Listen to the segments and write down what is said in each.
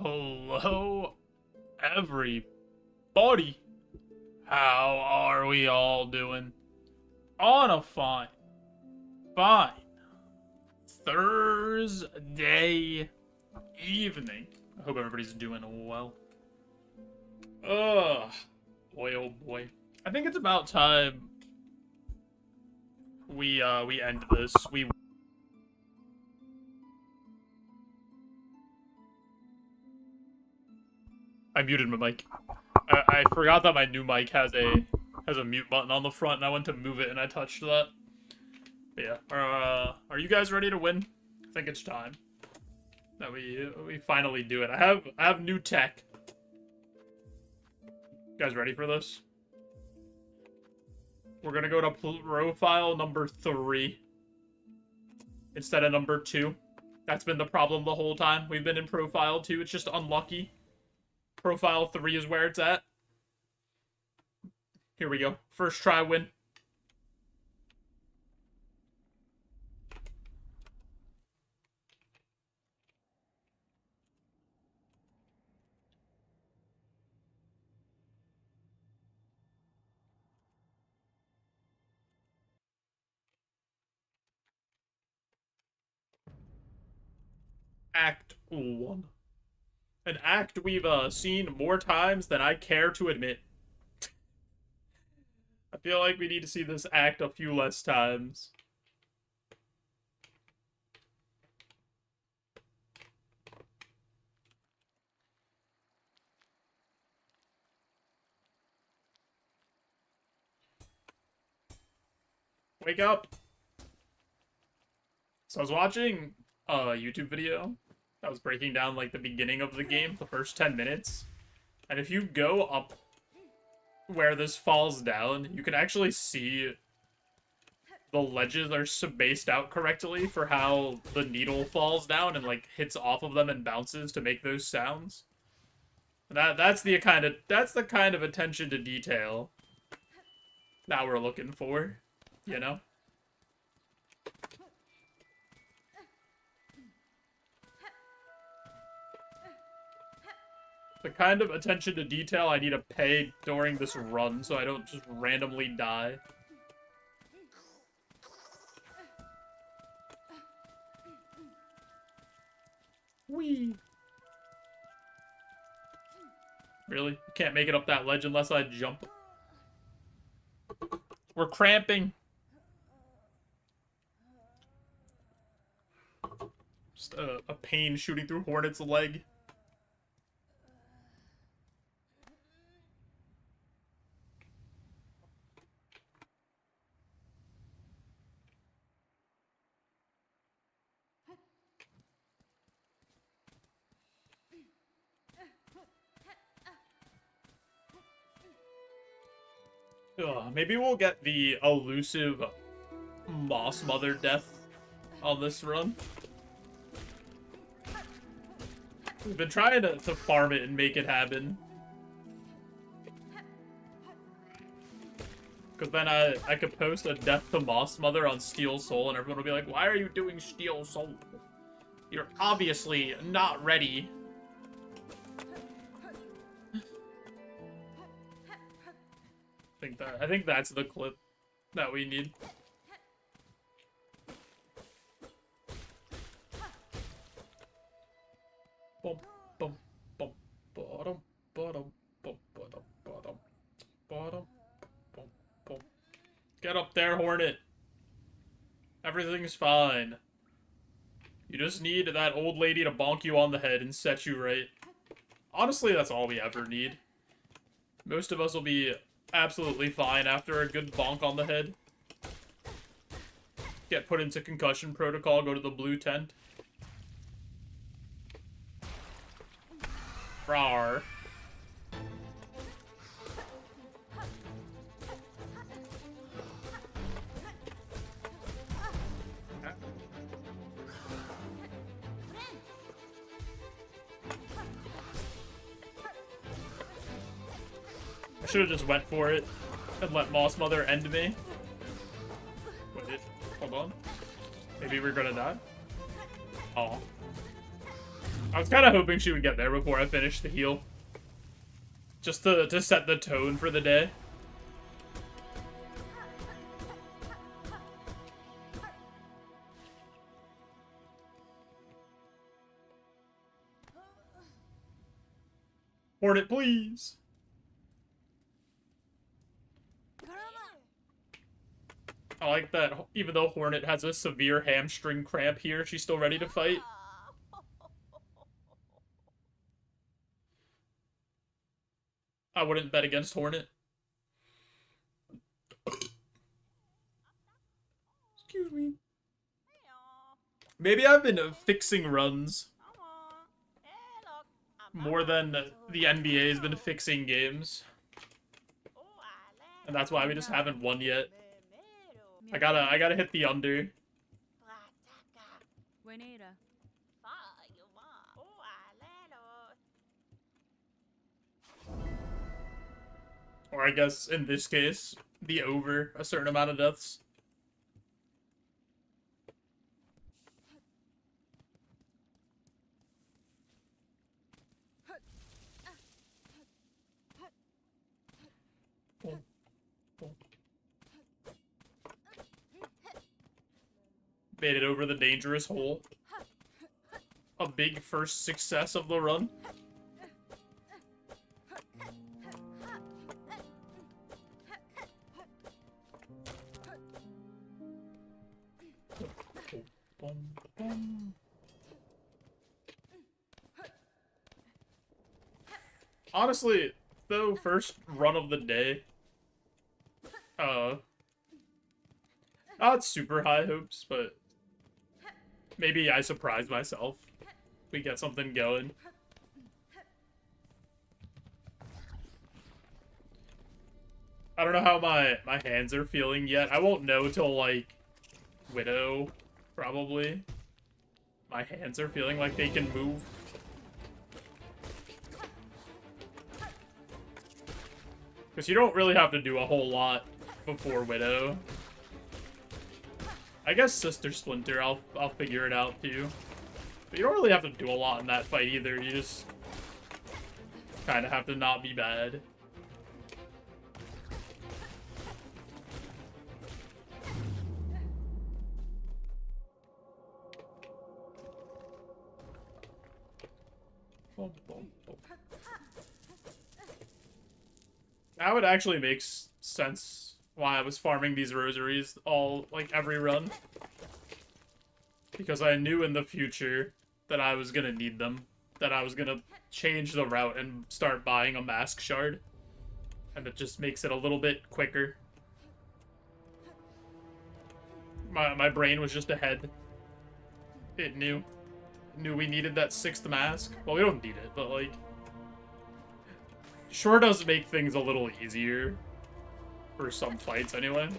Hello, everybody. How are we all doing? On a fine Thursday evening. I hope everybody's doing well. Ugh, boy, oh boy. I think it's about time we end this. I muted my mic. I forgot that my new mic has a mute button on the front, and I went to move it, and I touched that. But yeah, are you guys ready to win? I think it's time that we finally do it. I have new tech. You guys ready for this? We're gonna go to profile number 3 instead of number 2. That's been the problem the whole time. We've been in profile 2. It's just unlucky. Profile 3 is where it's at. Here we go. First try win. Act 1. An act we've seen more times than I care to admit. I feel like we need to see this act a few less times. Wake up! So I was watching a YouTube video that was breaking down like the beginning of the game, the first 10 minutes. And if you go up where this falls down, you can actually see the ledges are spaced out correctly for how the needle falls down and like hits off of them and bounces to make those sounds. That's the kind of attention to detail that we're looking for, you know? The kind of attention to detail I need to pay during this run so I don't just randomly die. Whee! Really? You can't make it up that ledge unless I jump. We're cramping. Just a pain shooting through Hornet's leg. Maybe we'll get the elusive Moss Mother death on this run. We've been trying to farm it and make it happen. Because then I could post a death to Moss Mother on Steel Soul and everyone will be like, why are you doing Steel Soul? You're obviously not ready. I think that's the clip that we need. Bum, bum, bum, bottom, bottom, bum, bottom, bottom, bottom, bum, bum. Get up there, Hornet. Everything's fine. You just need that old lady to bonk you on the head and set you right. Honestly, that's all we ever need. Most of us will be absolutely fine after a good bonk on the head. Get put into concussion protocol, go to the blue tent. Rawr. I should have just went for it and let Moss Mother end me. Wait, hold on. Maybe we're gonna die? Oh. I was kind of hoping she would get there before I finished the heal. Just to set the tone for the day. Hornet, please. I like that even though Hornet has a severe hamstring cramp here, she's still ready to fight. I wouldn't bet against Hornet. Excuse me. Maybe I've been fixing runs more than the NBA has been fixing games. And that's why we just haven't won yet. I gotta hit the under. Or I guess, in this case, the over a certain amount of deaths. Made it over the dangerous hole. A big first success of the run. Honestly, though, first run of the day. Not super high hopes, but maybe I surprise myself. We get something going. I don't know how my hands are feeling yet. I won't know till, like, Widow, probably. My hands are feeling like they can move. Because you don't really have to do a whole lot before Widow. I guess Sister Splinter, I'll figure it out too. But you don't really have to do a lot in that fight either. You just kind of have to not be bad. That would actually make sense why I was farming these rosaries all, like, every run. Because I knew in the future that I was gonna need them. That I was gonna change the route and start buying a mask shard. And it just makes it a little bit quicker. My brain was just ahead. It knew we needed that 6th mask. Well, we don't need it, but, like, sure does make things a little easier for some fights anyway.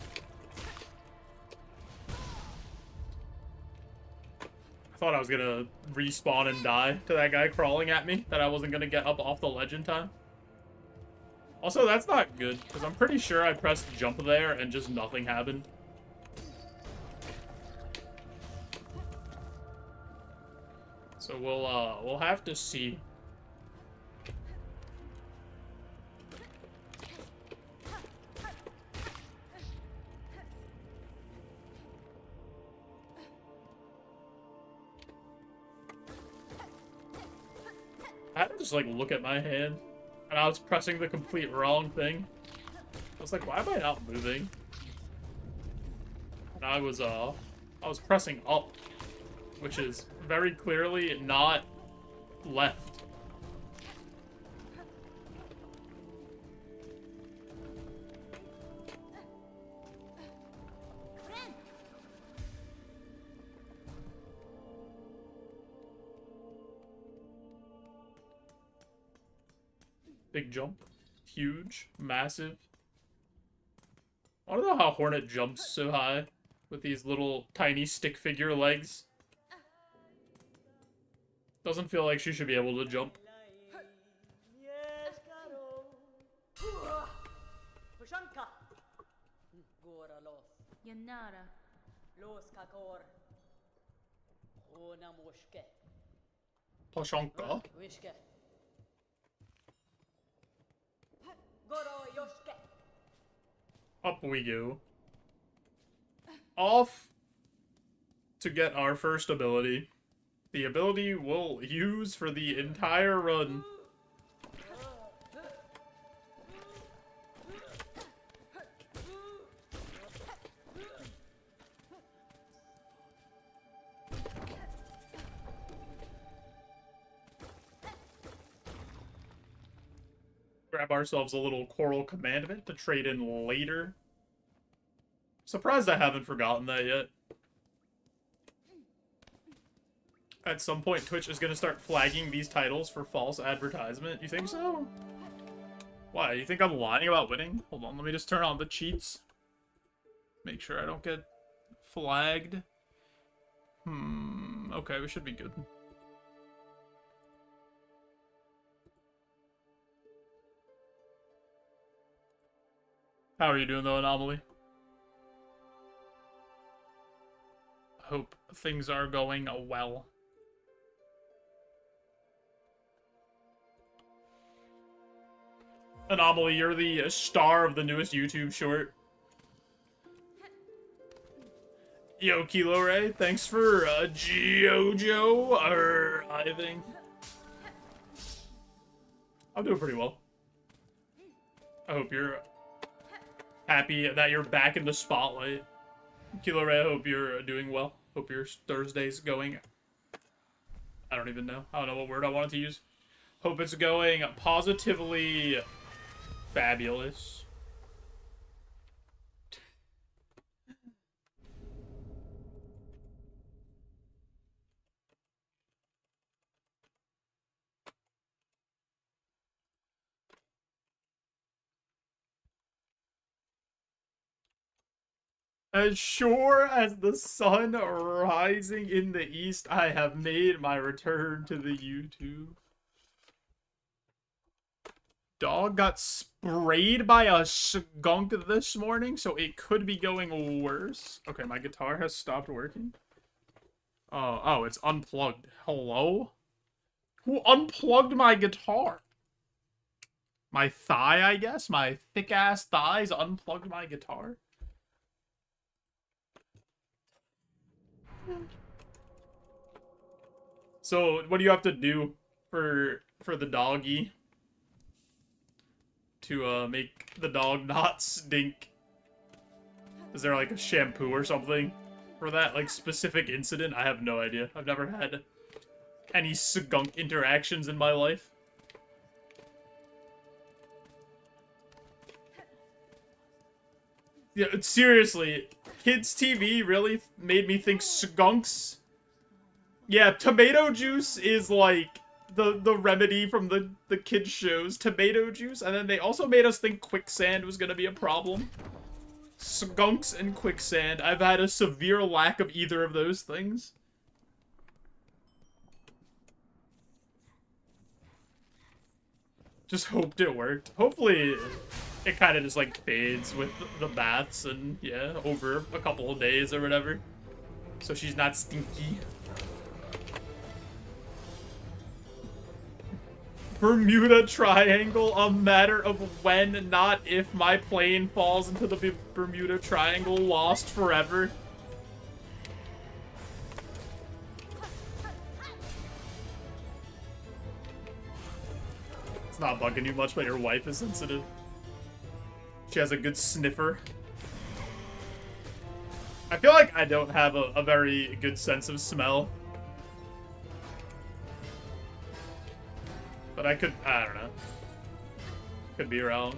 I thought I was gonna respawn and die to that guy crawling at me, that I wasn't gonna get up off the ledge in time. Also, that's not good, because I'm pretty sure I pressed jump there and just nothing happened. So we'll have to see. I had to just, like, look at my hand, and I was pressing the complete wrong thing. I was like, why am I not moving? And I was pressing up, which is very clearly not left. Big jump. Huge. Massive. I don't know how Hornet jumps so high with these little tiny stick figure legs. Doesn't feel like she should be able to jump. Toshanka. Up we go. Off to get our first ability. The ability we'll use for the entire run. Grab ourselves a little Coral Commandment to trade in later. Surprised I haven't forgotten that yet. At some point, Twitch is going to start flagging these titles for false advertisement. You think so? Why? You think I'm lying about winning? Hold on, let me just turn on the cheats. Make sure I don't get flagged. Okay, we should be good. How are you doing, though, Anomaly? Hope things are going well. Anomaly, you're the star of the newest YouTube short. Yo, Kilo Ray, thanks for JoeJoe arriving. I'm doing pretty well. I hope you're happy that you're back in the spotlight. Kilo Ray, I hope you're doing well. Hope your Thursday's going... I don't even know. I don't know what word I wanted to use. Hope it's going positively fabulous. As sure as the sun rising in the east, I have made my return to the YouTube. Dog got sprayed by a skunk this morning, so it could be going worse. Okay, my guitar has stopped working. Oh, it's unplugged. Hello? Who unplugged my guitar? My thigh, I guess? My thick-ass thighs unplugged my guitar? So, what do you have to do for the doggy to make the dog not stink? Is there like a shampoo or something for that like specific incident? I have no idea. I've never had any skunk interactions in my life. Yeah, seriously, kids TV really made me think skunks. Yeah, tomato juice is like the remedy from the kids shows. Tomato juice, and then they also made us think quicksand was gonna be a problem. Skunks and quicksand. I've had a severe lack of either of those things. Just hoped it worked. Hopefully it kind of just like fades with the baths and yeah, over a couple of days or whatever. So she's not stinky. Bermuda Triangle, a matter of when, not if my plane falls into the Bermuda Triangle, lost forever. It's not bugging you much, but your wife is sensitive. She has a good sniffer. I feel like I don't have a very good sense of smell. But I don't know. Could be wrong.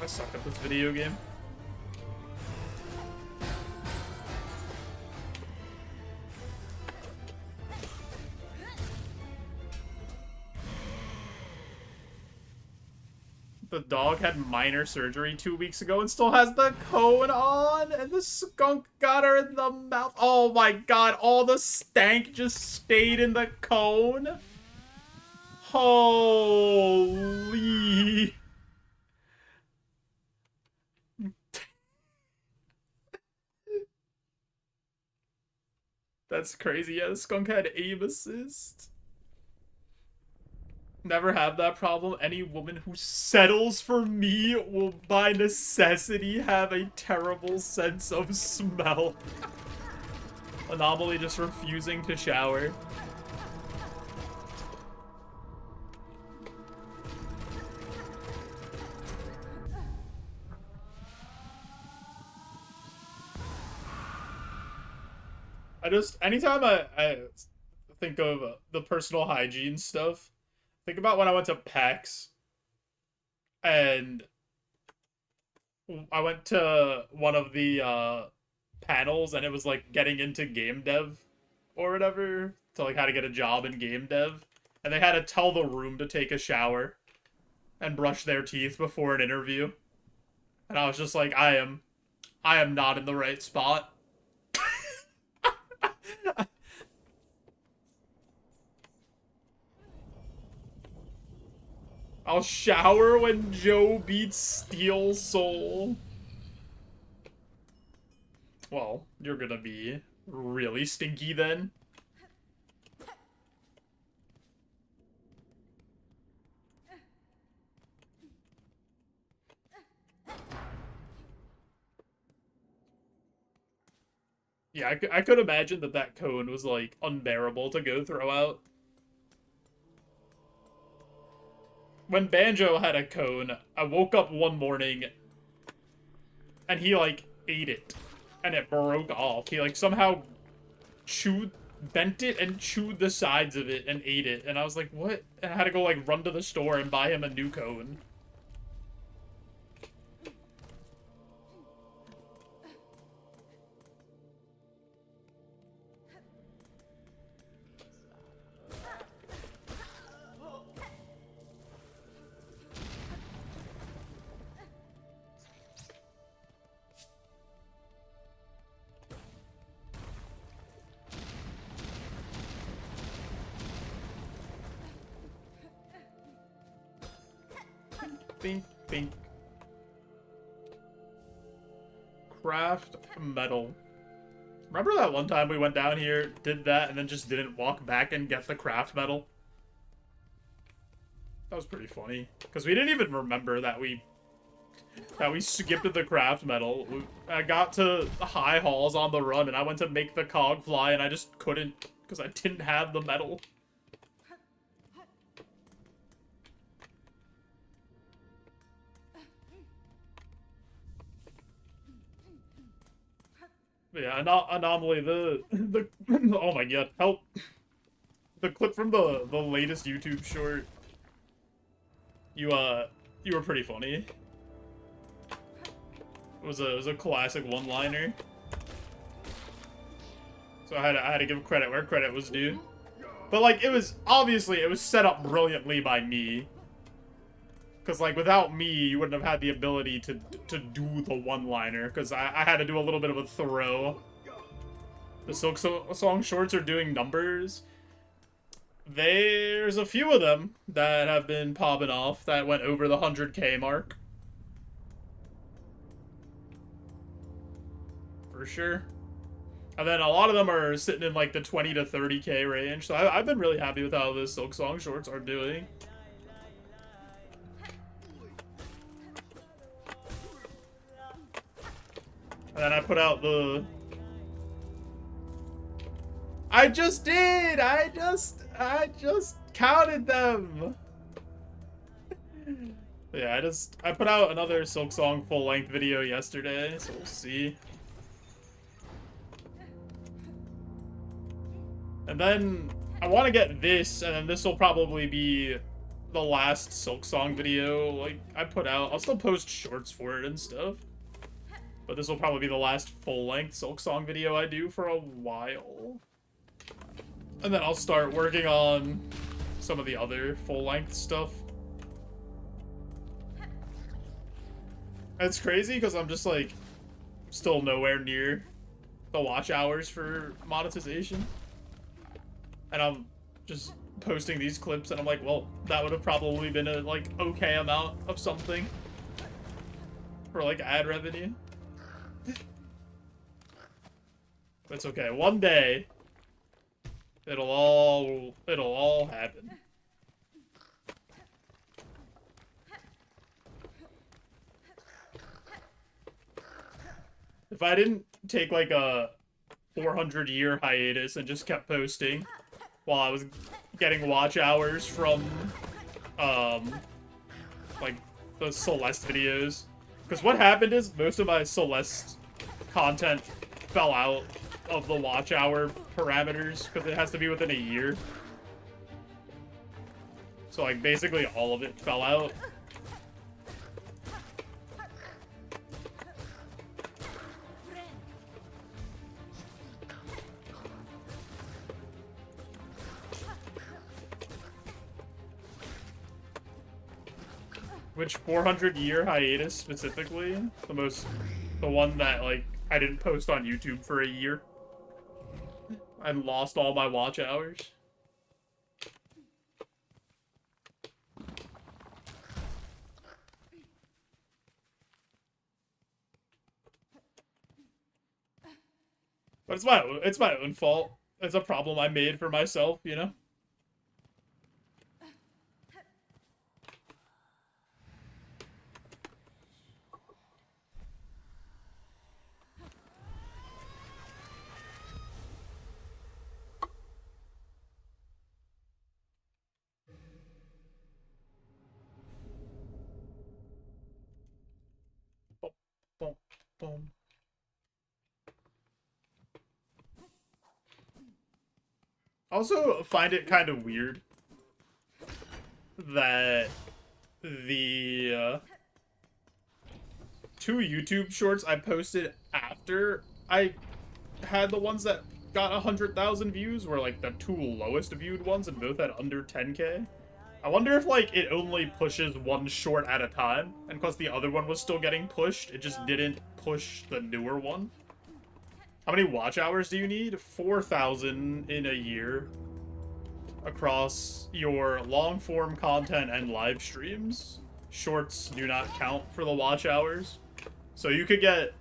I suck at this video game. The dog had minor surgery 2 weeks ago and still has the cone on, and the skunk got her in the mouth. Oh my god, all the stank just stayed in the cone. Holy. That's crazy. Yeah, the skunk had aim assist. Never have that problem. Any woman who settles for me will by necessity have a terrible sense of smell. Anomaly just refusing to shower. Anytime I think of the personal hygiene stuff, think about when I went to PAX and I went to one of the panels and it was like getting into game dev or whatever, to like how to get a job in game dev. And they had to tell the room to take a shower and brush their teeth before an interview. And I was just like, I am not in the right spot. I'll shower when Joe beats Steel Soul. Well, you're gonna be really stinky then. Yeah, I could imagine that cone was, like, unbearable to go throw out. When Banjo had a cone, I woke up one morning and he, like, ate it. And it broke off. He, like, somehow bent it and chewed the sides of it and ate it. And I was like, what? And I had to go, like, run to the store and buy him a new cone. Bink, bink. Craft metal. Remember that one time we went down here, did that, and then just didn't walk back and get the craft metal? That was pretty funny. Because we didn't even remember that we skipped the craft metal. I got to high halls on the run, and I went to make the cog fly, and I just couldn't, because I didn't have the metal. Yeah, anomaly, the oh my god, help. The clip from the latest YouTube short. You were pretty funny. It was a classic one-liner. So I had to give credit where credit was due. But like it was set up brilliantly by me. Because, like, without me, you wouldn't have had the ability to do the one-liner. Because I had to do a little bit of a throw. The Silksong shorts are doing numbers. There's a few of them that have been popping off that went over the 100K mark. For sure. And then a lot of them are sitting in, like, the 20 to 30K range. So I've been really happy with how the Silksong shorts are doing. And then I put out the... I just did! I just counted them! Yeah, I put out another Silksong full-length video yesterday, so we'll see. And then I want to get this, and then this will probably be the last Silksong video, like, I put out. I'll still post shorts for it and stuff. But this will probably be the last full-length Silksong video I do for a while. And then I'll start working on some of the other full-length stuff. It's crazy because I'm just, like, still nowhere near the watch hours for monetization. And I'm just posting these clips and I'm like, well, that would have probably been a, like, okay amount of something for, like, ad revenue. It's okay. One day, It'll all happen. If I didn't take like a 400-year hiatus and just kept posting while I was getting watch hours from like the Celeste videos, because what happened is most of my Celeste content fell out of the watch hour parameters because it has to be within a year. So like basically all of it fell out. Which 400-year hiatus specifically? The one that, like, I didn't post on YouTube for a year. And lost all my watch hours. But it's my own fault. It's a problem I made for myself, you know? Boom, boom. I also find it kind of weird that the 2 YouTube shorts I posted after I had the ones that got 100,000 views were like the 2 lowest viewed ones, and both had under 10K. I wonder if like it only pushes one short at a time, and because the other one was still getting pushed, it just didn't push the newer one. How many watch hours do you need? 4,000 in a year across your long-form content and live streams. Shorts do not count for the watch hours. So you could get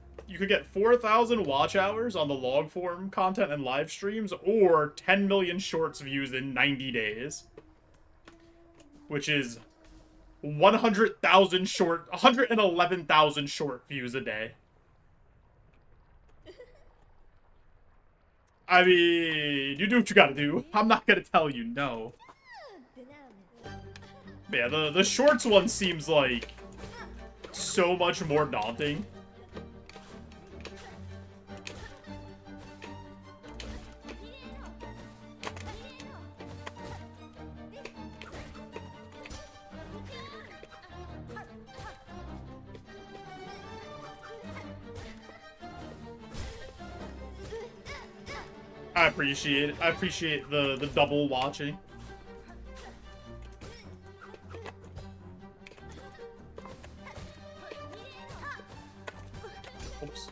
4,000 watch hours on the long-form content and live streams, or 10 million shorts views in 90 days. Which is 111,000 short views a day. I mean, you do what you gotta do. I'm not gonna tell you no. But yeah, the shorts one seems like so much more daunting. I appreciate it. I appreciate the double watching. Oops.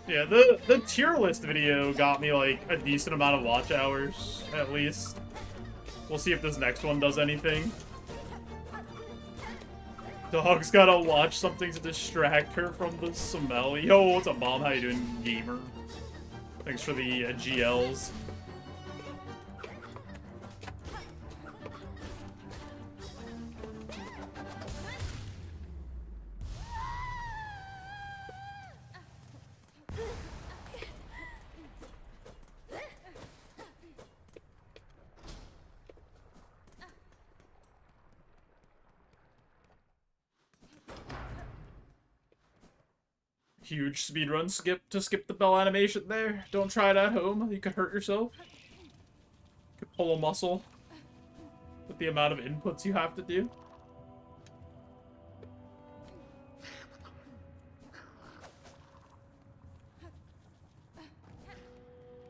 Yeah, the tier list video got me, like, a decent amount of watch hours, at least. We'll see if this next one does anything. Dog's gotta watch something to distract her from the smell. Yo, what's up, Mom? How you doing, gamer? Thanks for the GLs. Huge speedrun skip to skip the bell animation there. Don't try it at home. You could hurt yourself. You could pull a muscle with the amount of inputs you have to do.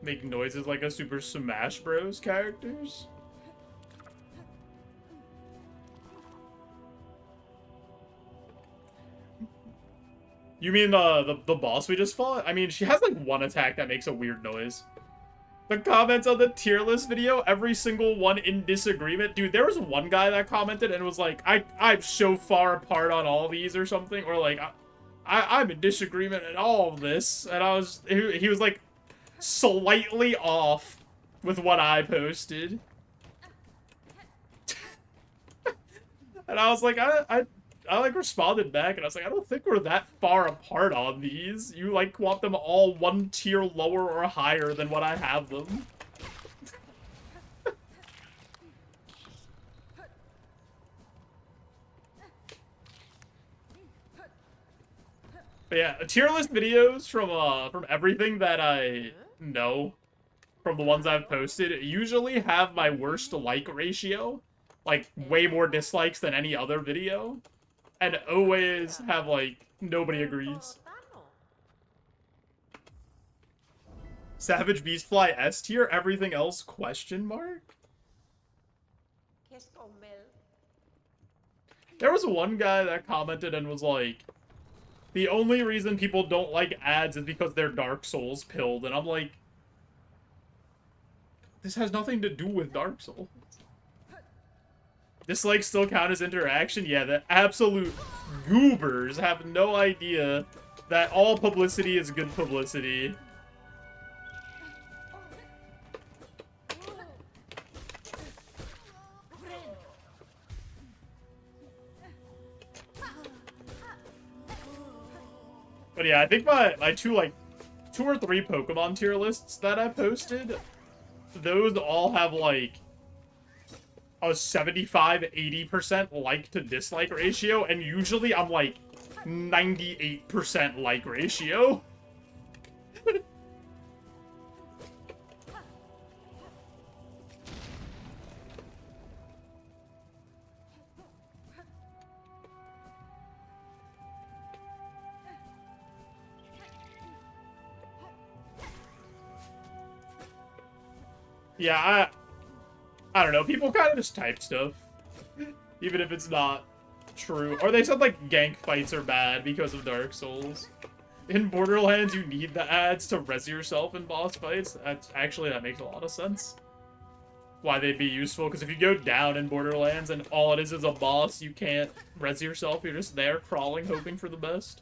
Make noises like a Super Smash Bros. Characters. You mean the boss we just fought? I mean, she has like one attack that makes a weird noise. The comments on the tier list video, every single one in disagreement. Dude, there was one guy that commented and was like, I'm so far apart on all these or something. Or like, I'm in disagreement in all of this. And he was like slightly off with what I posted. And I was like, I like responded back and I was like, I don't think we're that far apart on these. You like want them all one tier lower or higher than what I have them. But yeah, tier list videos from everything that I know, from the ones I've posted, usually have my worst like ratio. Like, way more dislikes than any other video. And always have, like, nobody agrees. Savage Beastfly S tier, everything else question mark? There was one guy that commented and was like, the only reason people don't like ads is because they're Dark Souls pilled. And I'm like, this has nothing to do with Dark Souls. Dislikes still count as interaction? Yeah, the absolute goobers have no idea that all publicity is good publicity. But yeah, I think my two or three Pokemon tier lists that I posted, those all have like a 75-80% like to dislike ratio, and usually I'm like 98% like ratio. Yeah, I don't know. People kind of just type stuff, even if it's not true. Or they said, like, gank fights are bad because of Dark Souls. In Borderlands, you need the ads to res yourself in boss fights. That makes a lot of sense. Why they'd be useful, because if you go down in Borderlands and all it is a boss, you can't res yourself. You're just there crawling, hoping for the best.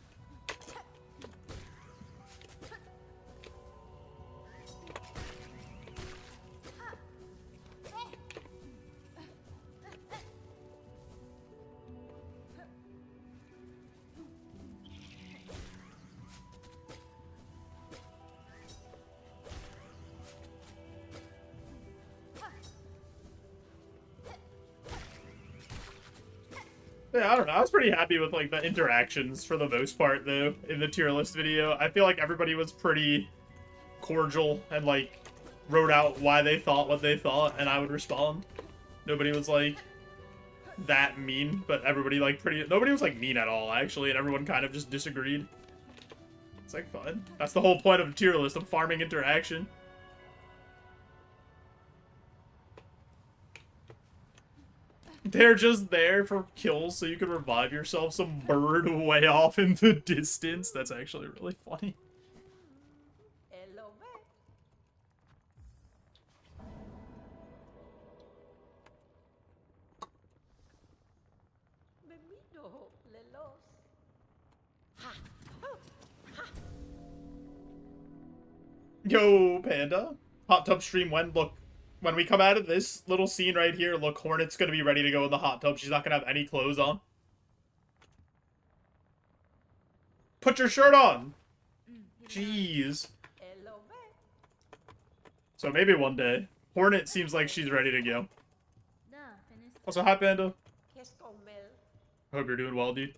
Yeah, I don't know. I was pretty happy with, like, the interactions for the most part, though, in the tier list video. I feel like everybody was pretty cordial and, like, wrote out why they thought what they thought, and I would respond. Nobody was, like, that mean, but everybody, like, nobody was, like, mean at all, actually, and everyone kind of just disagreed. It's, like, fun. That's the whole point of a tier list, of farming interaction. They're just there for kills so you can revive yourself some bird way off in the distance. That's actually really funny. Yo, Panda. Hot tub stream when? Look. When we come out of this little scene right here, look, Hornet's gonna be ready to go in the hot tub. She's not gonna have any clothes on. Put your shirt on! Jeez. So maybe one day. Hornet seems like she's ready to go. Also, hi, Panda. Hope you're doing well, dude.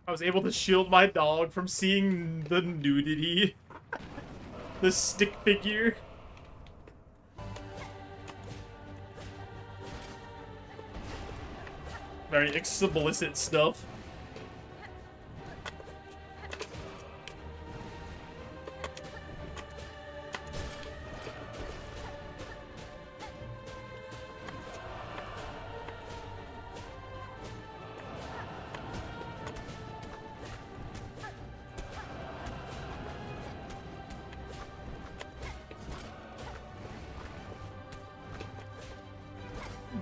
I was able to shield my dog from seeing the nudity. The stick figure. Very explicit stuff.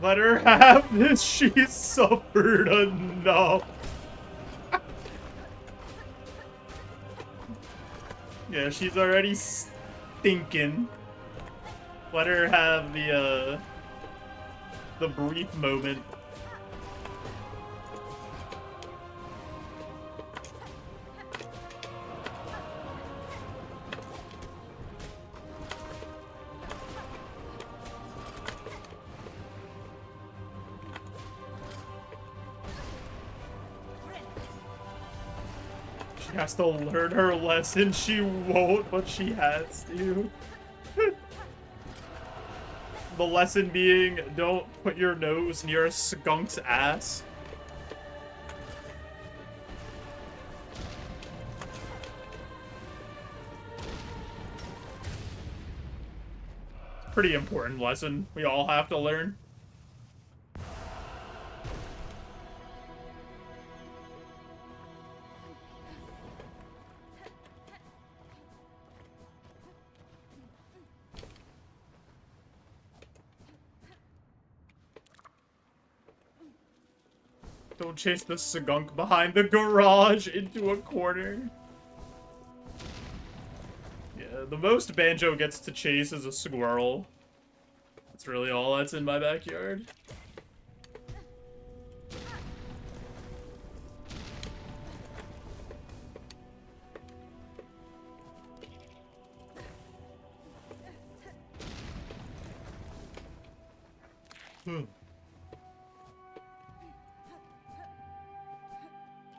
Let her have this. She's suffered enough. Yeah, she's already stinking. Let her have the brief moment. She has to learn her lesson. She won't, but she has to. The lesson being, don't put your nose near a skunk's ass. Pretty important lesson we all have to learn. Don't chase the skunk behind the garage into a corner. Yeah, the most Banjo gets to chase is a squirrel. That's really all that's in my backyard.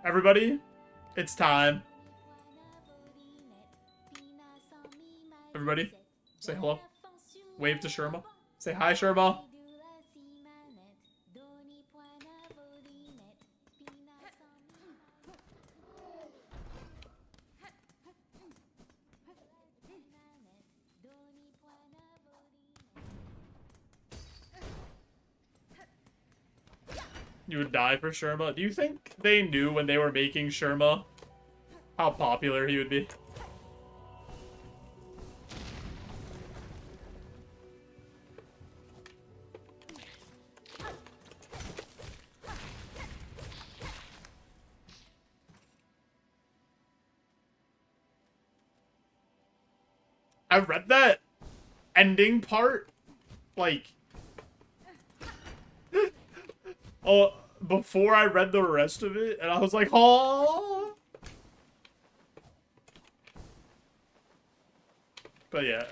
Everybody, it's time. Everybody, say hello. Wave to Sherma. Say hi, Sherma. You would die for Sherma. Do you think they knew when they were making Sherma how popular he would be? I read that ending part, like, oh, before I read the rest of it, and I was like, oh. But yeah.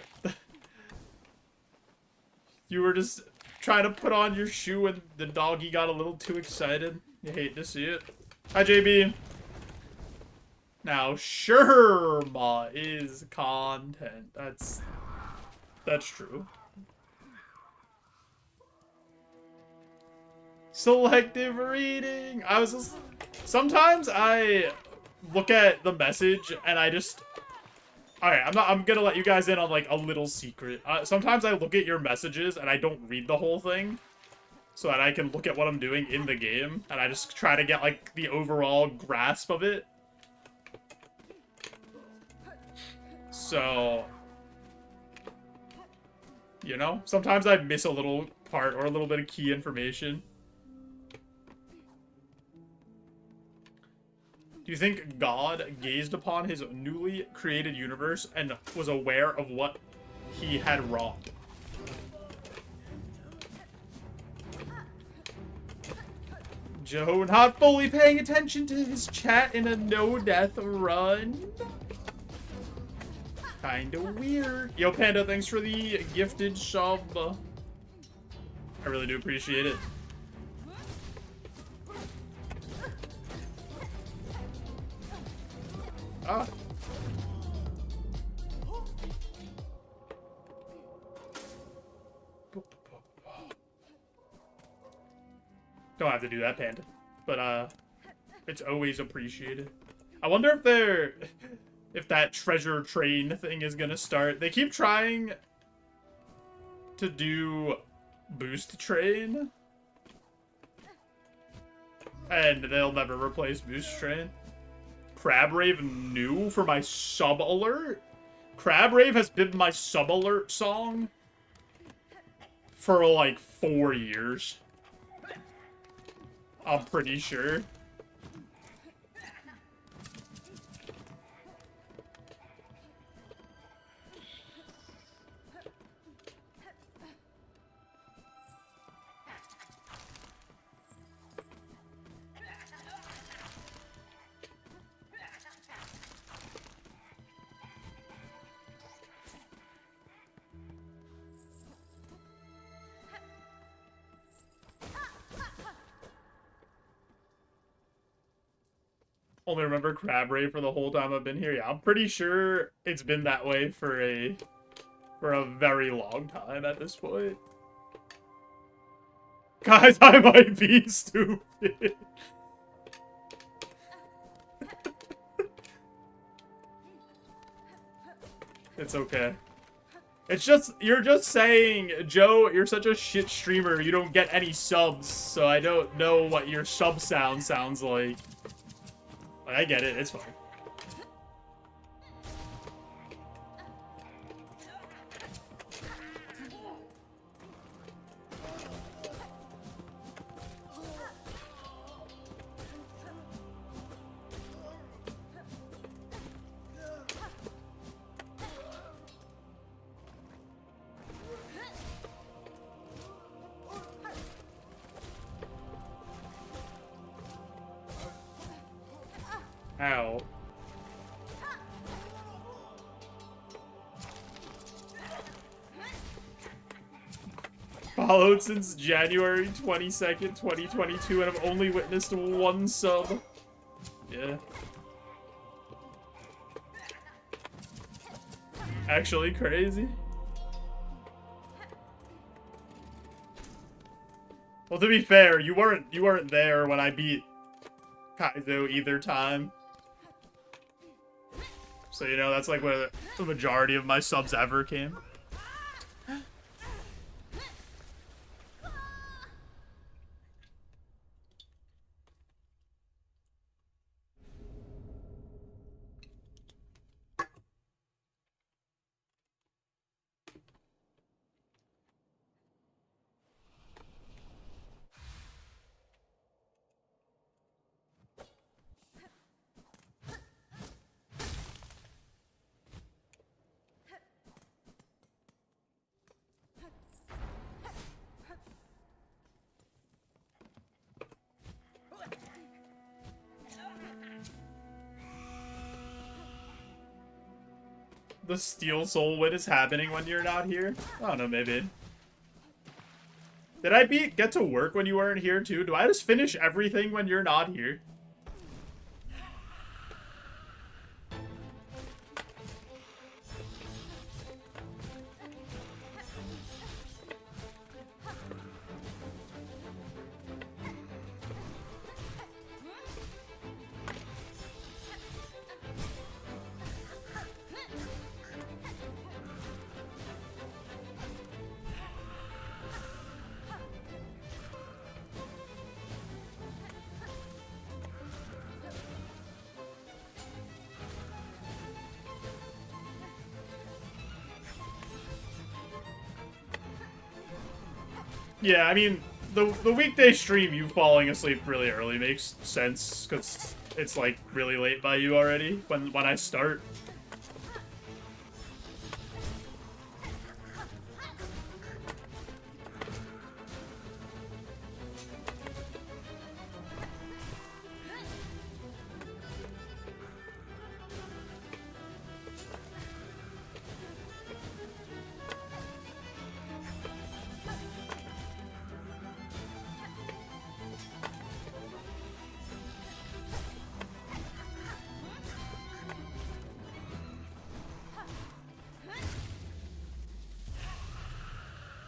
You were just trying to put on your shoe and the doggy got a little too excited. You hate to see it. Hi, JB. Now, Sherma is content. That's true. Selective reading. Sometimes I look at the message and I just. Alright, I'm gonna let you guys in on like a little secret. Sometimes I look at your messages and I don't read the whole thing, so that I can look at what I'm doing in the game, and I just try to get like the overall grasp of it. So, you know, sometimes I miss a little part or a little bit of key information. Do you think God gazed upon his newly created universe and was aware of what he had wrought? Joe not fully paying attention to his chat in a no-death run. Kinda weird. Yo, Panda, thanks for the gifted sub. I really do appreciate it. Ah. Don't have to do that, Panda. But, it's always appreciated. I wonder if that treasure train thing is gonna start. They keep trying to do boost train, and they'll never replace boost train. Crab Rave new for my sub alert? Crab Rave has been my sub alert song for like 4 years. I'm pretty sure. Only remember Crab Ray for the whole time I've been here. Yeah, I'm pretty sure it's been that way for a very long time at this point. Guys, I might be stupid. It's okay. It's just, you're just saying, Joe, you're such a shit streamer, you don't get any subs, so I don't know what your sub sounds like. I get it, it's fine. Ow. Followed since January 22nd, 2022, and I've only witnessed 1 sub. Yeah. Actually crazy. Well, to be fair, you weren't there when I beat Kaizo either time. So, you know, that's like where the majority of my subs ever came. The Steel Soul win is happening when you're not here? I don't know, maybe. Did I get to work when you weren't here too? Do I just finish everything when you're not here? Yeah, I mean, the weekday stream, you falling asleep really early makes sense, because it's, like, really late by you already when I start.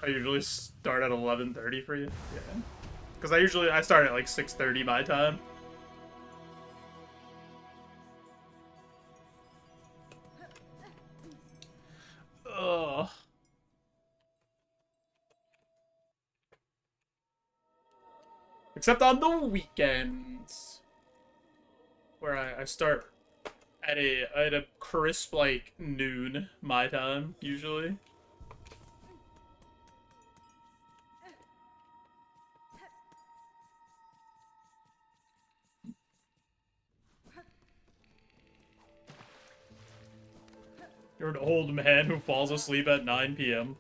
I usually start at 11:30 for you. Yeah. Because I start at like 6:30 my time. Ugh. Except on the weekends, where I start at a crisp like noon my time usually. You're an old man who falls asleep at 9 p.m.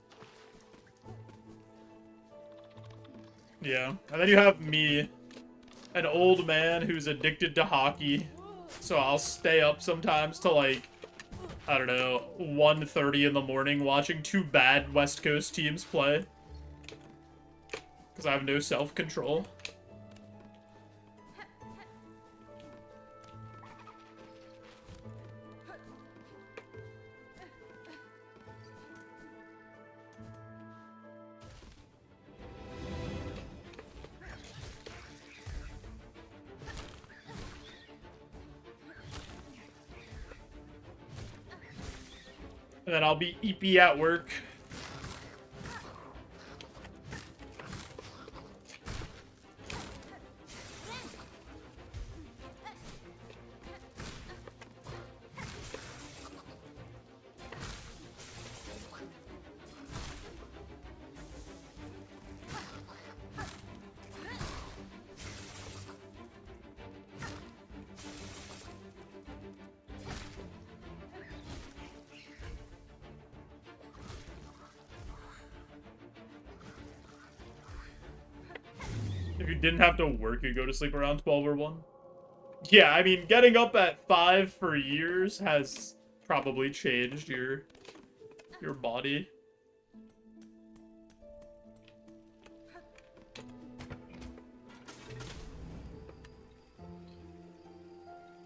Yeah. And then you have me, an old man who's addicted to hockey. So I'll stay up sometimes till like, I don't know, 1:30 in the morning watching two bad West Coast teams play. Because I have no self-control. And then I'll be EP at work. If you didn't have to work, you'd go to sleep around 12 or 1. Yeah, I mean, getting up at 5 for years has probably changed your body.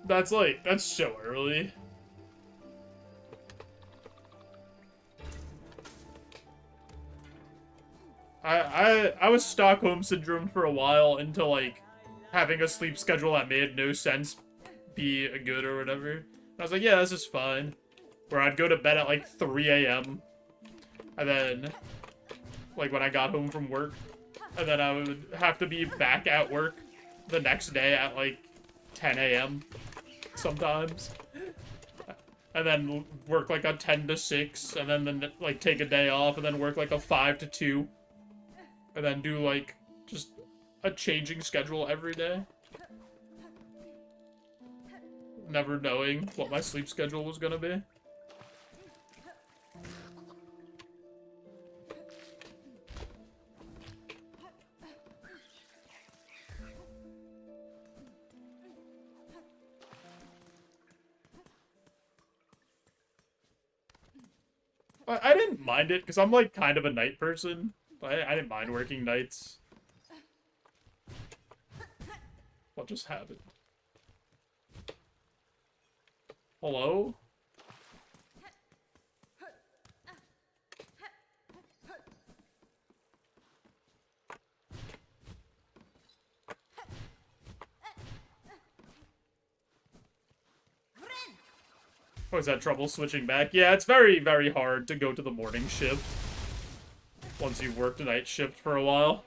That's so early. I was Stockholm Syndrome for a while until, like, having a sleep schedule that made no sense be good or whatever. And I was like, yeah, this is fine. Where I'd go to bed at, like, 3 a.m. And then, like, when I got home from work. And then I would have to be back at work the next day at, like, 10 a.m. sometimes. And then work, like, a 10 to 6. And then, like, take a day off. And then work, like, a 5 to 2. And then do, like, just a changing schedule every day. Never knowing what my sleep schedule was gonna be. I didn't mind it, because I'm, like, kind of a night person. I didn't mind working nights. What just happened? Hello? Oh, is that trouble switching back? Yeah, it's very, very hard to go to the morning shift once you've worked a night shift for a while.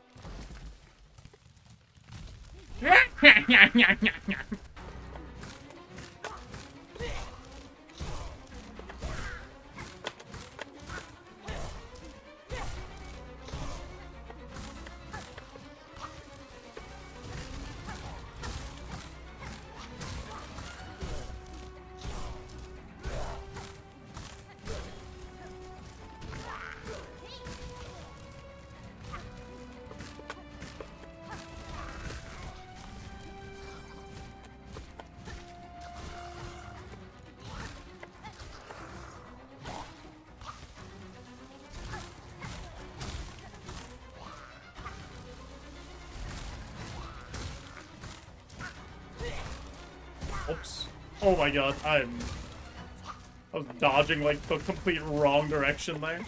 Oops. Oh my god, I was dodging, like, the complete wrong direction there.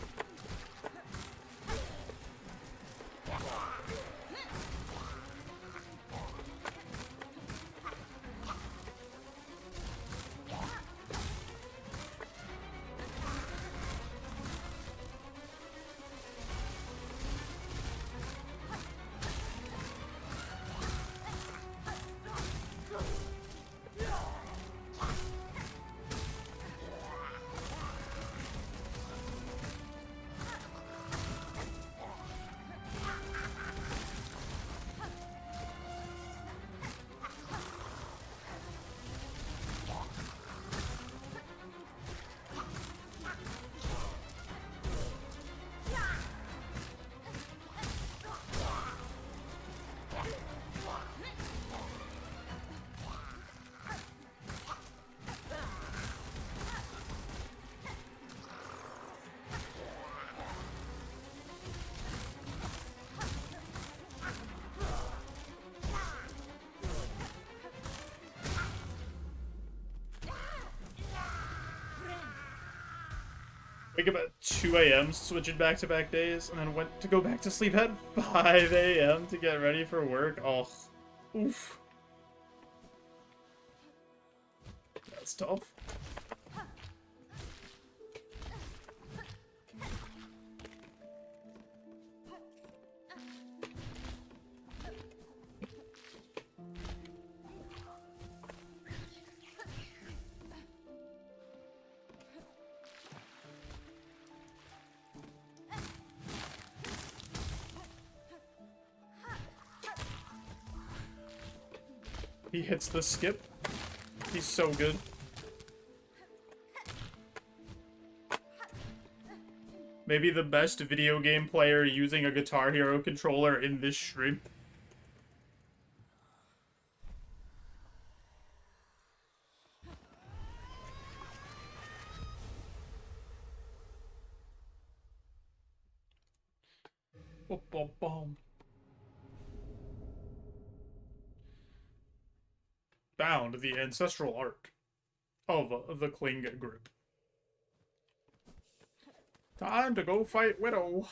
Wake up at 2 a.m. switching back-to-back days, and then went to go back to sleep at 5 a.m. to get ready for work. Oh, oof. That's tough. He hits the skip. He's so good. Maybe the best video game player using a Guitar Hero controller in this stream. Boom, boom, boom. Found the ancestral art of the Kling group. Time to go fight Widow.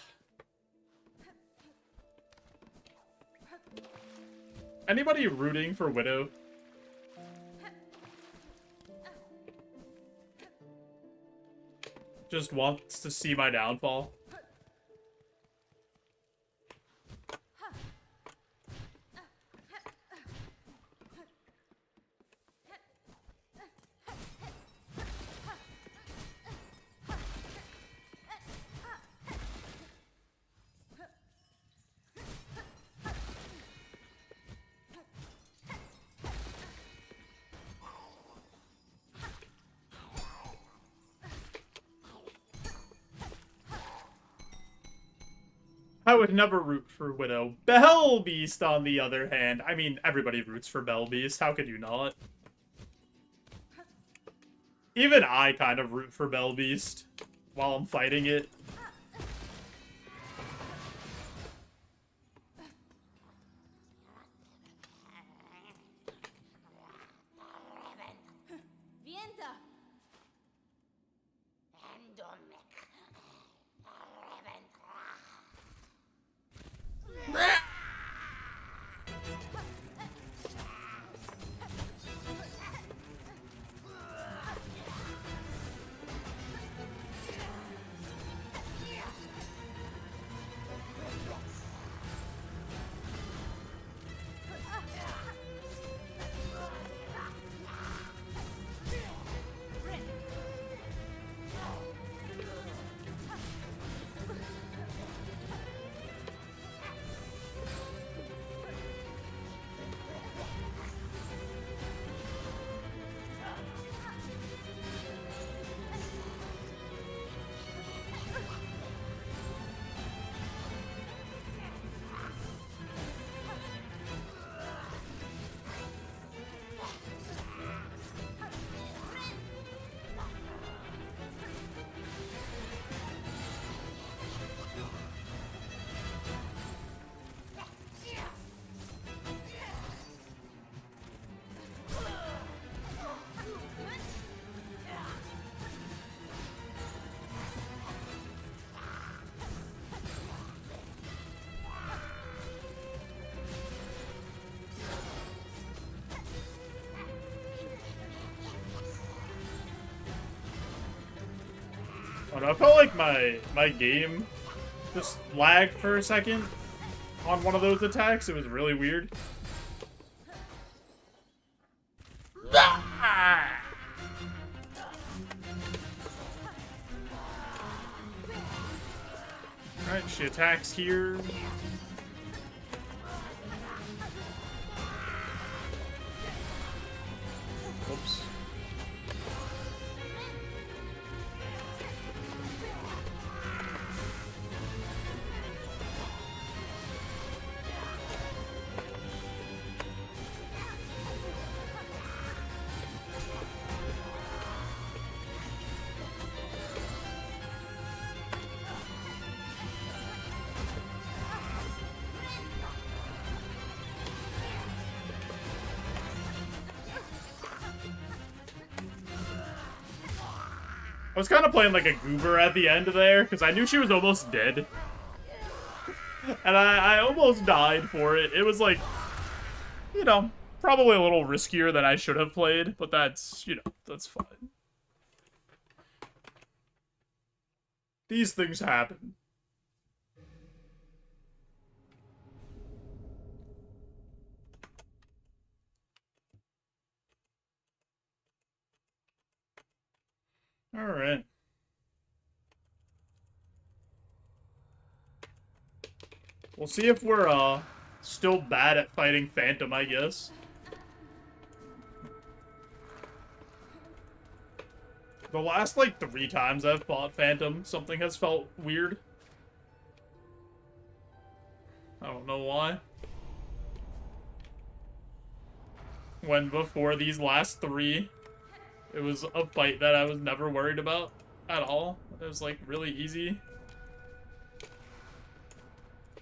Anybody rooting for Widow? Just wants to see my downfall. I would never root for Widow. Beast, on the other hand. I mean, everybody roots for Beast. How could you not? Even I kind of root for Beast while I'm fighting it. I don't know, I felt like my game just lagged for a second on one of those attacks. It was really weird. Alright, she attacks here. Oops. I was kind of playing like a goober at the end there, because I knew she was almost dead. And I almost died for it. It was like, you know, probably a little riskier than I should have played, but that's, you know, that's fine. These things happen. Alright. We'll see if we're, still bad at fighting Phantom, I guess. The last, like, 3 times I've fought Phantom, something has felt weird. I don't know why. When before these last 3, it was a fight that I was never worried about at all. It was, like, really easy.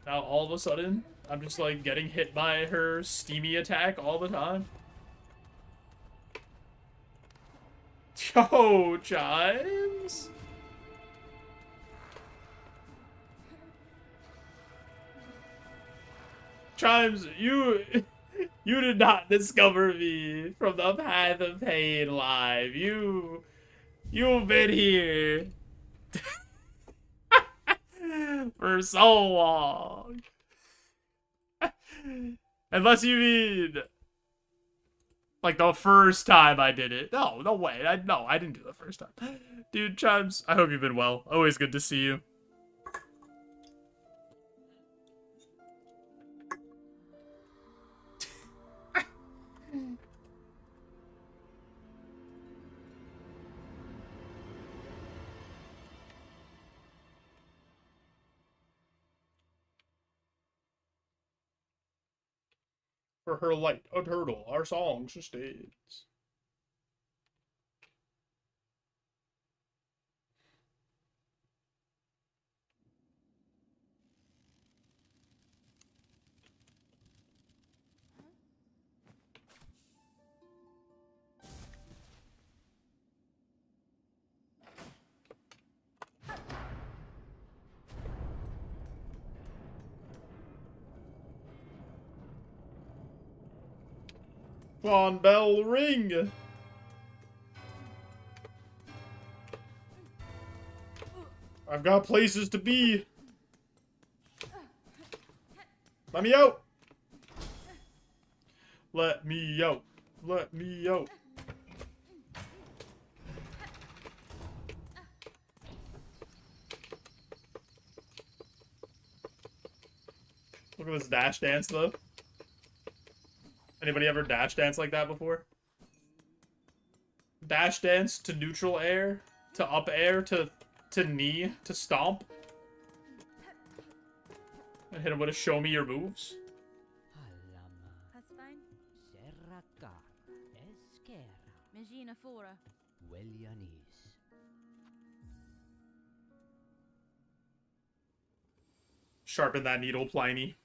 Now, all of a sudden, I'm just, like, getting hit by her steamy attack all the time. Yo, Chimes! Chimes, you did not discover me from the path of pain live. You've been here for so long. Unless you mean like the first time I did it. No way. I didn't do it the first time. Dude, Chimes, I hope you've been well. Always good to see you. For her light, a turtle, our song sustains. Swan bell ring. I've got places to be. Let me out. Let me out. Let me out. Look at this dash dance, though. Anybody ever dash dance like that before? Dash dance to neutral air, to up air, to knee, to stomp. And hit him with a show me your moves. Sharpen that needle, Pliny.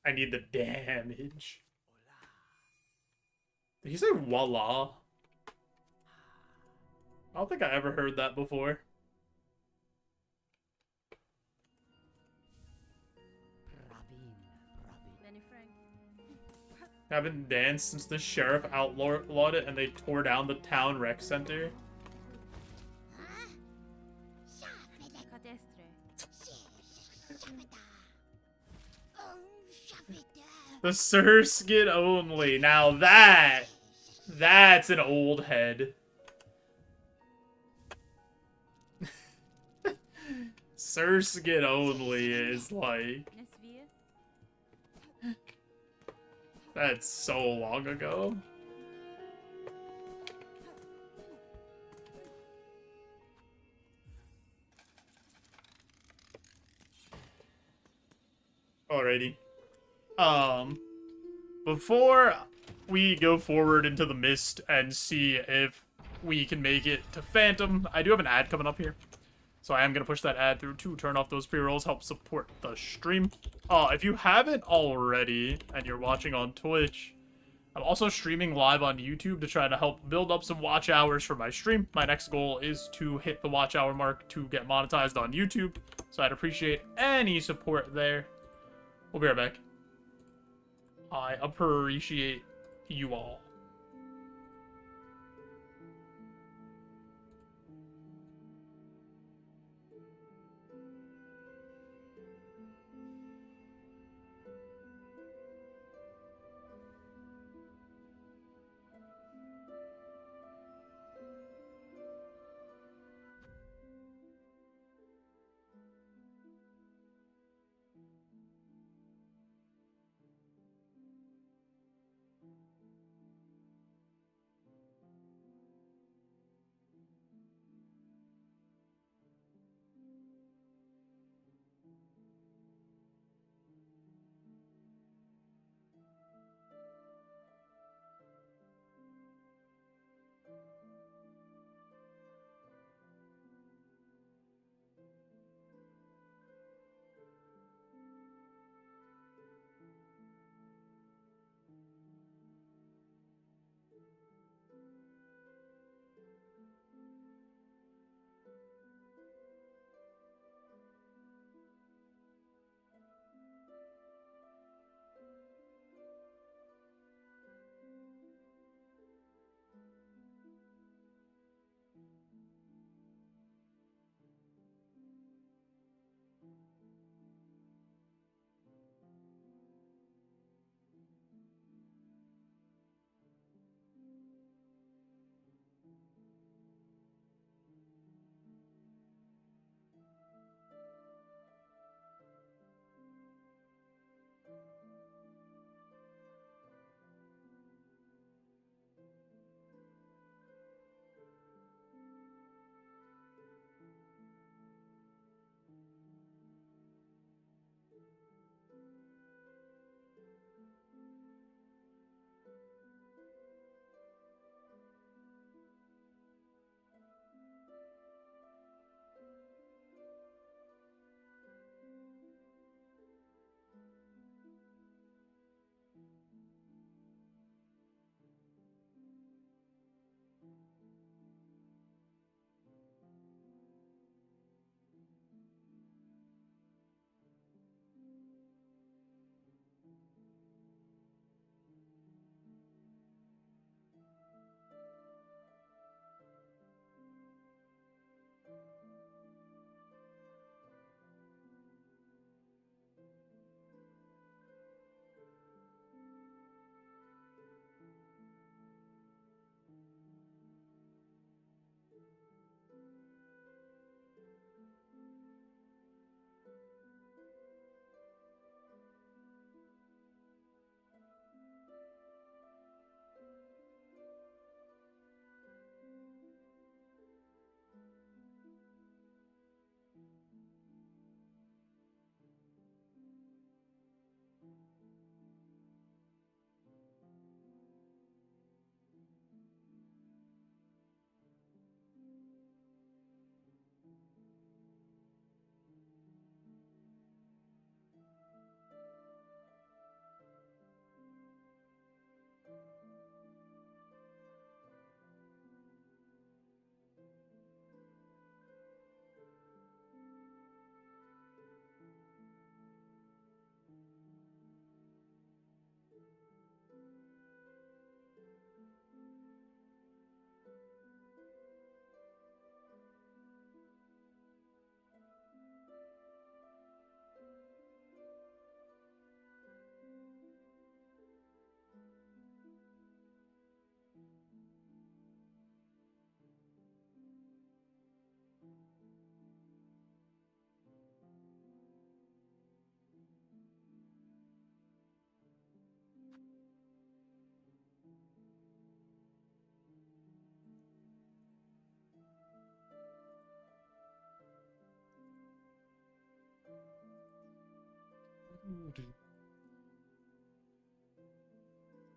I need the damage. Did he say voila? I don't think I ever heard that before. Haven't danced since the sheriff outlawed it and they tore down the town rec center. The Surskit only. Now that's an old head. Surskit only is like... That's so long ago. Alrighty. Before we go forward into the mist and see if we can make it to Phantom, I do have an ad coming up here. So I am going to push that ad through to turn off those pre-rolls, help support the stream. If you haven't already, and you're watching on Twitch, I'm also streaming live on YouTube to try to help build up some watch hours for my stream. My next goal is to hit the watch hour mark to get monetized on YouTube, so I'd appreciate any support there. We'll be right back. I appreciate you all.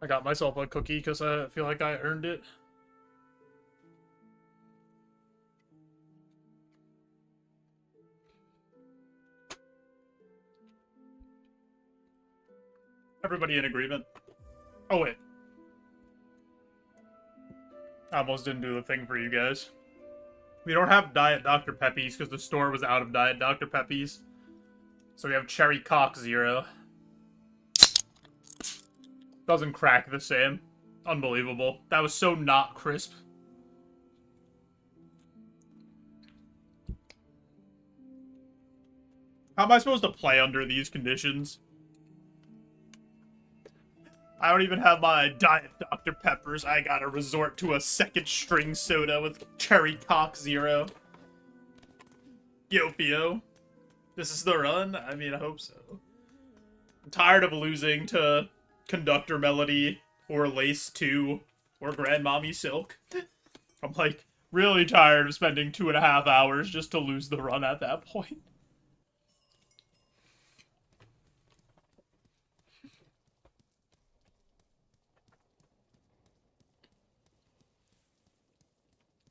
I got myself a cookie because I feel like I earned it. Everybody in agreement? Oh, wait. I almost didn't do the thing for you guys. We don't have Diet Dr. Peppies because the store was out of Diet Dr. Peppies. So we have Cherry Coke Zero. Doesn't crack the same. Unbelievable. That was so not crisp. How am I supposed to play under these conditions? I don't even have my Diet Dr. Peppers. I gotta resort to a second string soda with Cherry Coke Zero. Yo, Theo. This is the run? I mean, I hope so. I'm tired of losing to Conductor Melody or Lace 2 or Grandmommy Silk. I'm, like, really tired of spending 2.5 hours just to lose the run at that point.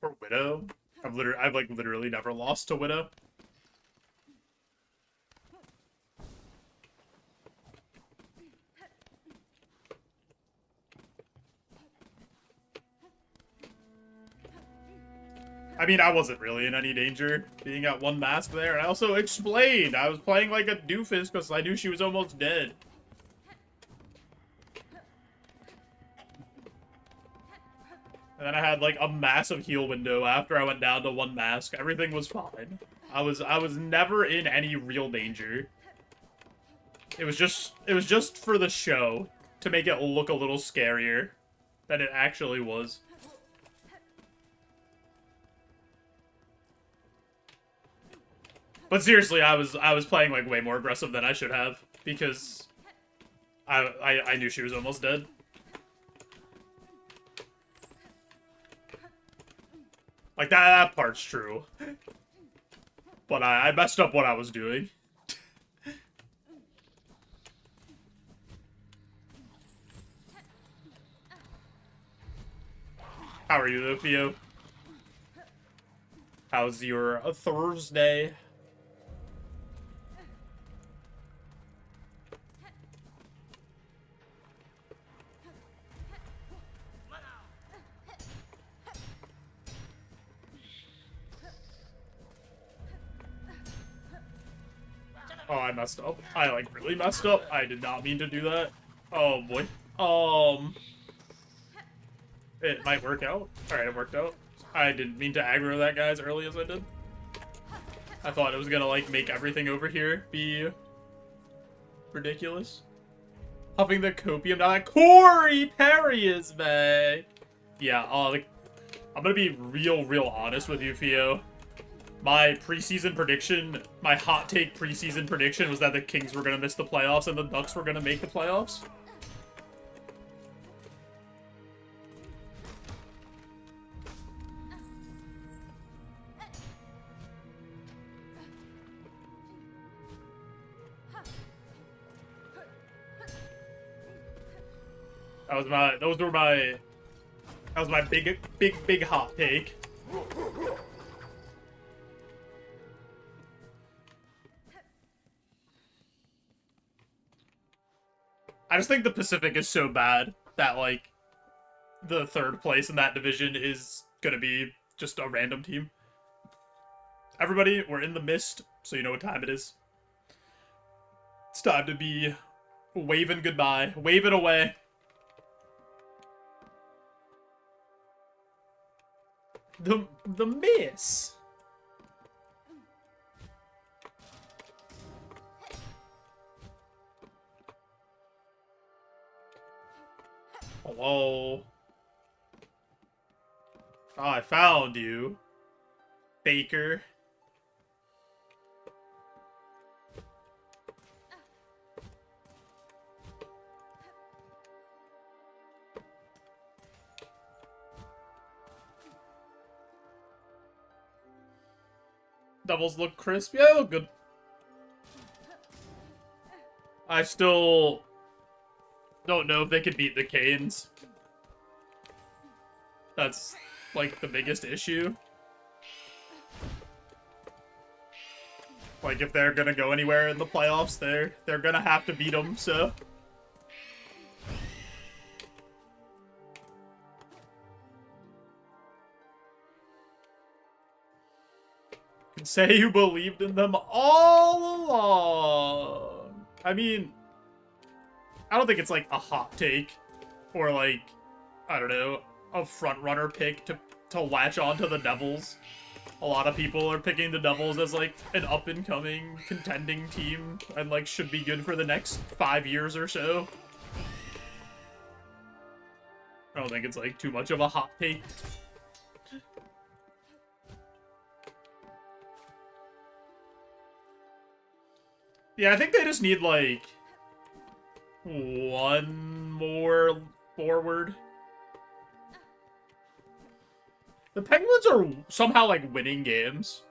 Or Widow. I've literally never lost to Widow. I mean, I wasn't really in any danger being at one mask there, and I also explained I was playing like a doofus because I knew she was almost dead. And then I had like a massive heal window after I went down to one mask. Everything was fine. I was never in any real danger. It was just for the show to make it look a little scarier than it actually was. But seriously, I was playing like way more aggressive than I should have because I knew she was almost dead. Like that part's true. But I messed up what I was doing. How are you though, Theo? How's your Thursday? Oh, I messed up. I, like, really messed up. I did not mean to do that. Oh, boy. It might work out. Alright, it worked out. I didn't mean to aggro that guy as early as I did. I thought it was gonna, like, make everything over here be ridiculous. Huffing the copium now that Corey Perry is back. Yeah, like, I'm gonna be real honest with you, Theo. My preseason prediction, my hot take preseason prediction was that the Kings were going to miss the playoffs and the Ducks were going to make the playoffs. That was my big hot take. I just think the Pacific is so bad that, like, the third place in that division is gonna be just a random team. Everybody, we're in the mist, so you know what time it is. It's time to be waving goodbye. Wave it away. The miss. Hello. Oh, I found you, Baker. Doubles look crisp. Yeah, they look good. I still don't know if they could beat the Canes. That's, like, the biggest issue. Like, if they're gonna go anywhere in the playoffs, they're gonna have to beat them, so... Say you believed in them all along. I mean, I don't think it's like a hot take or like, I don't know, a front runner pick to latch on to the Devils. A lot of people are picking the Devils as like an up-and-coming contending team and like should be good for the next 5 years or so. I don't think it's like too much of a hot take. Yeah, I think they just need like one more forward. The Penguins are somehow, like, winning games.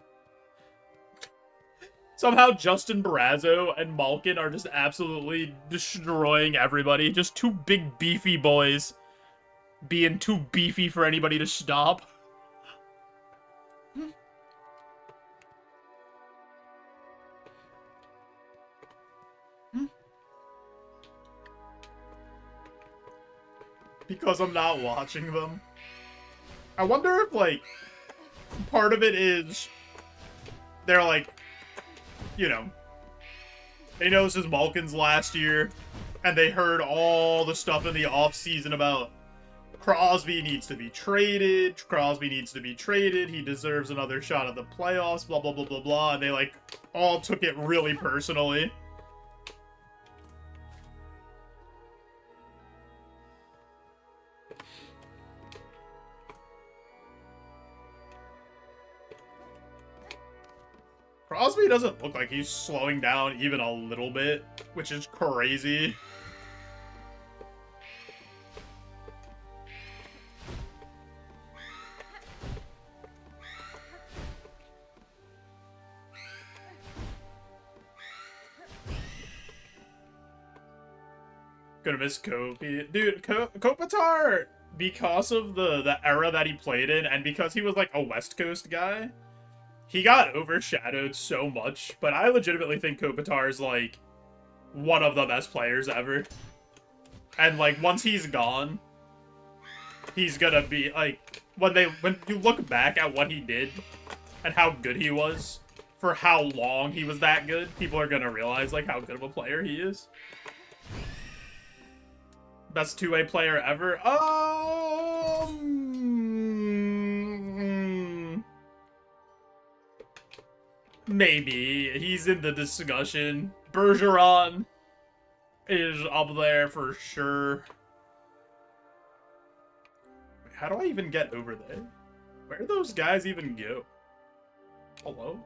Somehow Justin Barrazzo and Malkin are just absolutely destroying everybody. Just two big, beefy boys being too beefy for anybody to stop. Because I'm not watching them. I wonder if, like, part of it is they're like, you know, they know this is Malkin's last year, and they heard all the stuff in the offseason about Crosby needs to be traded, he deserves another shot at the playoffs, blah, blah, blah, blah, blah, and they, like, all took it really personally. Crosby doesn't look like he's slowing down even a little bit, which is crazy. Gonna miss Kobe. Dude, Kopitar, because of the era that he played in, and because he was like a West Coast guy, he got overshadowed so much, but I legitimately think Kopitar is, like, one of the best players ever. And, like, once he's gone, he's gonna be, like, when you look back at what he did and how good he was, for how long he was that good, people are gonna realize, like, how good of a player he is. Best two-way player ever? Maybe. He's in the discussion. Bergeron is up there for sure. How do I even get over there? Where do those guys even go? Hello?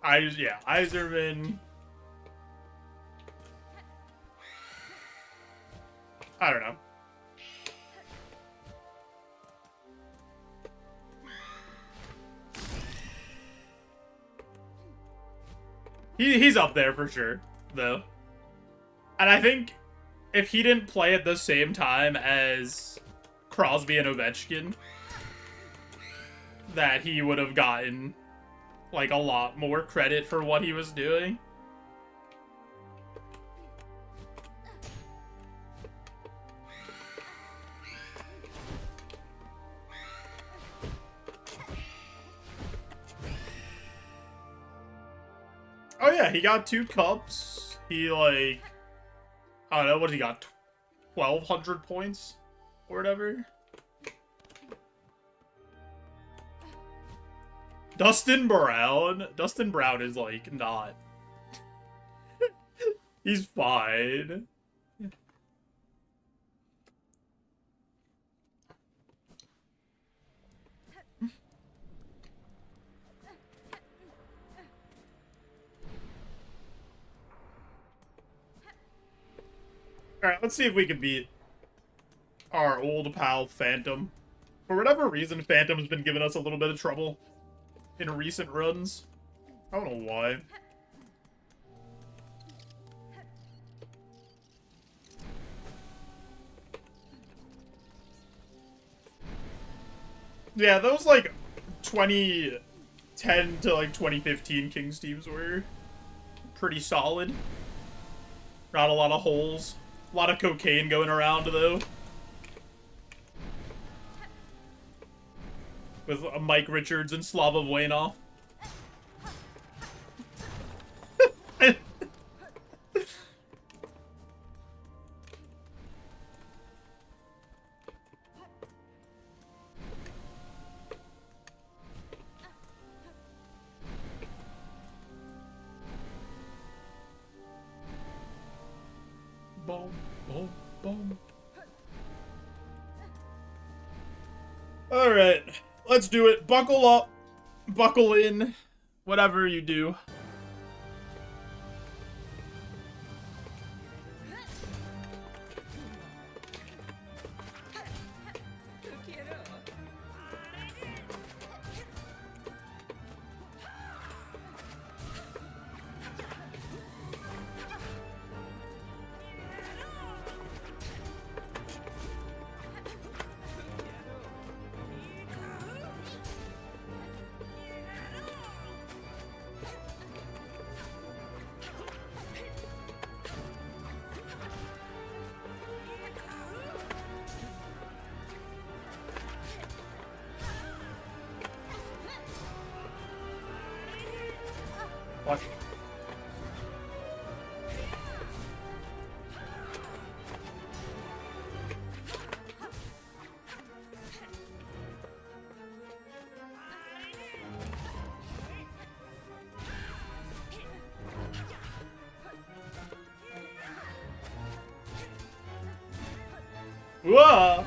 Yeah, Yzerman. I don't know. He's up there for sure, though. And I think if he didn't play at the same time as Crosby and Ovechkin, that he would have gotten, like, a lot more credit for what he was doing. Oh yeah, he got 2 cups. He, like, I don't know, what he got? 1,200 points? Or whatever? Dustin Brown? Dustin Brown is, like, not. He's fine. Alright, let's see if we can beat our old pal Phantom. For whatever reason, Phantom's been giving us a little bit of trouble in recent runs. I don't know why. Yeah, those, like, 2010 to, like, 2015 Kings teams were pretty solid. Not a lot of holes. A lot of cocaine going around, though. with Mike Richards and Slava Voinov. Boom, boom, boom. Alright, let's do it. Buckle up, buckle in, whatever you do. Watch. Whoa!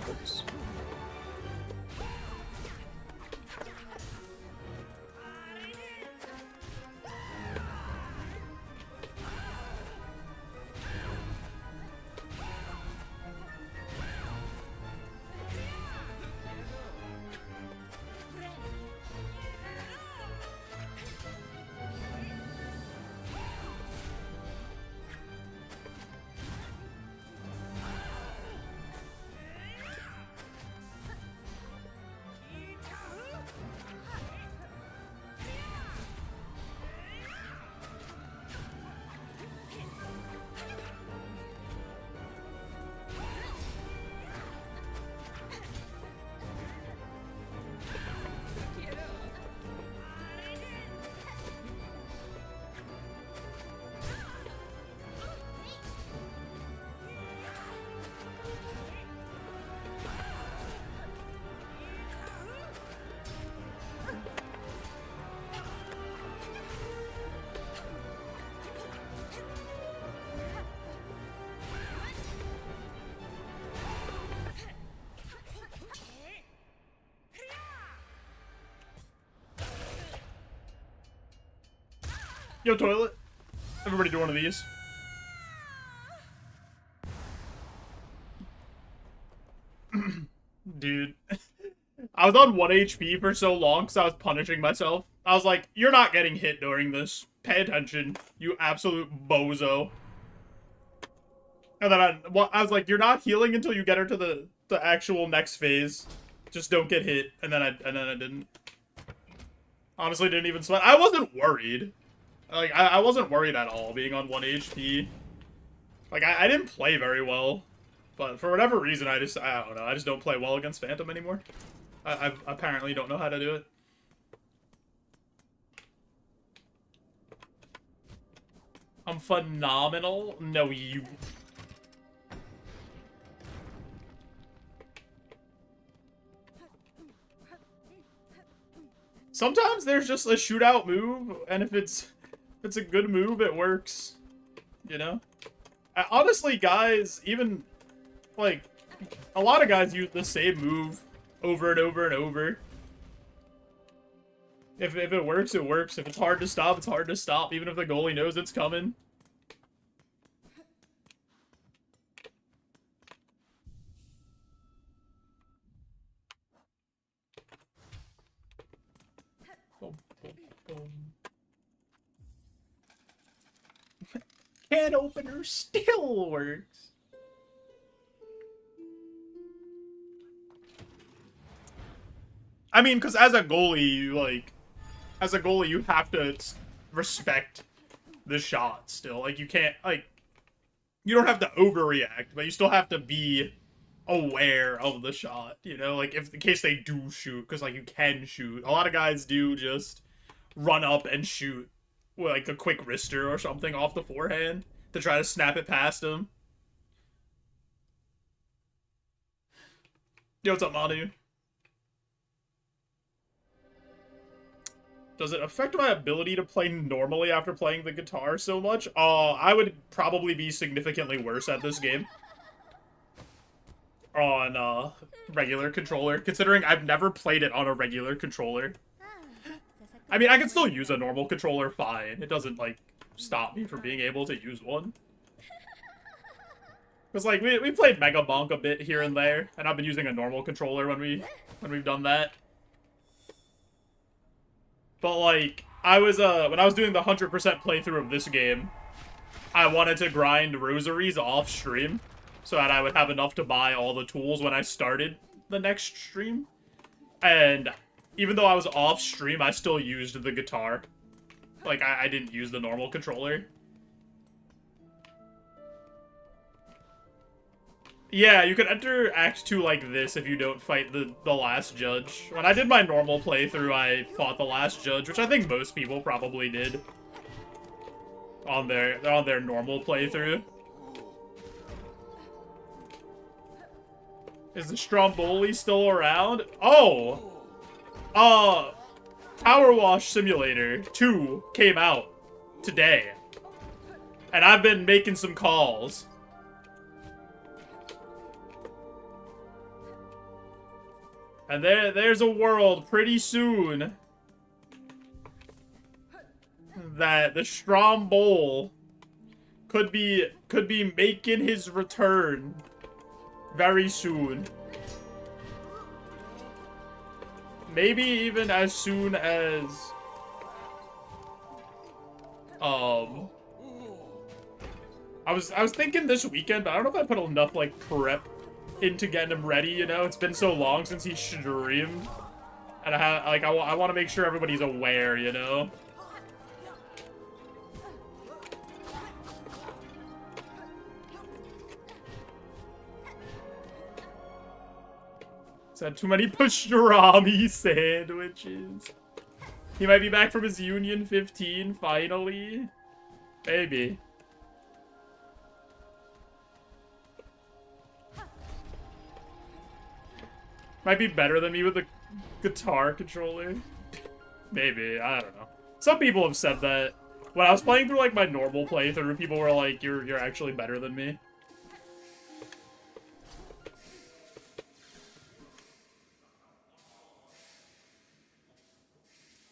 Oops. Yo, toilet. Everybody do one of these. Dude. I was on 1 HP for so long because I was punishing myself. I was like, you're not getting hit during this. Pay attention, you absolute bozo. And then I was like, you're not healing until you get her to the actual next phase. Just don't get hit. And then I didn't. Honestly, didn't even sweat. I wasn't worried. Like, I wasn't worried at all being on 1 HP. Like, I didn't play very well. But for whatever reason, I don't know. I just don't play well against Phantom anymore. I apparently don't know how to do it. I'm phenomenal? No, you... Sometimes there's just a shootout move, and if it's it's a good move, it works. You know? Honestly, guys, even, like, a lot of guys use the same move over and over and over. If it works, it works. If it's hard to stop, it's hard to stop, even if the goalie knows it's coming. Boom, boom, boom. Can opener still works. I mean, because as a goalie, like, you have to respect the shot still. Like, you can't, like, you don't have to overreact, but you still have to be aware of the shot, you know? Like, if in case they do shoot, because, like, you can shoot. A lot of guys do just run up and shoot with, like, a quick wrister or something off the forehand to try to snap it past him. Yo, what's up, Manu? Does it affect my ability to play normally after playing the guitar so much? I would probably be significantly worse at this game on regular controller, considering I've never played it on a regular controller. I mean, I can still use a normal controller fine. It doesn't, like, stop me from being able to use one. Because, like, we played Megabonk a bit here and there, and I've been using a normal controller when we've done that. But, like, when I was doing the 100% playthrough of this game, I wanted to grind rosaries off stream so that I would have enough to buy all the tools when I started the next stream. And even though I was off stream, I still used the guitar. Like, I didn't use the normal controller. Yeah, you can enter Act 2 like this if you don't fight the last judge. When I did my normal playthrough, I fought the last judge, which I think most people probably did on their normal playthrough. Is the Stromboli still around? Oh! Power Wash Simulator 2 came out today. And I've been making some calls. And there's a world pretty soon that the Stromboli could be making his return very soon. Maybe even as soon as I was thinking this weekend, but I don't know if I put enough like prep into getting him ready, you know? It's been so long since he streamed. And I want to make sure everybody's aware, you know? He's had too many pastrami sandwiches. He might be back from his Union 15, finally. Maybe. Might be better than me with the guitar controller. Maybe, I don't know. Some people have said that. When I was playing through like my normal playthrough, people were like, you're actually better than me.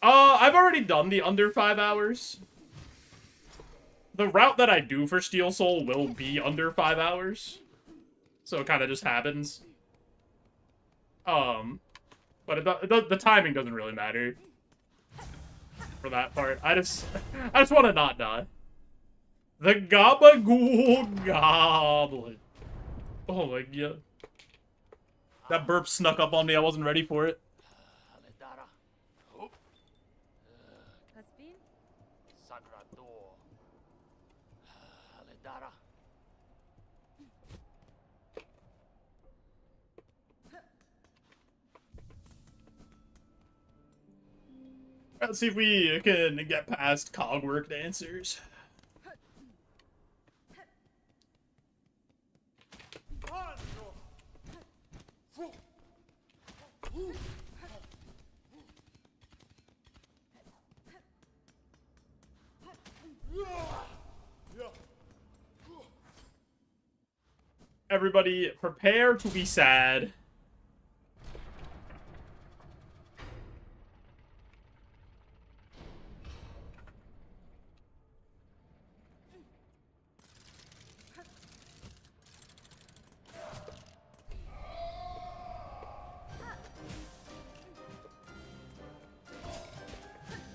I've already done the under 5 hours. The route that I do for Steel Soul will be under 5 hours. So it kind of just happens. But the timing doesn't really matter for that part. I just want to not die. The Gabagool Goblin. Oh my god. That burp snuck up on me. I wasn't ready for it. Let's see if we can get past Cogwork Dancers. Everybody, prepare to be sad.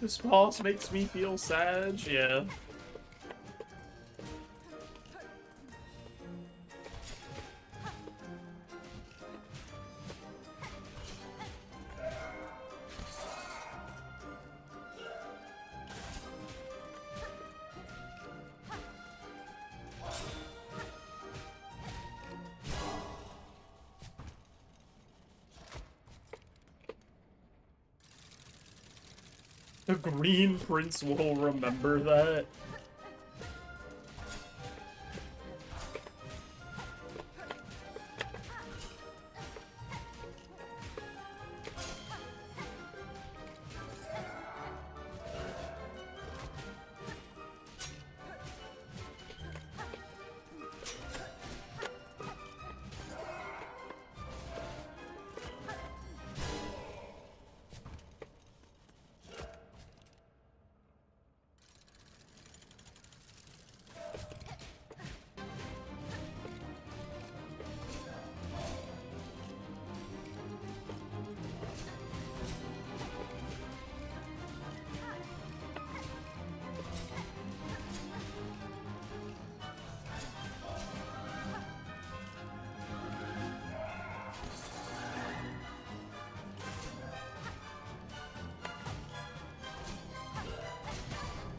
This boss makes me feel sad, yeah. The Green Prince will remember that.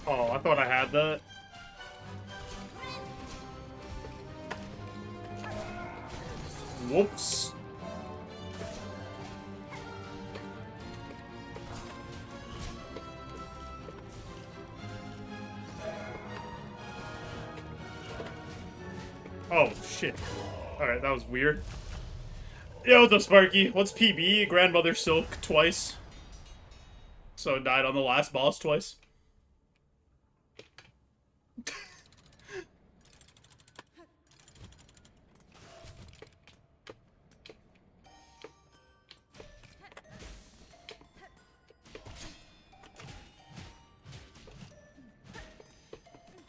Oh, I thought I had that. Whoops. Oh, shit. Alright, that was weird. Yo, what's up, Sparky? What's PB? Grandmother Silk twice. So died on the last boss twice.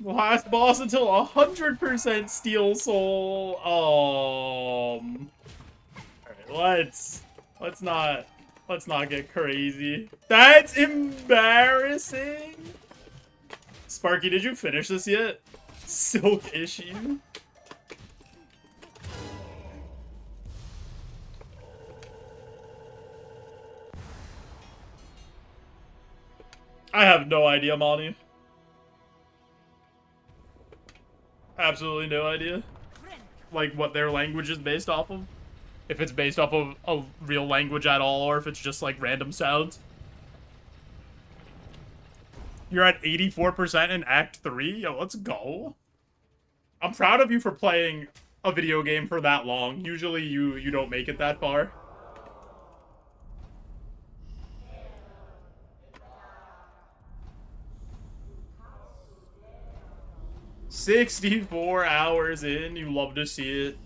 Last boss until 100% Steel Soul. Alright, let's not get crazy. That's embarrassing. Sparky, did you finish this yet? Silk issue. I have no idea, Mani. Absolutely no idea. Like, what their language is based off of. If it's based off of a real language at all, or if it's just, like, random sounds. You're at 84% in Act 3? Yo, let's go. I'm proud of you for playing a video game for that long. Usually you don't make it that far. "64 hours in, you love to see it."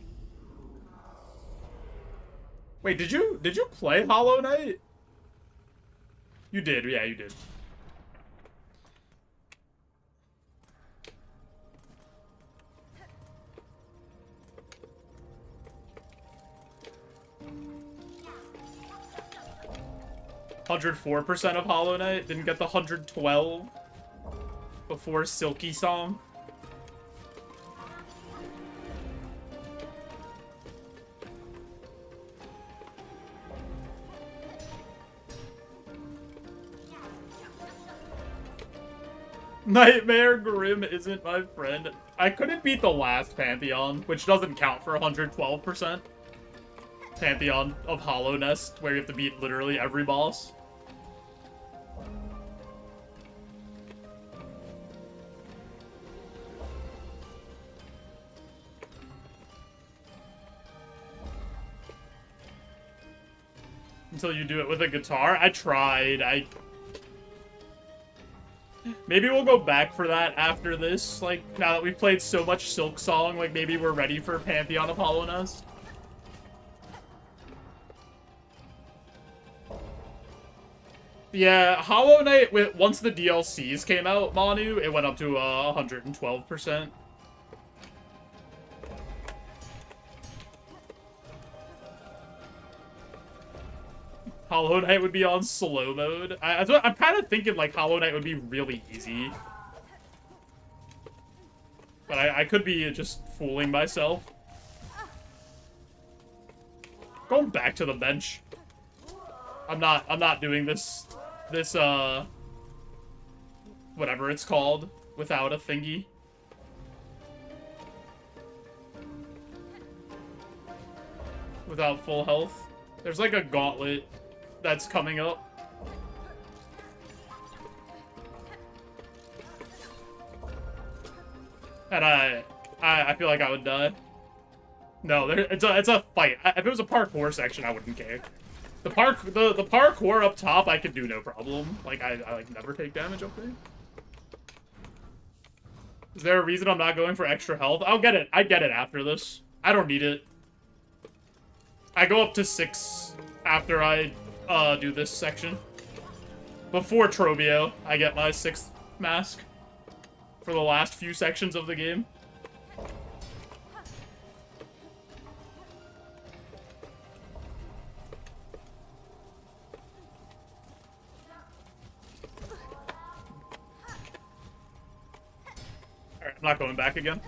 Wait, did you play Hollow Knight? You did, yeah, you did. "104% of Hollow Knight, didn't get the 112 before Silksong. Nightmare Grim isn't my friend. I couldn't beat the last Pantheon, which doesn't count for 112%. Pantheon of Hollow Nest, where you have to beat literally every boss. Until you do it with a guitar? I tried. Maybe we'll go back for that after this. Like, now that we've played so much Silksong, like, maybe we're ready for Pantheon of Hollow Nest. Yeah, Hollow Knight, once the DLCs came out, Manu, it went up to 112%. Hollow Knight would be on slow mode. I'm kind of thinking, like, Hollow Knight would be really easy. But I could be just fooling myself. Going back to the bench. I'm not doing this, whatever it's called, without a thingy. Without full health. There's like a gauntlet that's coming up. And I feel like I would die. No, it's a fight. If it was a parkour section, I wouldn't care. The parkour up top, I could do no problem. Like I like never take damage up there. Is there a reason I'm not going for extra health? I'll get it. I get it after this. I don't need it. I go up to 6 after I do this section. Before Trobio, I get my 6th mask for the last few sections of the game. Alright, I'm not going back again.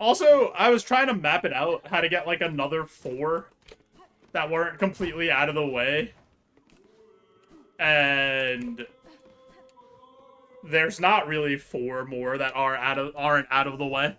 Also, I was trying to map it out, how to get, like, another 4 that weren't completely out of the way. And there's not really 4 more that aren't out of the way.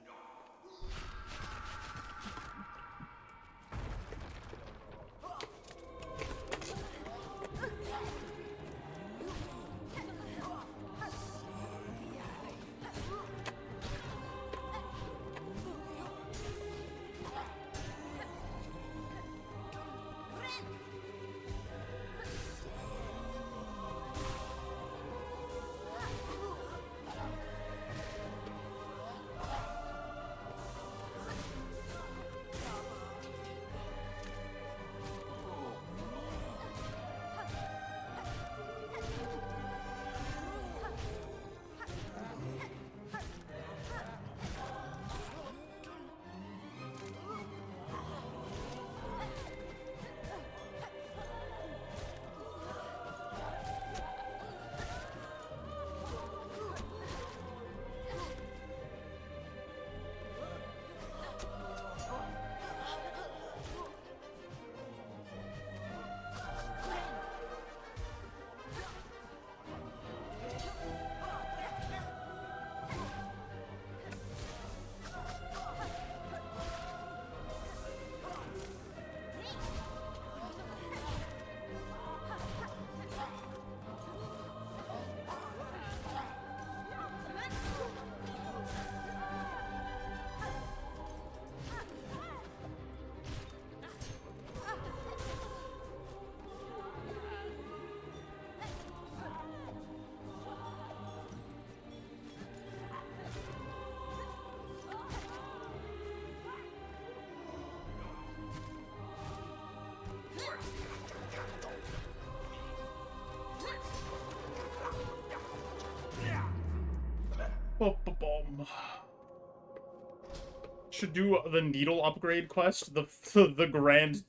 Should do the needle upgrade quest, the grand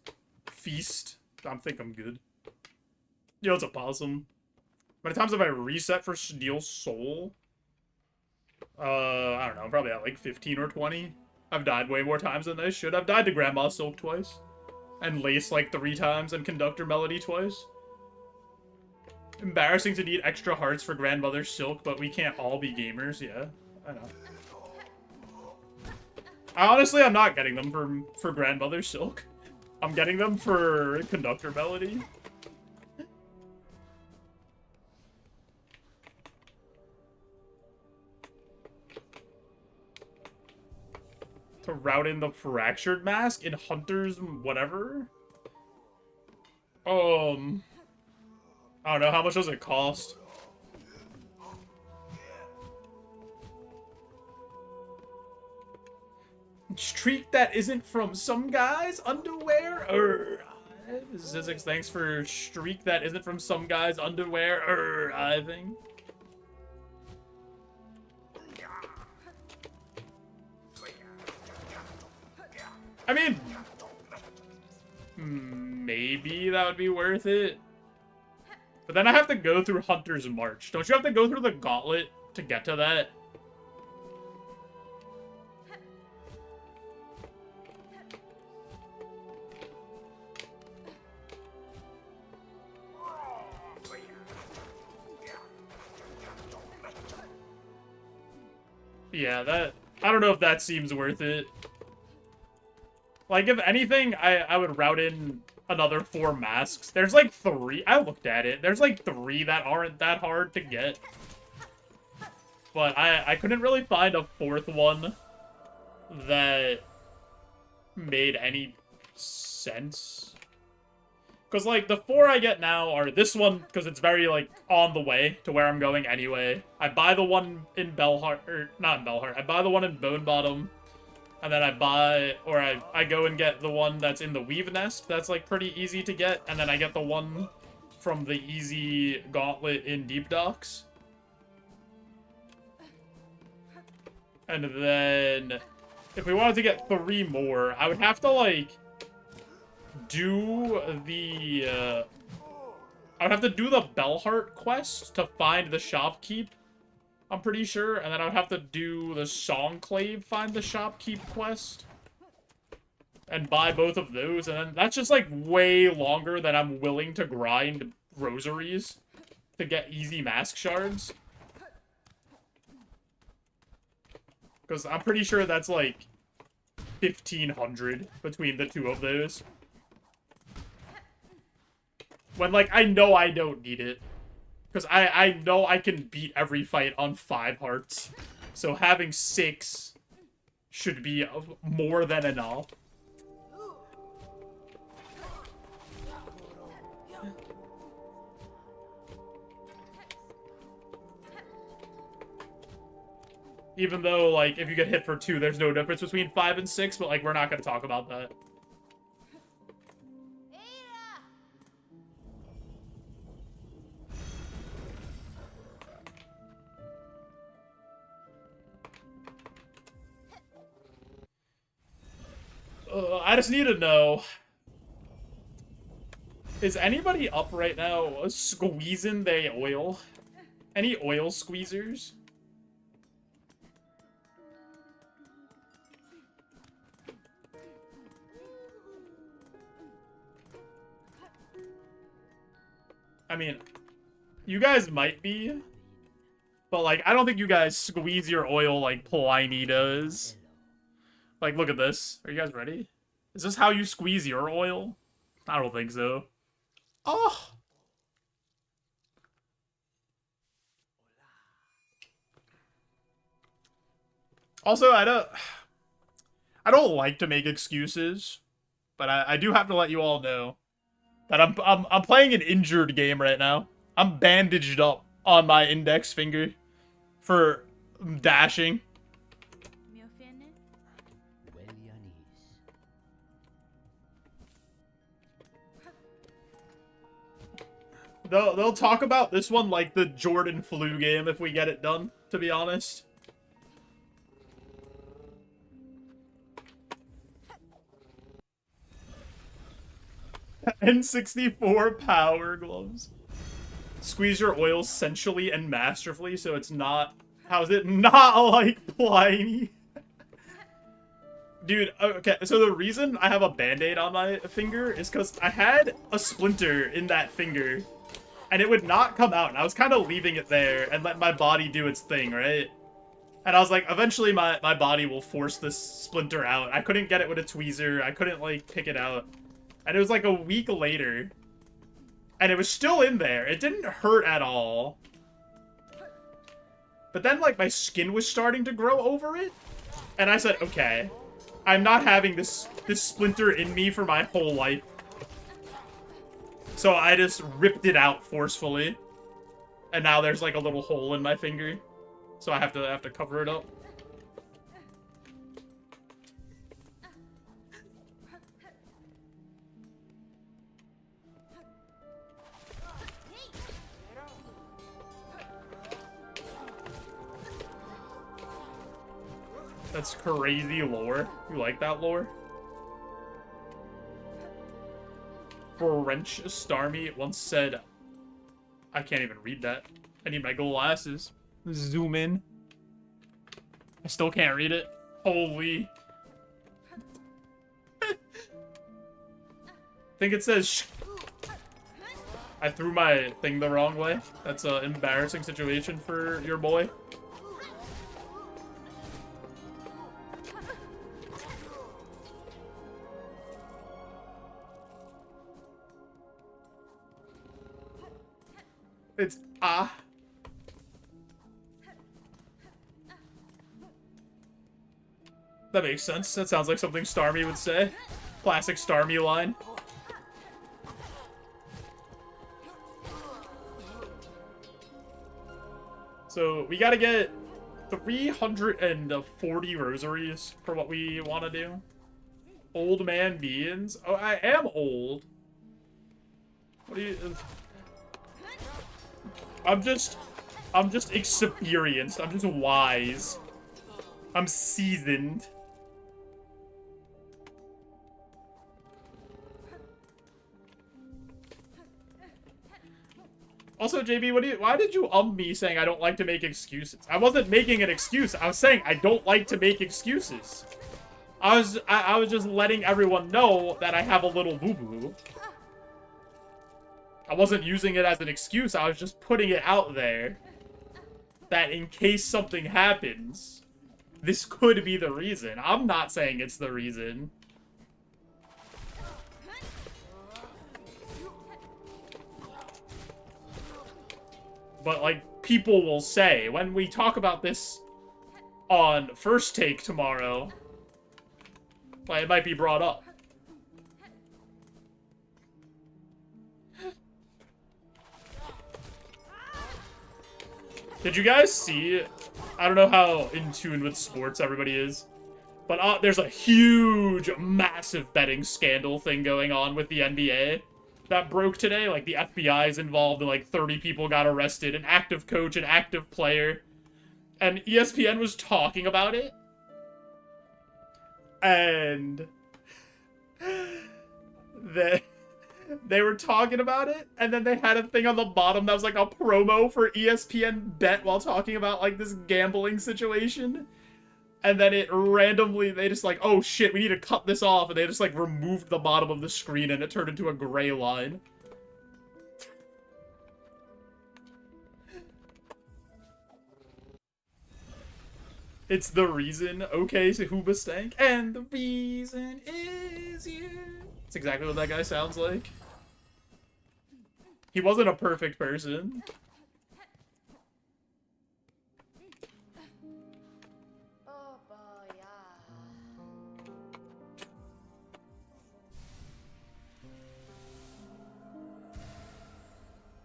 feast. I think I'm good. Yo, it's a possum. How many times have I reset for Steel Soul? I don't know, probably at like 15 or 20. I've died way more times than I should. I've died to Grandma Silk twice. And Lace like 3 times, and Conductor Melody twice. Embarrassing to need extra hearts for Grandmother Silk, but we can't all be gamers, yeah. I know. Honestly, I'm not getting them for Grandmother Silk. I'm getting them for Conductor Melody. To route in the fractured mask in Hunter's whatever? I don't know, how much does it cost? Streak that isn't from some guy's underwear? Zizix, thanks for streak that isn't from some guy's underwear. I think. I mean, maybe that would be worth it. But then I have to go through Hunter's March. Don't you have to go through the gauntlet to get to that? Yeah, I don't know if that seems worth it. Like, if anything, I would route in another 4 masks. There's like 3. I looked at it. There's like 3 that aren't that hard to get. But I couldn't really find a 4th one that made any sense. Because, like, the 4 I get now are this one, because it's very, like, on the way to where I'm going anyway. I buy the one in Bellheart, or not in Bellheart, I buy the one in Bone Bottom, and then I go and get the one that's in the Weave Nest, that's, like, pretty easy to get, and then I get the one from the easy gauntlet in Deep Docks. And then, if we wanted to get 3 more, I would have to, like, do the, I would have to do the Bellheart quest to find the shopkeep, I'm pretty sure, and then I would have to do the Songclave find the shopkeep quest, and buy both of those, and then that's just, like, way longer than I'm willing to grind rosaries to get easy mask shards. Because I'm pretty sure that's, like, 1,500 between the 2 of those. When, like, I know I don't need it. Because I know I can beat every fight on 5 hearts. So having 6 should be more than enough. Even though, like, if you get hit for 2, there's no difference between 5 and 6, but, like, we're not going to talk about that. I just need to know. Is anybody up right now squeezing the oil? Any oil squeezers? I mean, you guys might be, but, like, I don't think you guys squeeze your oil like Pliny does. Like, look at this. Are you guys ready? Is this how you squeeze your oil? I don't think so. Oh! Also, I don't like to make excuses, but I do have to let you all know that I'm playing an injured game right now. I'm bandaged up on my index finger for dashing. They'll talk about this one like the Jordan flu game if we get it done, to be honest. N64 power gloves. Squeeze your oil sensually and masterfully so it's not... How's it not like Pliny? Dude, okay, so the reason I have a band-aid on my finger is because I had a splinter in that finger. And it would not come out, and I was kind of leaving it there and letting my body do its thing, right? And I was like, eventually my body will force this splinter out. I couldn't get it with a tweezer. I couldn't, like, pick it out. And it was like a week later. And it was still in there. It didn't hurt at all. But then, like, my skin was starting to grow over it. And I said, okay, I'm not having this splinter in me for my whole life. So I just ripped it out forcefully. And now there's like a little hole in my finger. So I have to cover it up. That's crazy lore. You like that lore? French Starmie once said, I can't even read that. I need my glasses. Zoom in. I still can't read it. Holy. I think it says sh. I threw my thing the wrong way. That's an embarrassing situation for your boy. It's ah. That makes sense. That sounds like something Starmie would say. Classic Starmie line. So we gotta get 340 rosaries for what we want to do. Old man beans. Oh, I am old. What do you? I'm just experienced. I'm just wise. I'm seasoned. Also, JB, why did you me saying I don't like to make excuses? I wasn't making an excuse. I was saying I don't like to make excuses. I was just letting everyone know that I have a little boo-boo. I wasn't using it as an excuse. I was just putting it out there that in case something happens, this could be the reason. I'm not saying it's the reason. But, like, people will say, when we talk about this on First Take tomorrow, like, it might be brought up. Did you guys see, I don't know how in tune with sports everybody is, but there's a huge, massive betting scandal thing going on with the NBA that broke today. Like, the FBI is involved and, like, 30 people got arrested, an active coach, an active player, and ESPN was talking about it, and they were talking about it, and then they had a thing on the bottom that was like a promo for ESPN Bet while talking about, like, this gambling situation. And then it randomly, they just like, oh shit, we need to cut this off. And they just, like, removed the bottom of the screen and it turned into a gray line. It's the reason. Okay, so Hoobastank. And the reason is you. That's exactly what that guy sounds like. He wasn't a perfect person.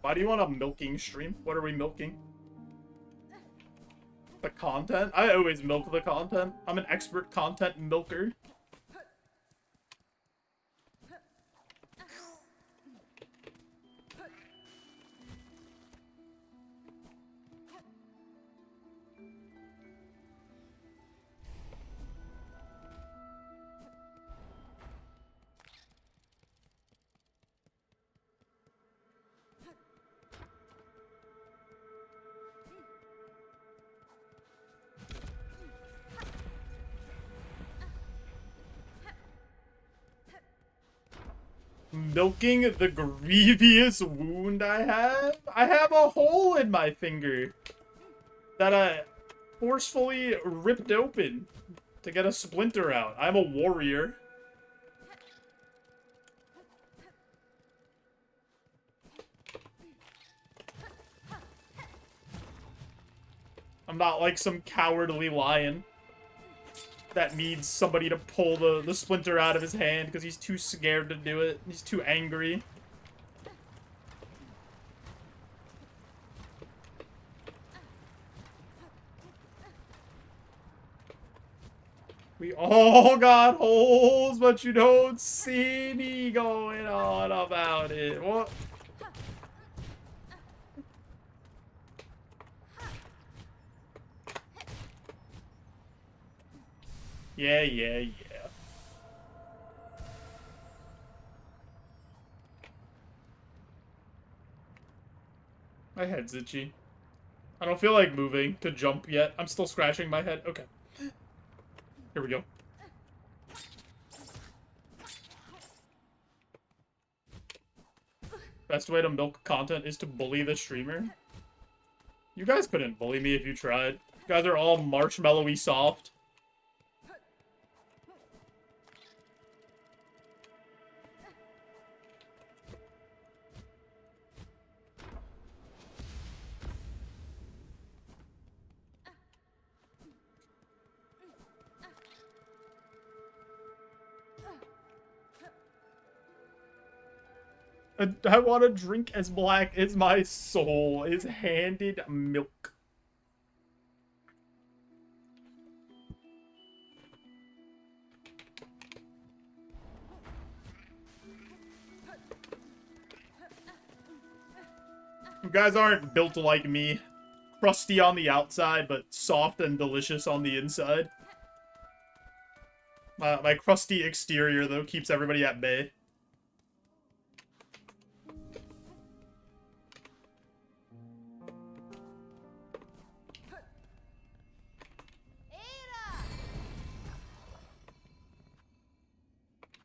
Why do you want a milking stream? What are we milking? The content? I always milk the content. I'm an expert content milker. Milking the grievous wound I have? I have a hole in my finger that I forcefully ripped open to get a splinter out. I'm a warrior. I'm not like some cowardly lion. that needs somebody to pull the splinter out of his hand because he's too scared to do it. He's too angry. We all got holes, but you don't see me going on about it. What? Yeah, yeah, yeah. My head's itchy. I don't feel like moving to jump yet. I'm still scratching my head. Okay. Here we go. Best way to milk content is to bully the streamer. You guys couldn't bully me if you tried. You guys are all marshmallowy soft. I want to drink as black as my soul is handed milk. You guys aren't built like me. Crusty on the outside, but soft and delicious on the inside. My crusty exterior, though, keeps everybody at bay.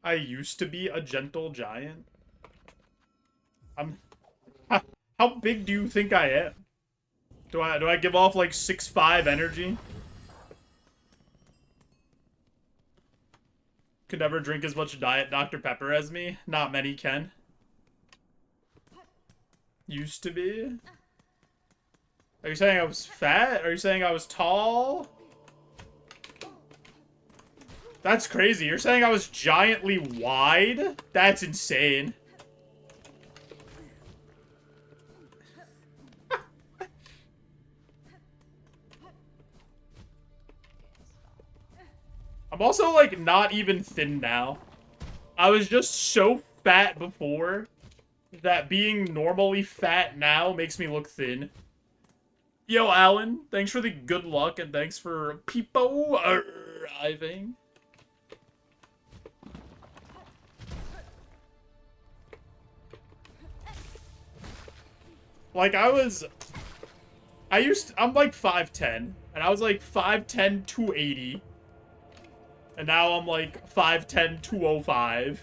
I used to be a gentle giant. How big do you think I am? Do I give off like 6'5" energy? Could never drink as much Diet Dr. Pepper as me. Not many can. Used to be. Are you saying I was fat? Are you saying I was tall? That's crazy. You're saying I was giantly wide? That's insane. I'm also, like, not even thin now. I was just so fat before that being normally fat now makes me look thin. Yo, Alan, thanks for the good luck and thanks for people arriving. Like, I'm like 5'10", and I was like 5'10", 280. And now I'm like 5'10", 205.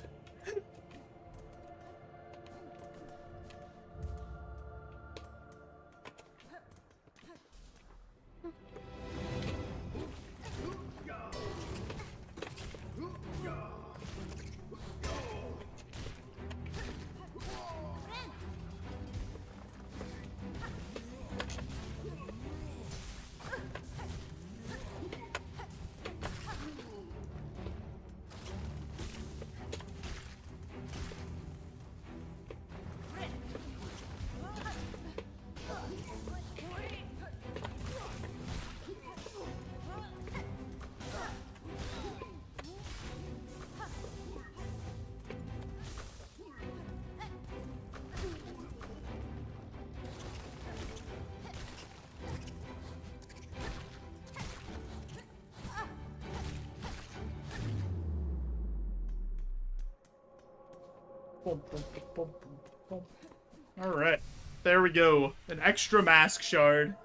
Alright. There we go. An extra mask shard.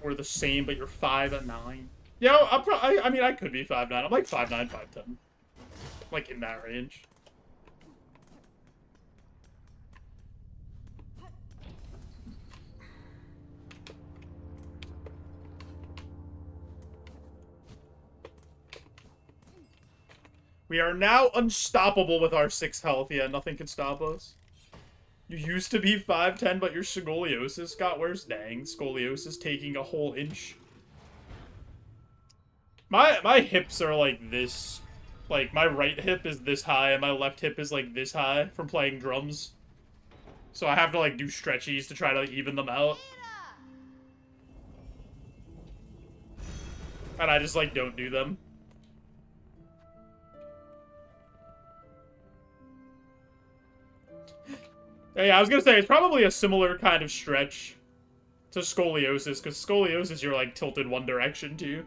Or the same, but you're 5'9". Yo, I mean, I could be 5'9". I'm like 5'9", 5'10". Like, in that range. We are now unstoppable with our 6 health. Yeah, nothing can stop us. You used to be 5'10", but your scoliosis got worse. Dang, scoliosis taking a whole inch. My hips are like this. Like, my right hip is this high, and my left hip is like this high from playing drums. So I have to like do stretchies to try to like, even them out. And I just like don't do them. Yeah, I was gonna say, it's probably a similar kind of stretch to scoliosis, because scoliosis you're like tilted one direction too.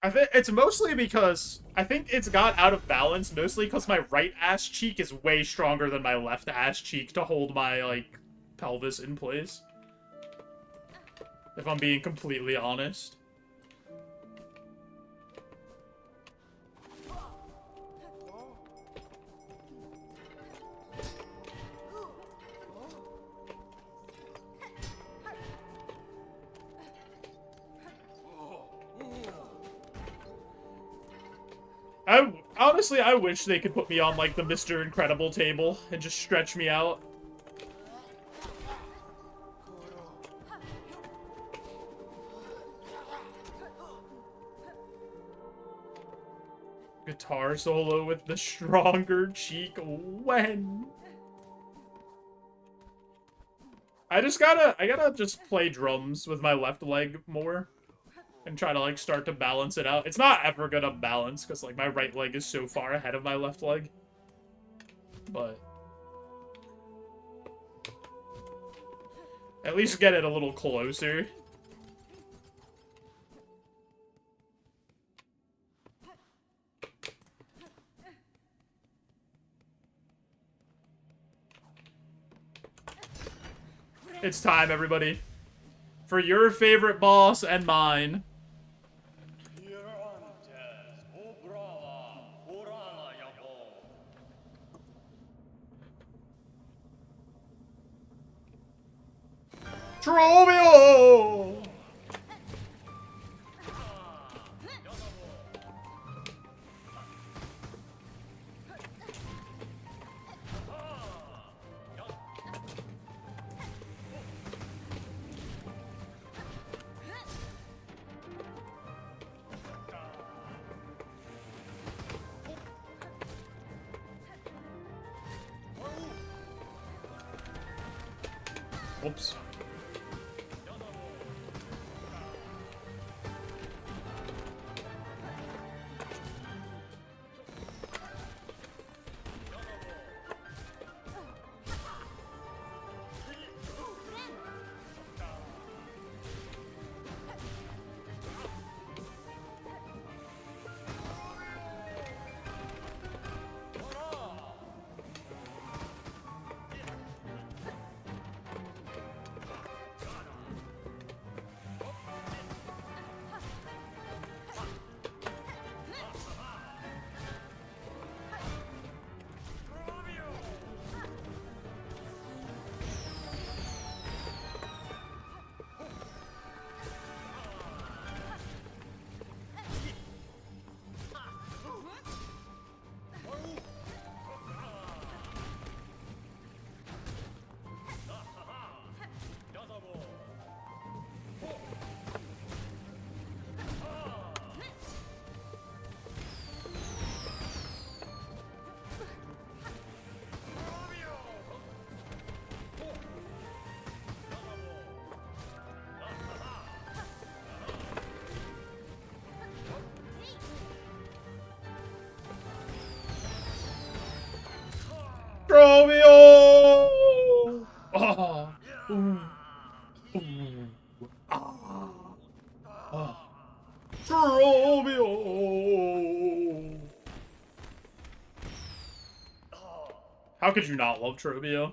I think it's mostly because I think it's got out of balance, mostly because my right ass cheek is way stronger than my left ass cheek to hold my like pelvis in place. If I'm being completely honest. Honestly, I wish they could put me on, like, the Mr. Incredible table and just stretch me out. Guitar solo with the stronger cheek. When? I gotta just play drums with my left leg more. And try to, like, start to balance it out. It's not ever gonna balance, because, like, my right leg is so far ahead of my left leg. But at least get it a little closer. It's time, everybody. For your favorite boss and mine. Trobio! Whoops. Romeo! Oh. Ooh. Ooh. Ah. Ah. Trobio! How could you not love Trobio?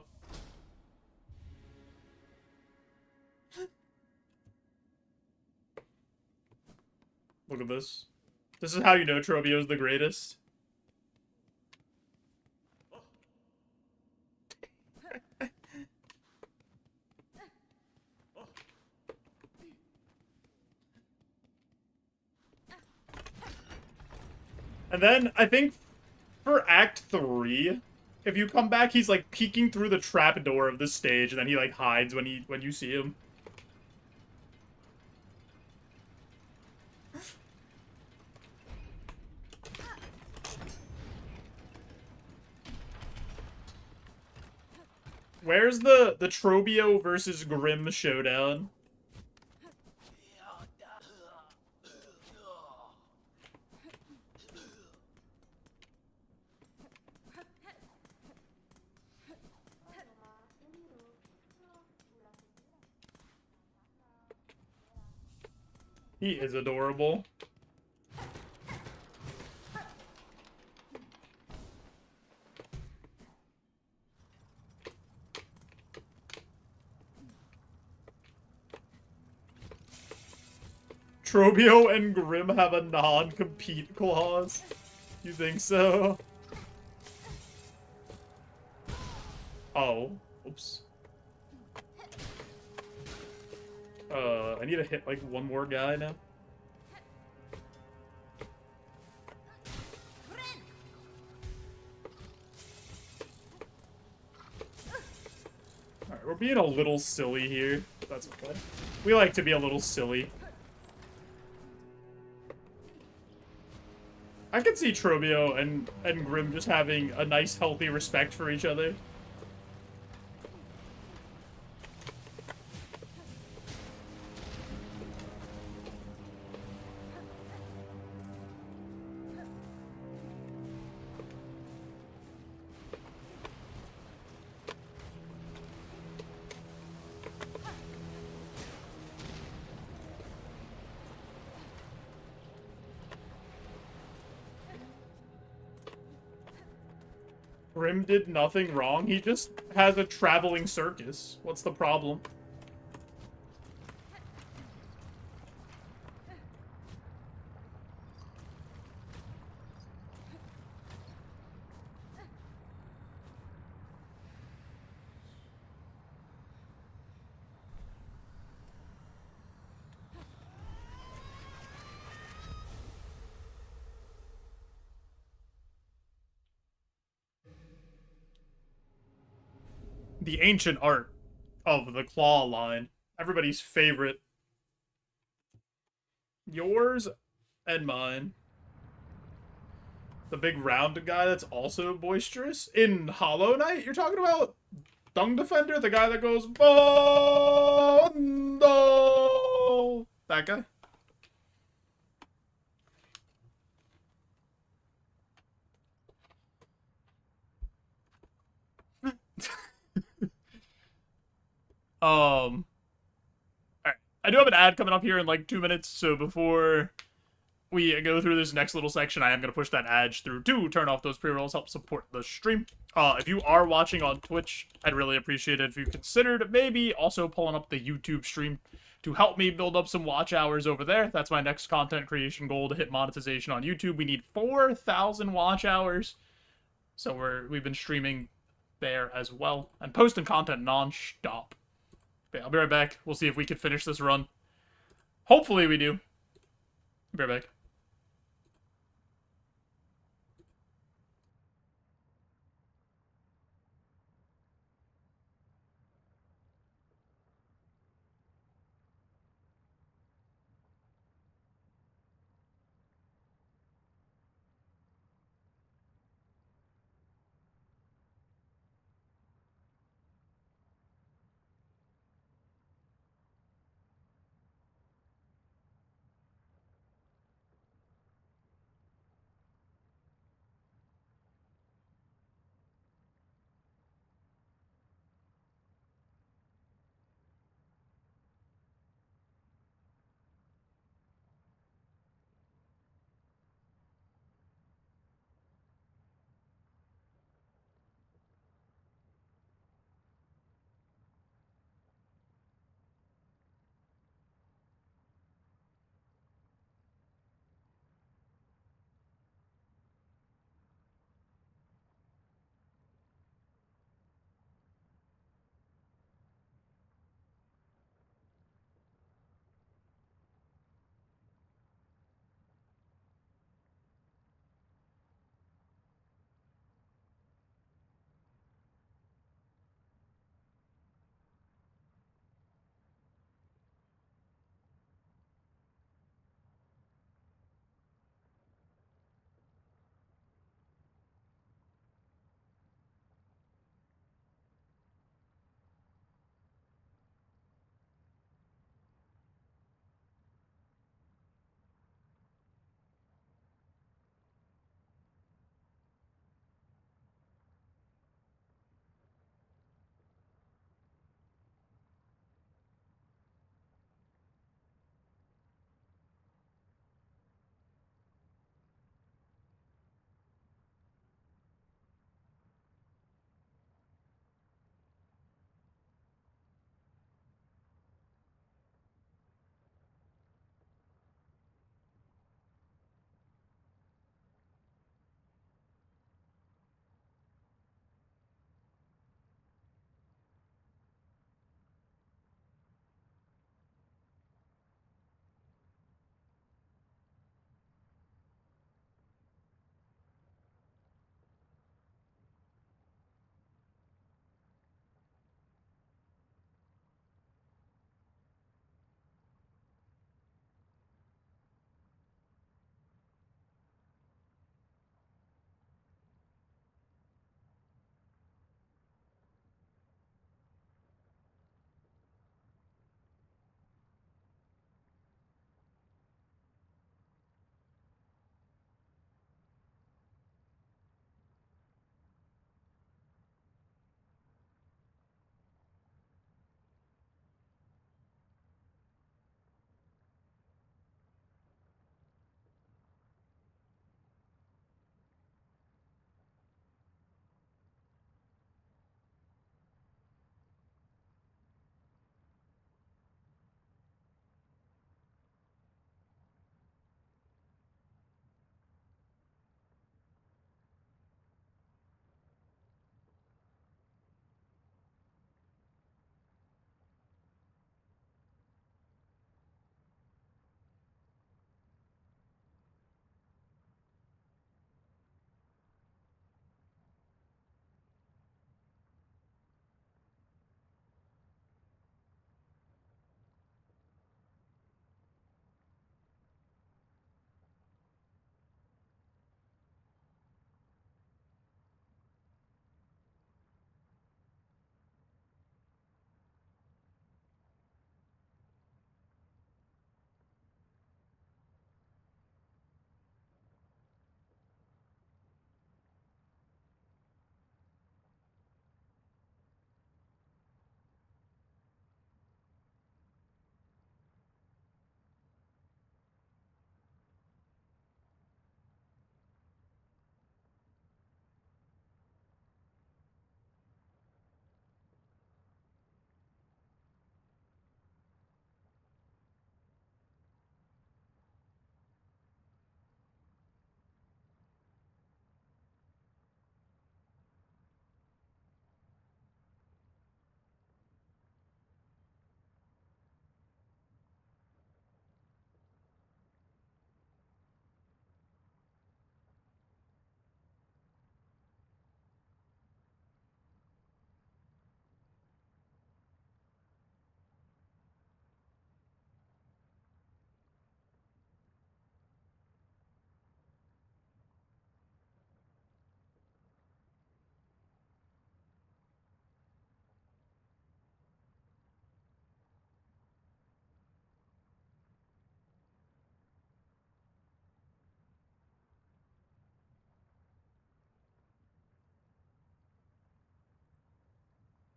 Look at this. This is how you know Trobio is the greatest. And then, I think, for Act 3, If you come back, he's like peeking through the trap door of the stage, and then he like hides when you see him. Where's the Trobio versus Grim showdown? He is adorable. Trobio and Grim have a non-compete clause. You think so? Oh. Oops. I need to hit, like, one more guy now. Alright, we're being a little silly here. That's okay. We like to be a little silly. I could see Trobio and Grim just having a nice, healthy respect for each other. Grim did nothing wrong. He just has a traveling circus. What's the problem? The ancient art of the claw line. Everybody's favorite. Yours and mine. The big round guy that's also boisterous. In Hollow Knight, you're talking about? Dung Defender? The guy that goes, Bondo! That guy? Alright. I do have an ad coming up here in like 2 minutes, so before we go through this next little section, I am going to push that ad through to turn off those pre-rolls, help support the stream. If you are watching on Twitch, I'd really appreciate it if you considered maybe also pulling up the YouTube stream to help me build up some watch hours over there. That's my next content creation goal, to hit monetization on YouTube. We need 4,000 watch hours, so we've been streaming there as well and posting content non-stop. Okay, I'll be right back. We'll see if we can finish this run. Hopefully we do. Be right back.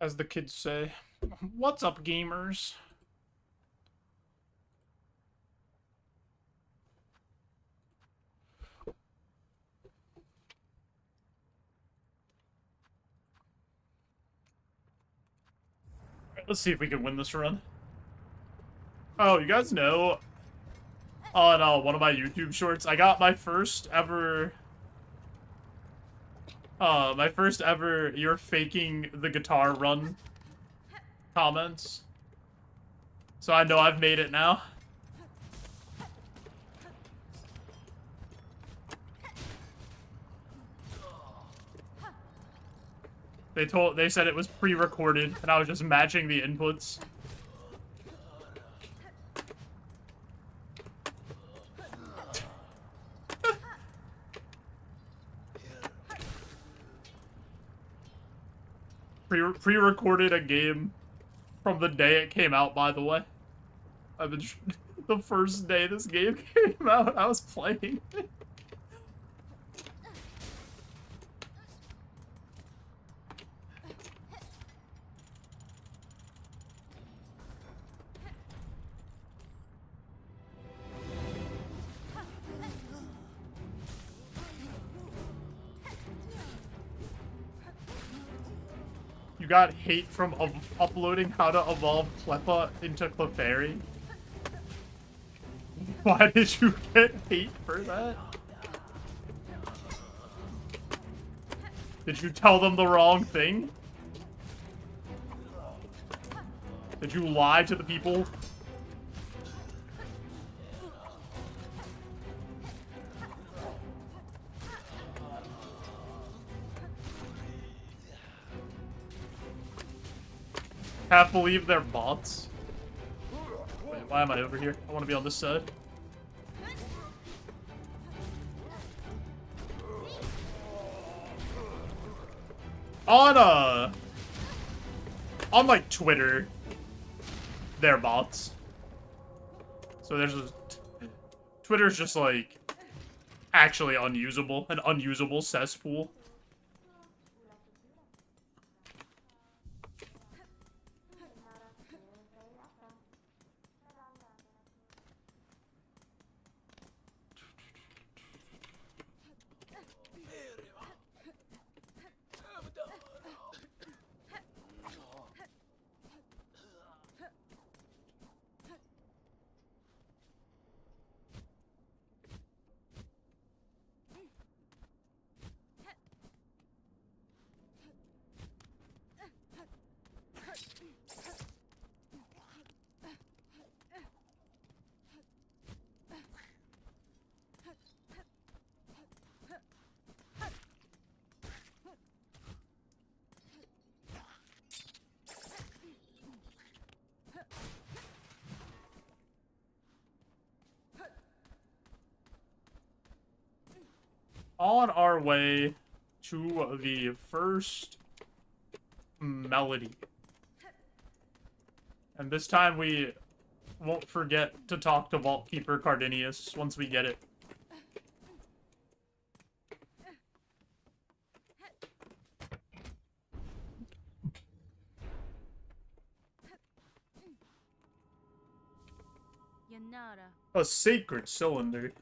As the kids say. What's up, gamers? Let's see if we can win this run. Oh, you guys know, on one of my YouTube shorts, I got my first ever, you're faking the guitar run comments. So I know I've made it now. They said it was pre-recorded, and I was just matching the inputs. Pre-recorded a game from the day it came out, by the way. I've been the first day this game came out, I was playing. You got hate from uploading how to evolve Cleppa into Clefairy? Why did you get hate for that? Did you tell them the wrong thing? Did you lie to the people? Half believe they're bots. Wait, why am I over here? I want to be on this side. On like Twitter, they're bots. So Twitter's just like actually unusable, an unusable cesspool. On our way to the first melody. And this time we won't forget to talk to Vault Keeper Cardinius once we get it. A sacred cylinder.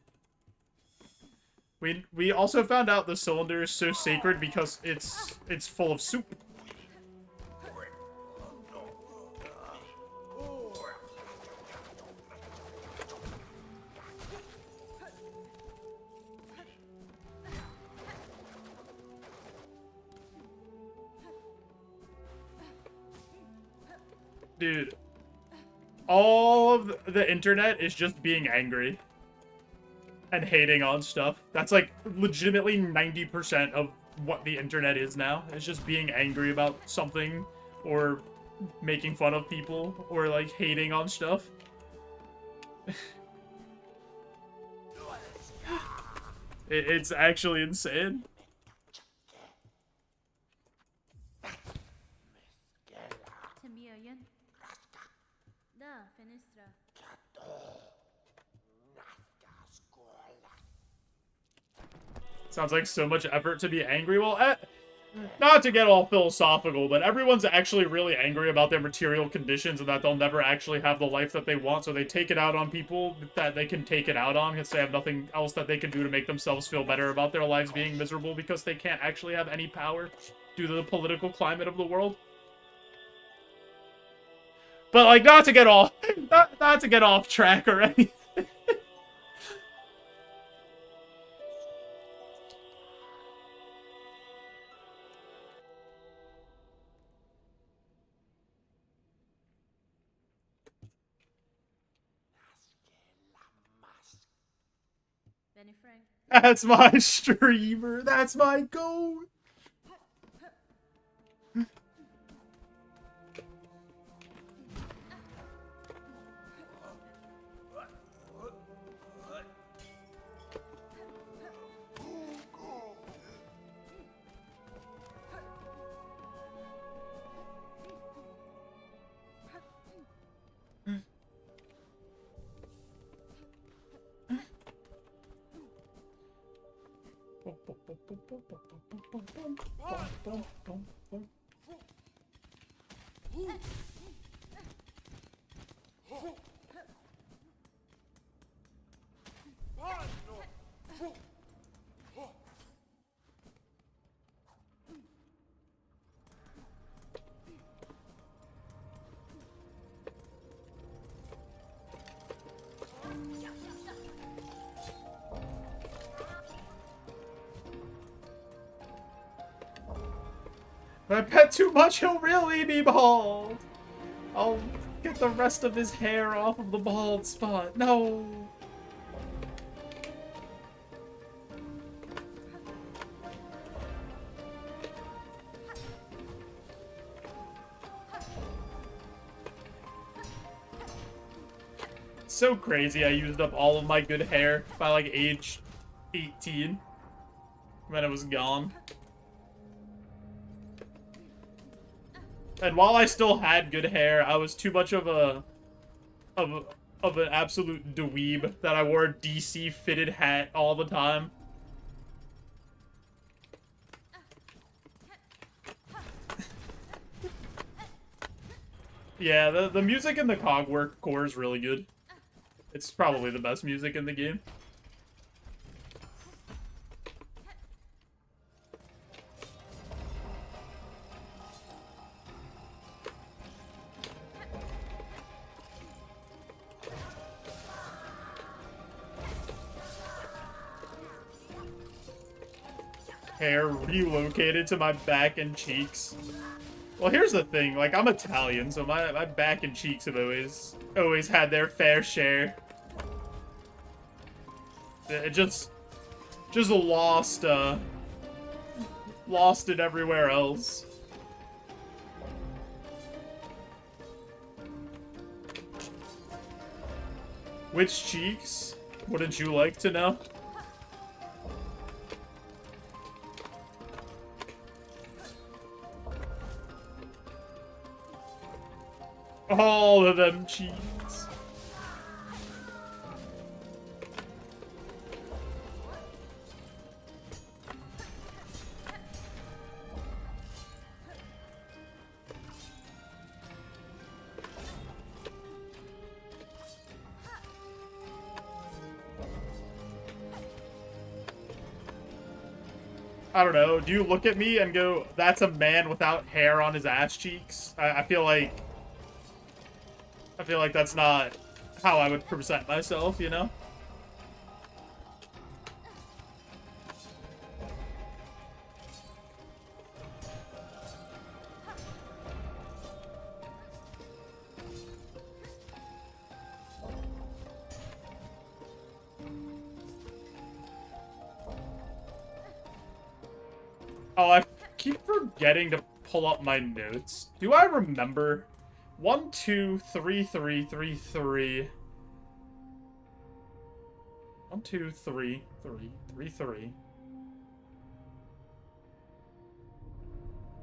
We also found out the cylinder is so sacred because it's full of soup. Dude, all of the internet is just being angry and hating on stuff. That's like legitimately 90% of what the internet is now. It's just being angry about something or making fun of people or like hating on stuff. It's actually insane. Sounds like so much effort to be angry. Well, not to get all philosophical, but everyone's actually really angry about their material conditions and that they'll never actually have the life that they want, so they take it out on people that they can take it out on because they have nothing else that they can do to make themselves feel better about their lives being miserable because they can't actually have any power due to the political climate of the world. But, like, not to get off track or anything. That's my streamer. That's my goal. If I pet too much, he'll really be bald. I'll get the rest of his hair off of the bald spot. No. It's so crazy. I used up all of my good hair by like age 18. When it was gone. And while I still had good hair, I was too much of an absolute dweeb that I wore a DC fitted hat all the time. Yeah, the music in the Cogwork core is really good. It's probably the best music in the game. Hair relocated to my back and cheeks. Well, here's the thing. Like, I'm Italian, so my back and cheeks have always had their fair share. It just lost it everywhere else. Which cheeks? Wouldn't you like to know? All of them cheeks. I don't know. Do you look at me and go, that's a man without hair on his ass cheeks? I feel like that's not how I would present myself, you know? Oh, I keep forgetting to pull up my notes. Do I remember? 1, 2, 3, 3, 3, 3. 1, 2, 3, 3, 3, 3.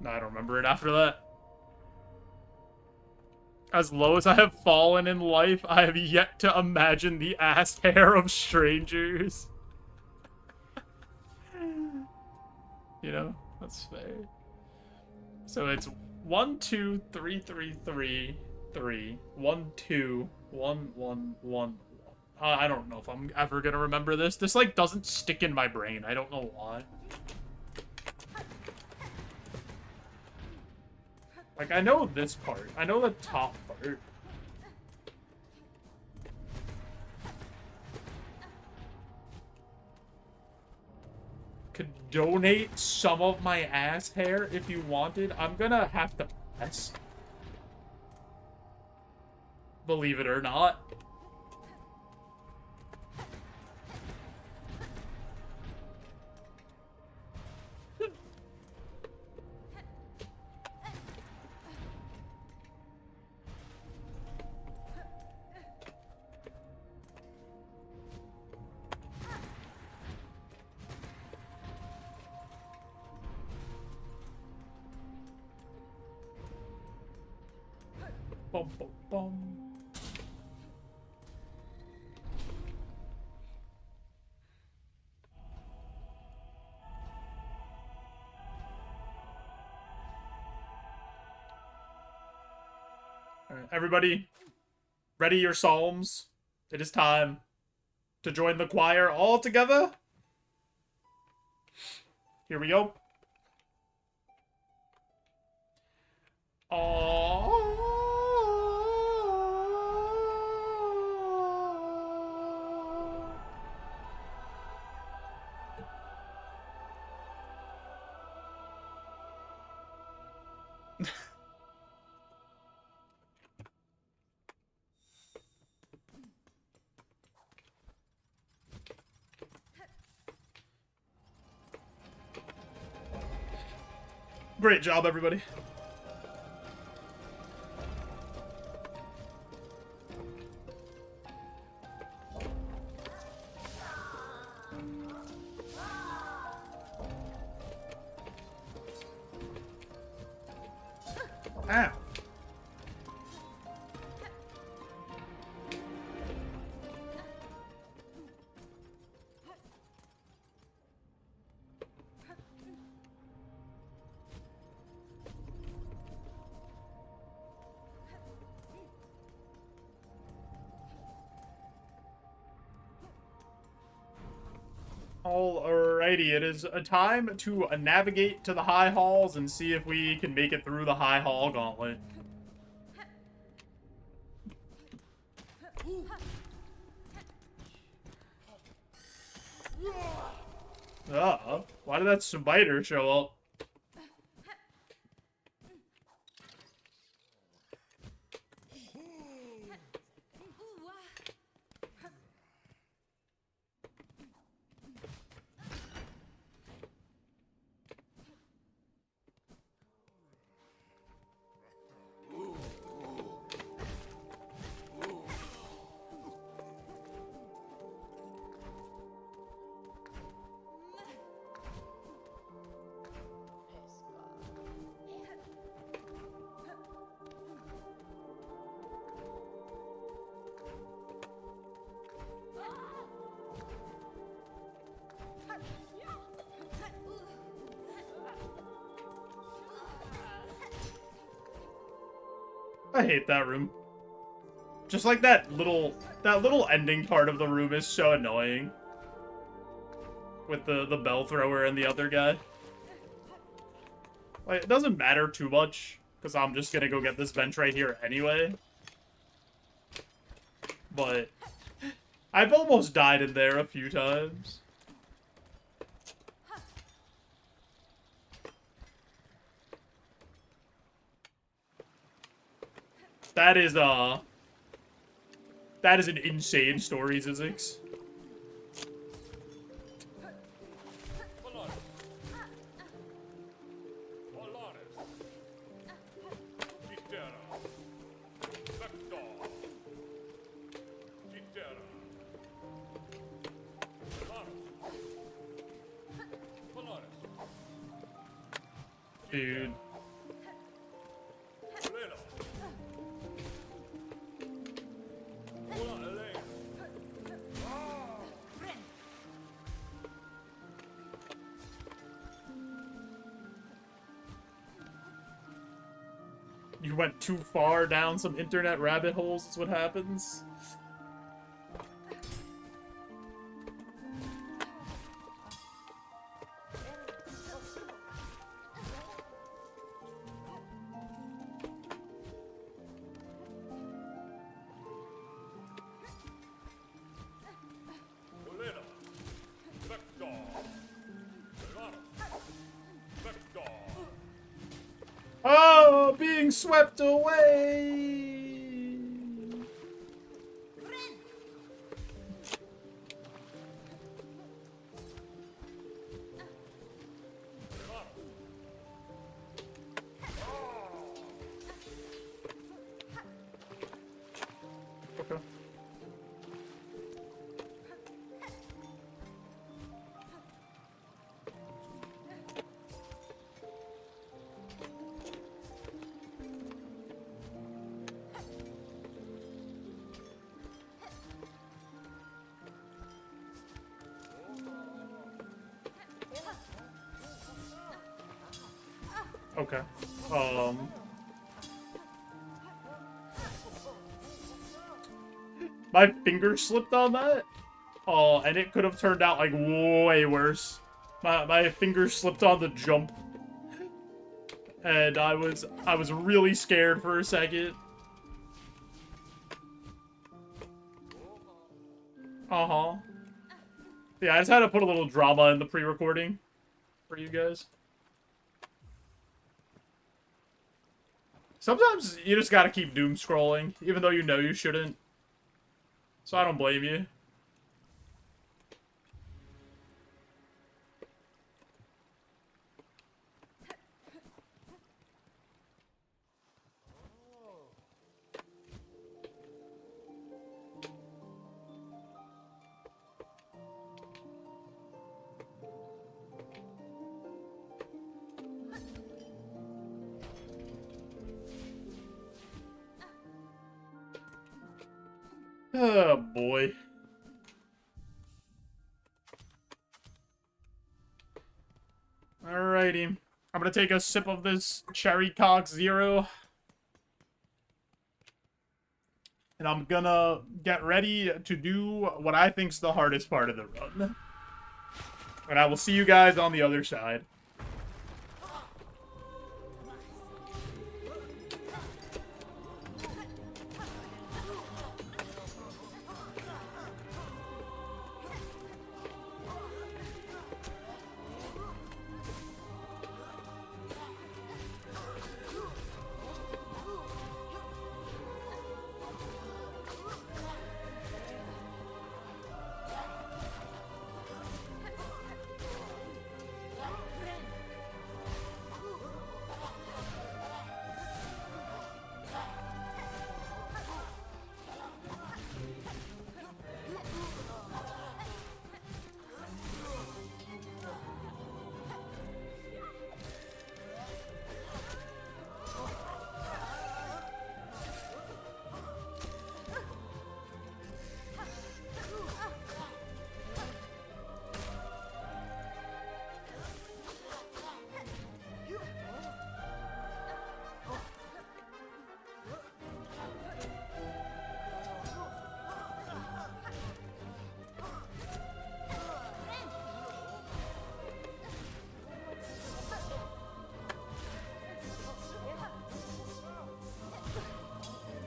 No, I don't remember it after that. As low as I have fallen in life, I have yet to imagine the ass hair of strangers. You know, that's fair. So it's 1 2 3 3 3 3 1 2 1 1 1. I don't know if I'm ever gonna remember this. This like doesn't stick in my brain. I don't know why. Like I know this part. I know the top part. Could donate some of my ass hair if you wanted. I'm gonna have to pass. Believe it or not. Bum, bum, bum. All right, everybody, ready your psalms. It is time to join the choir all together. Here we go. Great job, everybody. Ow. Alrighty, it is a time to navigate to the high halls and see if we can make it through the high hall gauntlet. Why did that spider show up? I hate that room. Just like that little ending part of the room is so annoying. With the bell thrower and the other guy. Like, it doesn't matter too much, because I'm just gonna go get this bench right here anyway. But I've almost died in there a few times. That is an insane story, Zizix. Dude. you went too far down some internet rabbit holes is what happens. Oh, being swept away. Okay. Okay. My finger slipped on that. Oh, and it could have turned out like way worse. My finger slipped on the jump, and I was really scared for a second. Uh-huh. Yeah, I just had to put a little drama in the pre-recording for you guys. Sometimes you just gotta keep doom scrolling, even though you know you shouldn't. So I don't blame you. Oh, boy. Alrighty. I'm gonna take a sip of this Cherry Coke Zero. And I'm gonna get ready to do what I think's the hardest part of the run. And I will see you guys on the other side.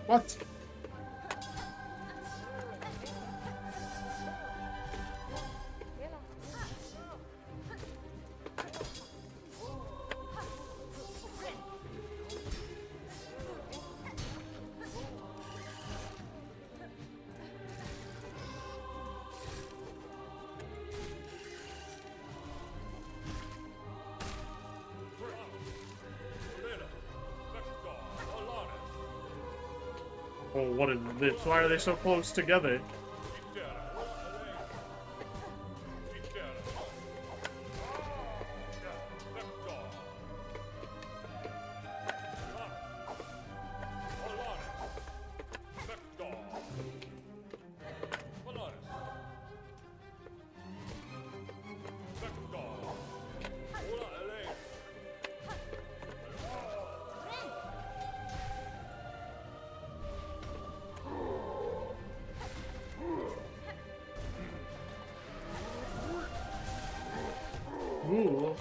What? Oh, what is this? Why are they so close together? Ooh.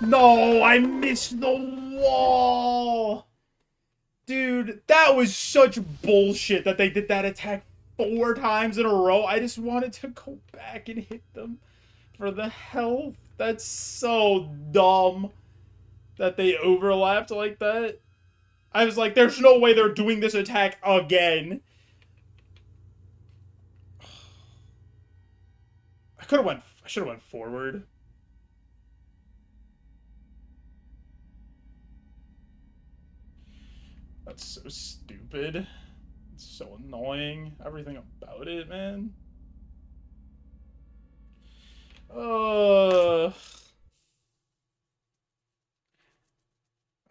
No, I missed the wall! Dude, that was such bullshit that they did that attack 4 times in a row. I just wanted to go back and hit them for the health. That's so dumb that they overlapped like that. I was like, there's no way they're doing this attack again. I should have went forward. That's so stupid. It's so annoying. Everything about it, man.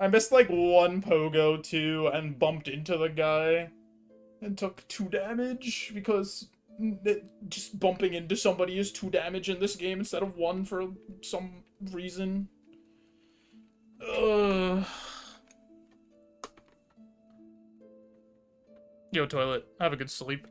I missed like one pogo too and bumped into the guy and took 2 damage because just bumping into somebody is 2 damage in this game instead of 1 for some reason. Yo, toilet. Have a good sleep.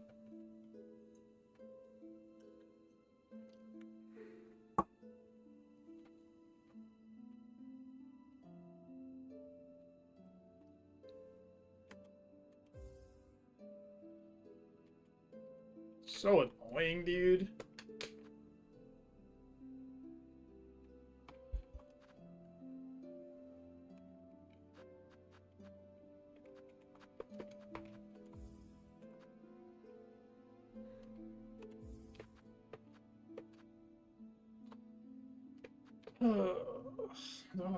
So annoying, dude.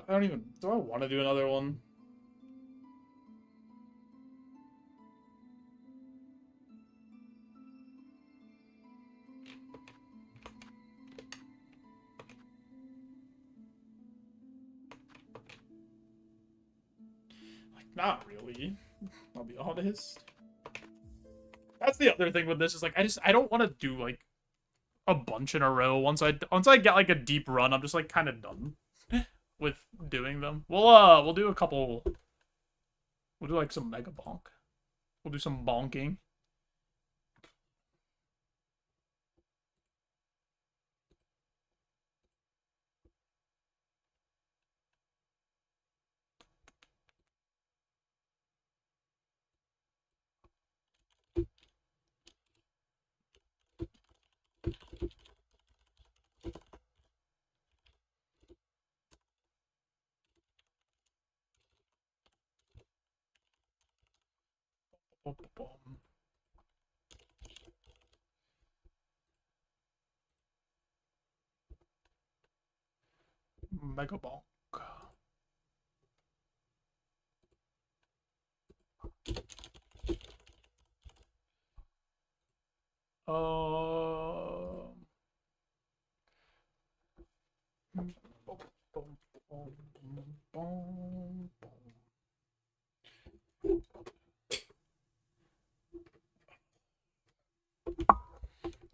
I don't even... Do I want to do another one? Like, not really. I'll be honest. That's the other thing with this is like I don't want to do like a bunch in a row. Once I get like a deep run, I'm just like kind of done with doing them. We'll do a couple. We'll do like some Megabonk. We'll do some bonking. Megabonk.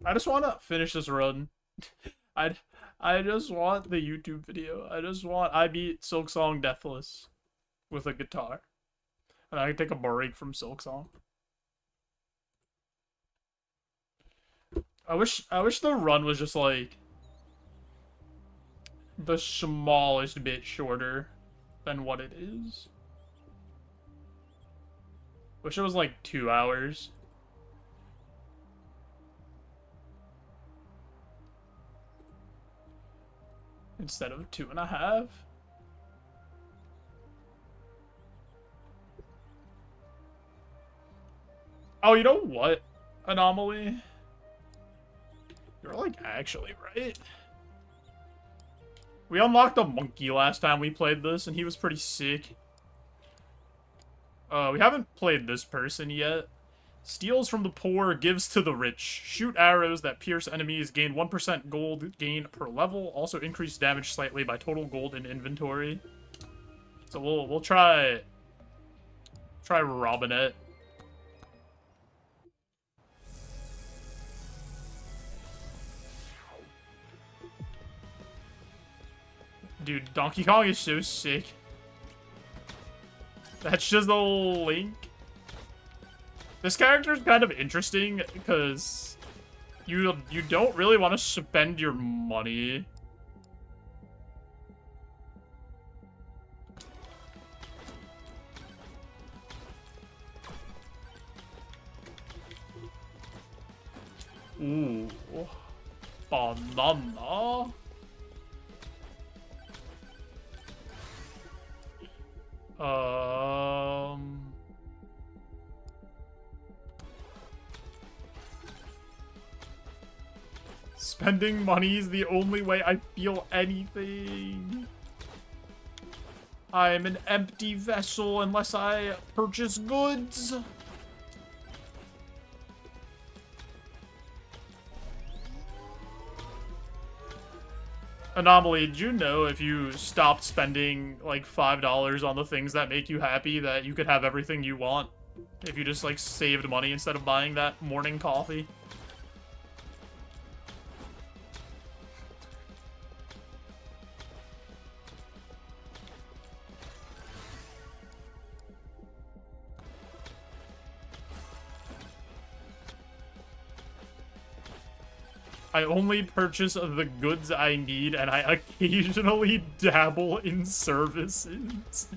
I just want to finish this run. I I just want the YouTube video. I beat Silksong Deathless with a guitar. And I can take a break from Silksong. I wish the run was just like the smallest bit shorter than what it is. Wish it was like 2 hours. Instead of 2.5. Oh, you know what, Anomaly? You're like actually right. We unlocked a monkey last time we played this, and he was pretty sick. We haven't played this person yet. Steals from the poor, gives to the rich. Shoot arrows that pierce enemies, gain 1% gold gain per level. Also increase damage slightly by total gold in inventory. So we'll try Robinette. Dude, Donkey Kong is so sick. That's just a Link. This character is kind of interesting because you don't really want to spend your money. Ooh, banana. Spending money is the only way I feel anything. I'm an empty vessel unless I purchase goods. Anomaly, did you know if you stopped spending like $5 on the things that make you happy that you could have everything you want? If you just like saved money instead of buying that morning coffee? I only purchase the goods I need, and I occasionally dabble in services.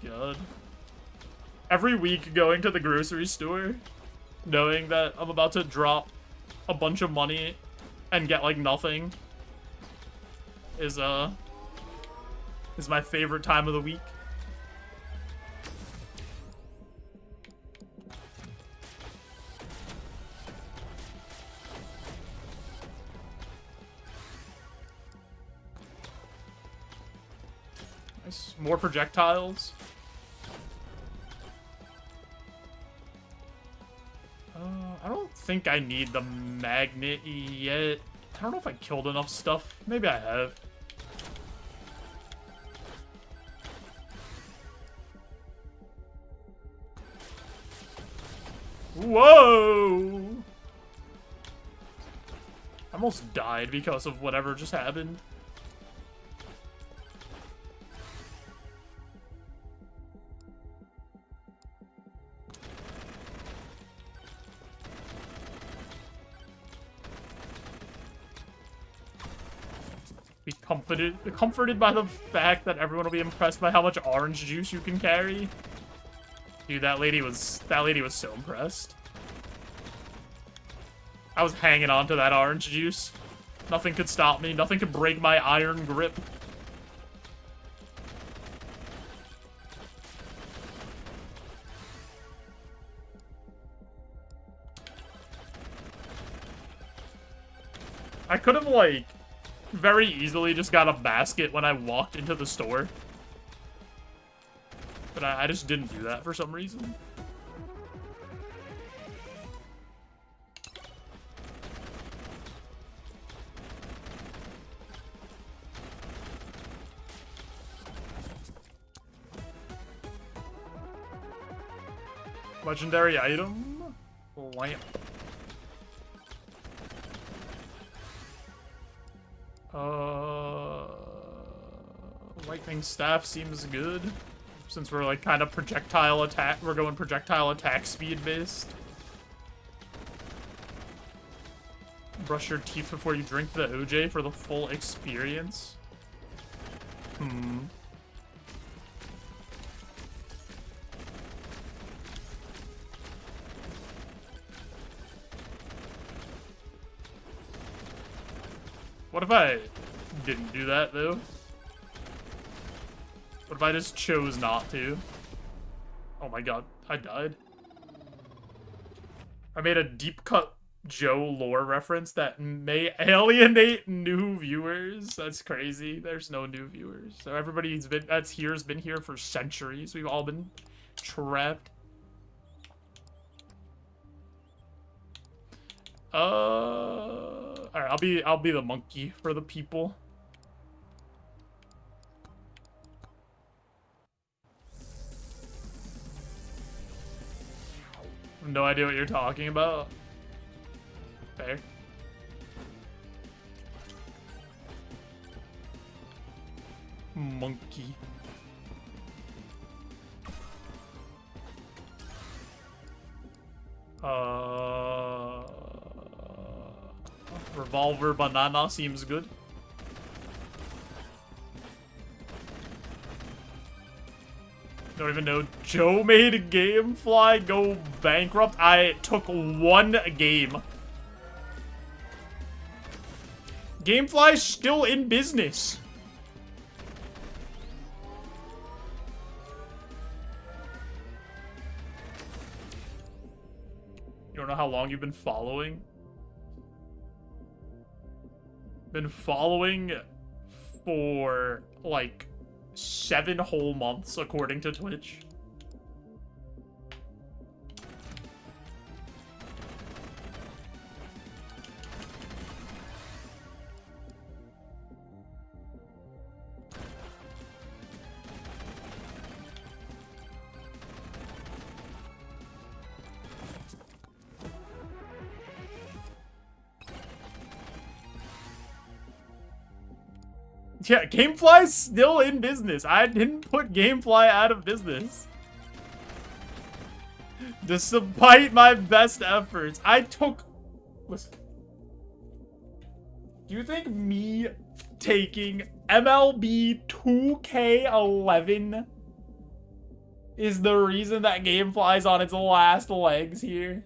God. Every week going to the grocery store, knowing that I'm about to drop a bunch of money and get, like, nothing, is my favorite time of the week. More projectiles. I don't think I need the magnet yet. I don't know if I killed enough stuff. Maybe I have. Whoa! I almost died because of whatever just happened. Be comforted by the fact that everyone will be impressed by how much orange juice you can carry. Dude, that lady was so impressed. I was hanging on to that orange juice. Nothing could stop me. Nothing could break my iron grip. I could have, like, very easily just got a basket when I walked into the store. But I just didn't do that for some reason. Legendary item? Lamp. Lightning staff seems good. Since we're like kind of projectile attack, we're going projectile attack speed based. Brush your teeth before you drink the OJ for the full experience. What if I didn't do that, though? What if I just chose not to? Oh my god, I died. I made a deep cut Joe lore reference that may alienate new viewers. That's crazy. There's no new viewers. So everybody's been that's here's been here for centuries. We've all been trapped. Alright, I'll be the monkey for the people. No idea what you're talking about. Fair. Monkey. Revolver banana seems good. Don't even know. Joe made Gamefly go bankrupt. I took one game. Gamefly's still in business. You don't know how long you've been following? Been following for like 7 whole months, according to Twitch. Yeah, Gamefly's still in business. I didn't put Gamefly out of business. Despite my best efforts, I took... Listen. Do you think me taking MLB 2K11 is the reason that Gamefly's on its last legs here?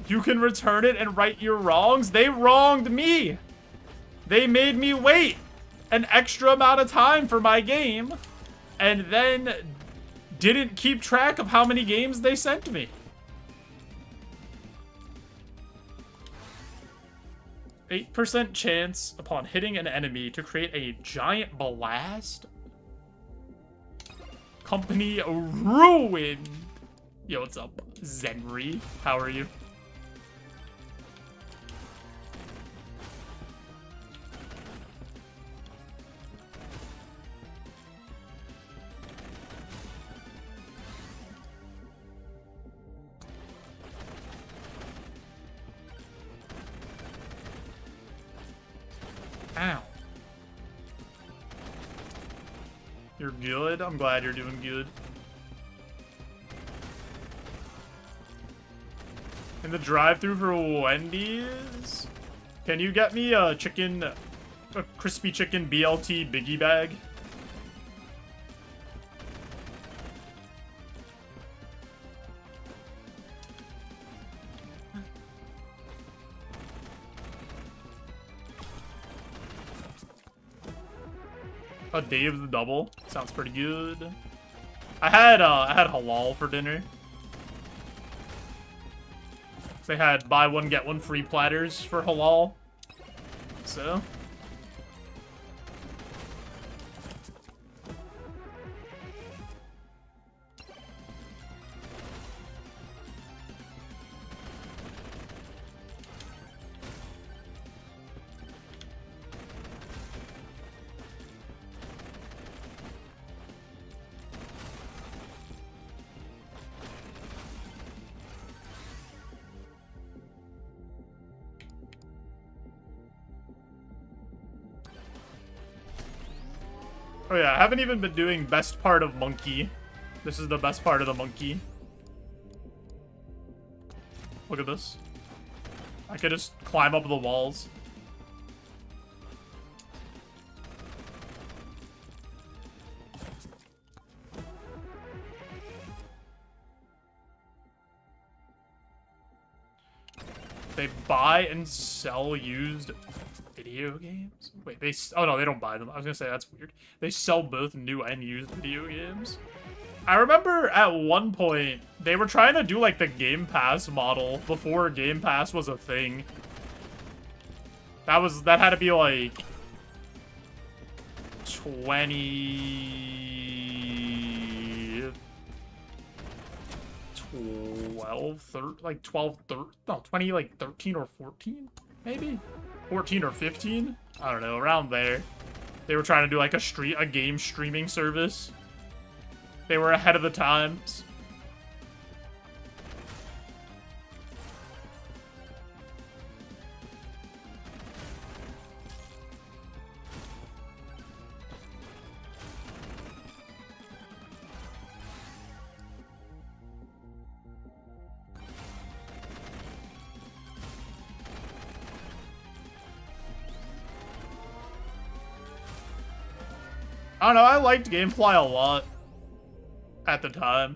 You can return it and right your wrongs? They wronged me! They made me wait an extra amount of time for my game, and then didn't keep track of how many games they sent me. %8 chance upon hitting an enemy to create a giant blast? Company ruined. Yo, what's up, Zenri? How are you? Ow. You're good? I'm glad you're doing good. In the drive-thru for Wendy's? Can you get me a crispy chicken BLT biggie bag? A Dave's double sounds pretty good. I had halal for dinner. They had buy one get one free platters for halal. So oh yeah, I haven't even been doing best part of monkey. This is the best part of the monkey. Look at this. I could just climb up the walls. They buy and sell used video games? Wait, oh no, they don't buy them. I was gonna say, that's weird. They sell both new and used video games. I remember at one point, they were trying to do like the Game Pass model before Game Pass was a thing. That had to be like 2013 or 14, maybe? 14 or 15? I don't know, around there. They were trying to do like a game streaming service. They were ahead of the times. I don't know, I liked Gamefly a lot at the time.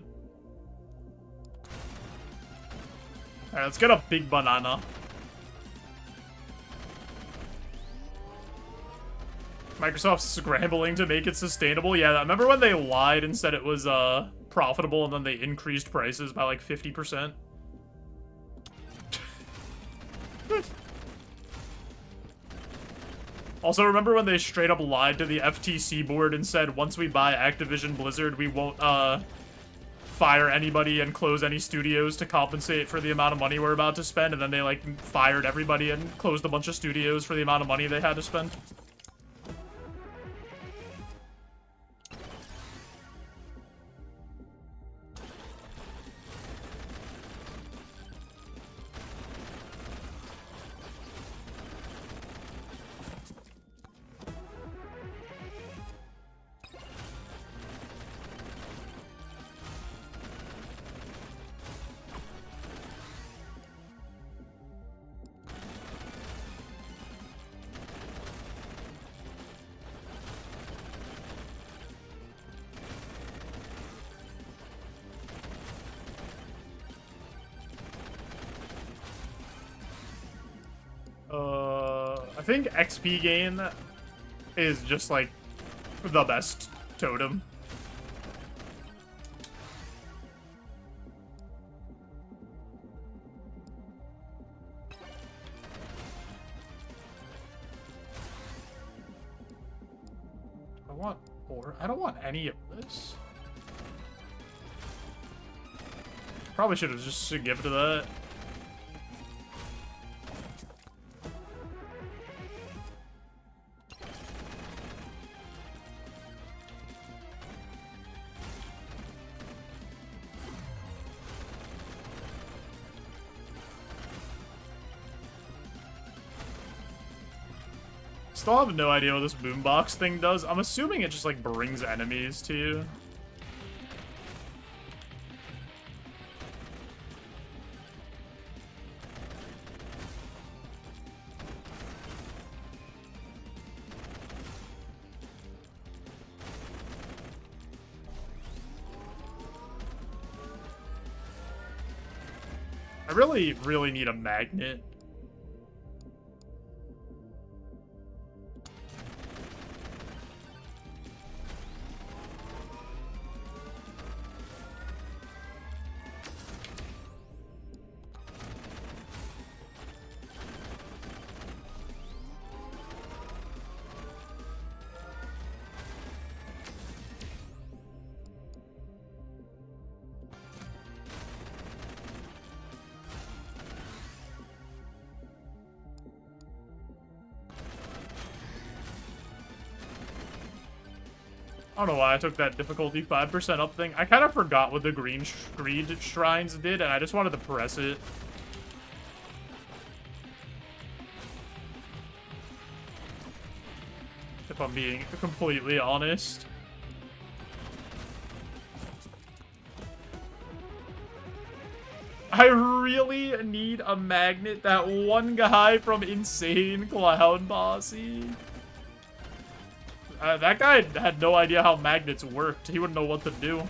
Alright, let's get a big banana. Microsoft's scrambling to make it sustainable. Yeah, I remember when they lied and said it was profitable and then they increased prices by like 50%. Also, remember when they straight up lied to the FTC board and said, once we buy Activision Blizzard, we won't, fire anybody and close any studios to compensate for the amount of money we're about to spend, and then they, like, fired everybody and closed a bunch of studios for the amount of money they had to spend? I think XP gain is just, like, the best totem. I don't want any of this. Probably should have just given to that. Still have no idea what this boombox thing does. I'm assuming it just, like, brings enemies to you. I really, really need a magnet. I don't know why I took that difficulty 5% up thing. I kind of forgot what the green screed shrines did, and I just wanted to press it. If I'm being completely honest. I really need a magnet. That one guy from Insane Clown Posse. That guy had no idea how magnets worked. He wouldn't know what to do.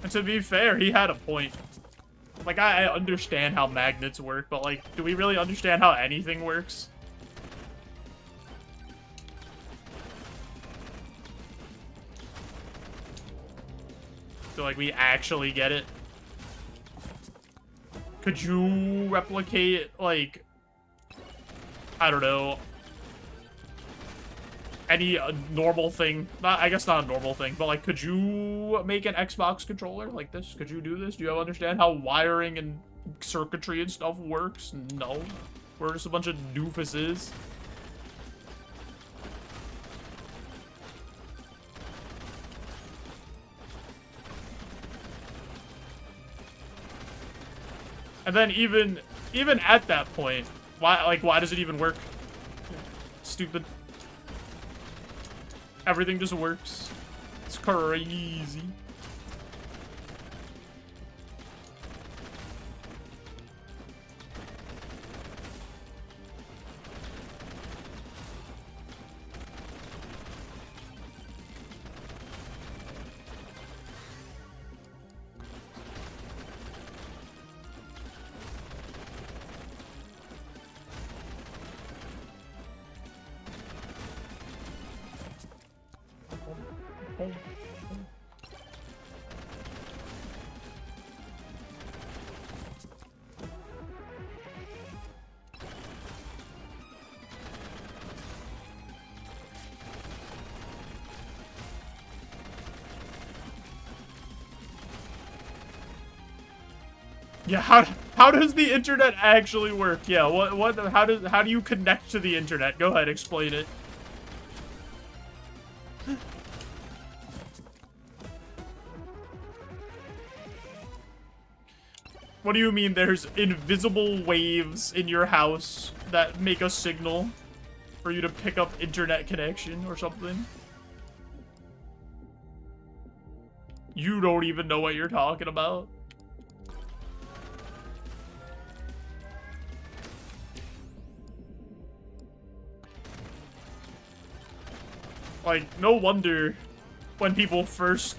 And to be fair, he had a point. Like, I understand how magnets work, but, like, do we really understand how anything works? So, like, we actually get it? Could you replicate, like, I don't know, any normal thing? Not, I guess not a normal thing, but, like, could you make an Xbox controller like this? Could you do this? Do you understand how wiring and circuitry and stuff works? No. We're just a bunch of doofuses. And then even at that point, why does it even work? Stupid. Everything just works. It's crazy. Yeah, how does the internet actually work? Yeah, how do you connect to the internet? Go ahead, explain it. What do you mean there's invisible waves in your house that make a signal for you to pick up internet connection or something? You don't even know what you're talking about. Like, no wonder when people first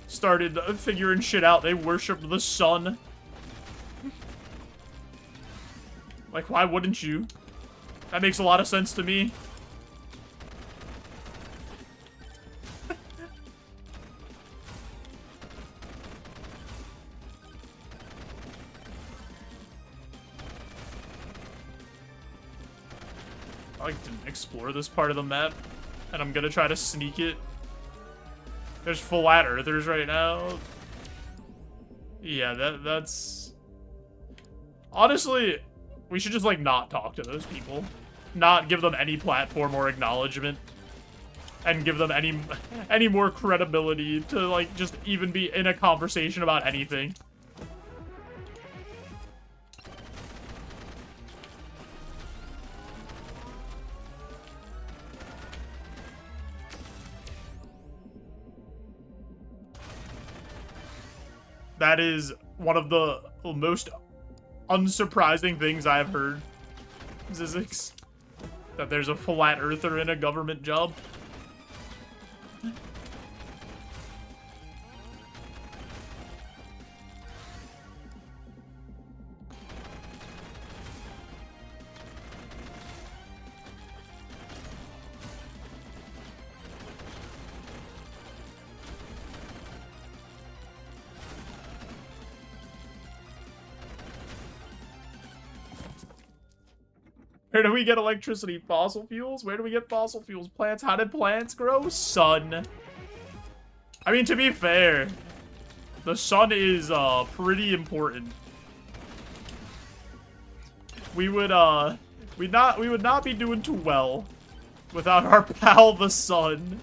started figuring shit out, they worshipped the sun. Like, why wouldn't you? That makes a lot of sense to me. I didn't explore this part of the map, and I'm gonna try to sneak it. There's flat earthers right now. Yeah, that's... Honestly, we should just, like, not talk to those people. Not give them any platform or acknowledgement. And give them any more credibility to, like, just even be in a conversation about anything. That is one of the most unsurprising things I've heard, Zizix. That there's a flat earther in a government job. Where do we get electricity? Fossil fuels? Where do we get fossil fuels? Plants? How did plants grow? Sun. I mean, to be fair, the sun is, pretty important. We would not be doing too well without our pal, the sun.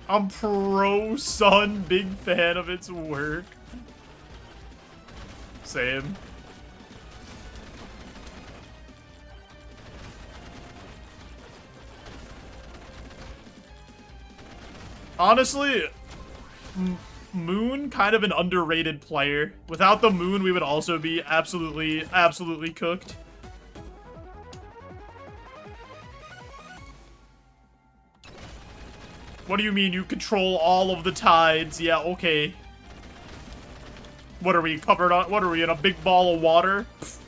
I'm pro Sun, big fan of its work. Same. Honestly, Moon, kind of an underrated player. Without the Moon, we would also be absolutely cooked. What do you mean you control all of the tides? Yeah, okay. What are we covered on? What are we in a big ball of water? Pfft.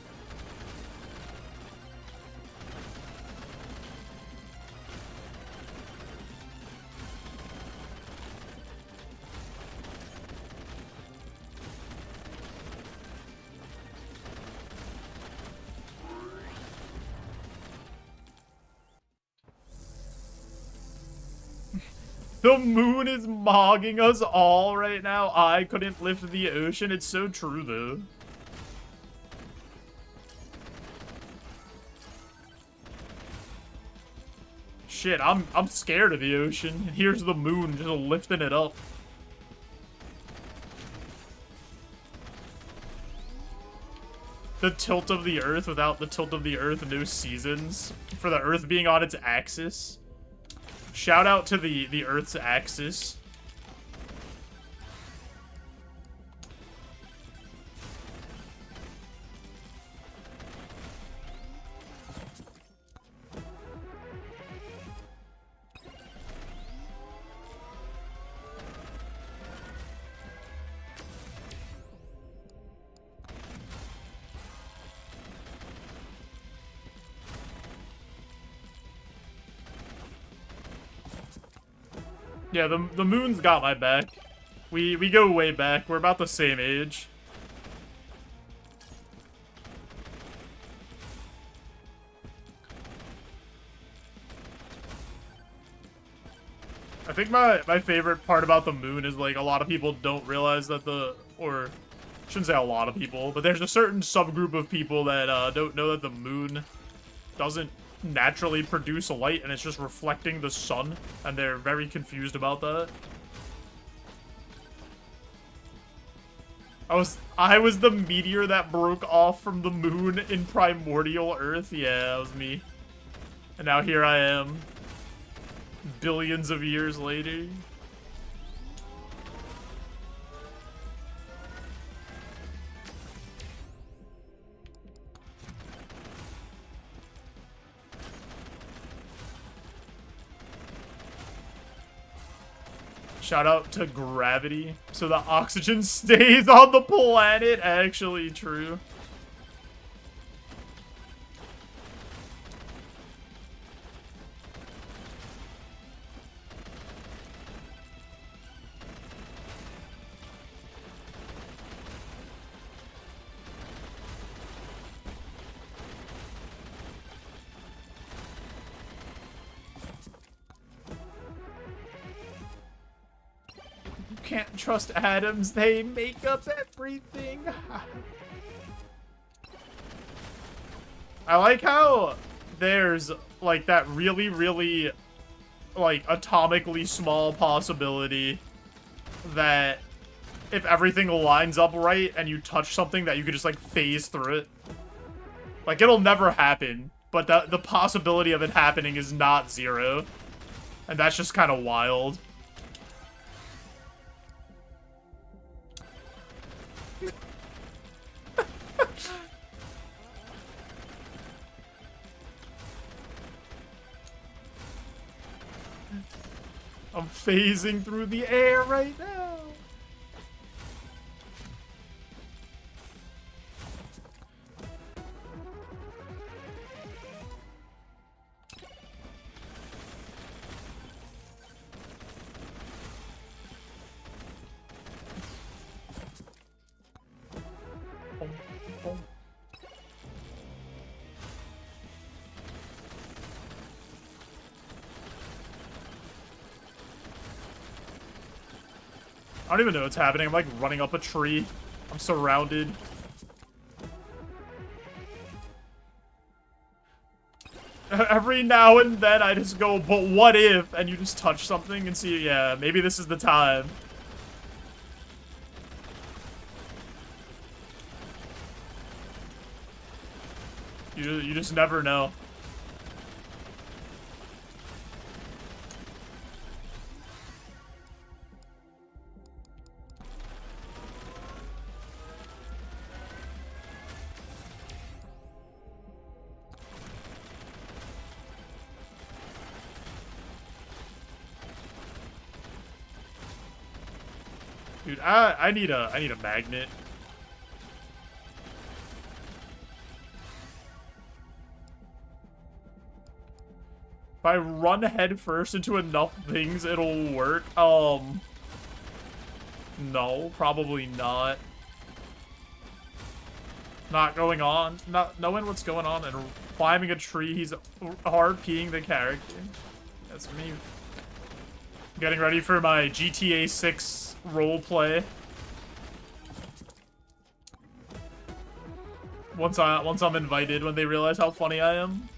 The moon is mogging us all right now. I couldn't lift the ocean. It's so true, though. Shit, I'm scared of the ocean. And here's the moon just lifting it up. The tilt of the earth without the tilt of the earth, no seasons. For the earth being on its axis. Shout out to the Earth's axis. Yeah, the moon's got my back. We go way back. We're about the same age. I think my favorite part about the moon is, like, a lot of people don't realize that or I shouldn't say a lot of people, but there's a certain subgroup of people that don't know that the moon doesn't naturally produce light and it's just reflecting the sun, and they're very confused about that. I was the meteor that broke off from the moon in primordial Earth. Yeah, that was me. And now here I am, billions of years later. Shout out to gravity. So the oxygen stays on the planet. Actually true. Can't trust atoms, they make up everything. I like how there's like that really, really like atomically small possibility that if everything lines up right and you touch something that you could just like phase through it. Like it'll never happen, but the possibility of it happening is not zero. And that's just kind of wild. I'm phasing through the air right now. I don't even know what's happening. I'm like running up a tree. I'm surrounded. Every now and then I just go, but what if? And you just touch something and see, yeah, maybe this is the time. You just never know. Dude, I need a magnet. If I run head first into enough things, it'll work. No, probably not. Not going on. Not knowing what's going on and climbing a tree. He's hard peeing the character. That's me. Getting ready for my GTA 6 roleplay. Once I'm invited, when they realize how funny I am.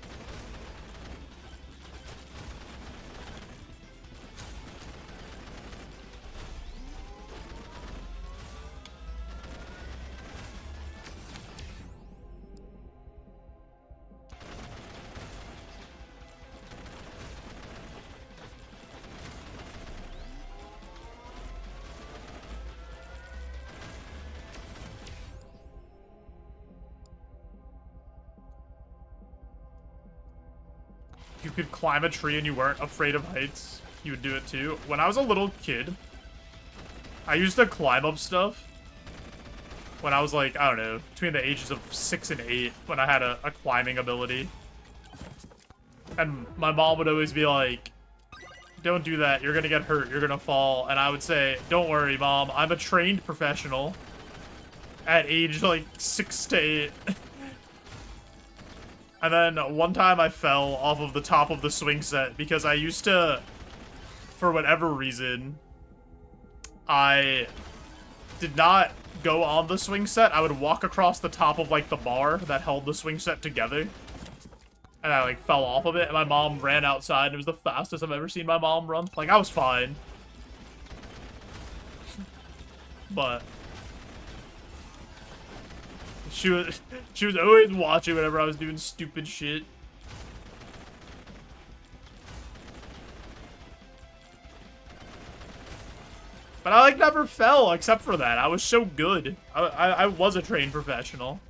You could climb a tree and you weren't afraid of heights, you would do it too. When I was a little kid, I used to climb up stuff. When I was like, I don't know, between the ages of 6 and 8, when I had a climbing ability. And my mom would always be like, don't do that, you're gonna get hurt, you're gonna fall. And I would say, don't worry, Mom, I'm a trained professional. At age like 6 to 8. And then one time I fell off of the top of the swing set because I used to, for whatever reason, I did not go on the swing set. I would walk across the top of like the bar that held the swing set together. And I, like, fell off of it, and my mom ran outside. It was the fastest I've ever seen my mom run. Like, I was fine. But she was always watching whenever I was doing stupid shit. But I, like, never fell except for that. I was so good. I was a trained professional.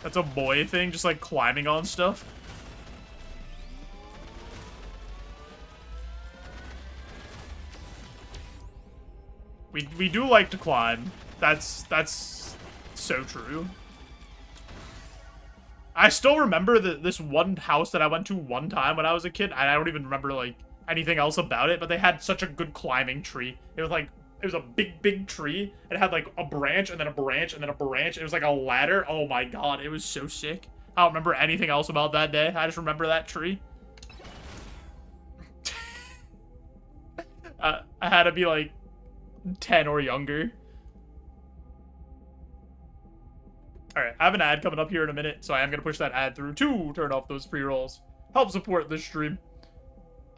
That's a boy thing, just, like, climbing on stuff. We do like to climb. That's so true. I still remember this one house that I went to one time when I was a kid. I don't even remember, like, anything else about it, but they had such a good climbing tree. It was, like, it was a big tree. It had, like, a branch, and then a branch, and then a branch. It was, like, a ladder. Oh, my God. It was so sick. I don't remember anything else about that day. I just remember that tree. I had to be, like, 10 or younger. Alright, I have an ad coming up here in a minute, so I am going to push that ad through to turn off those pre-rolls. Help support this stream.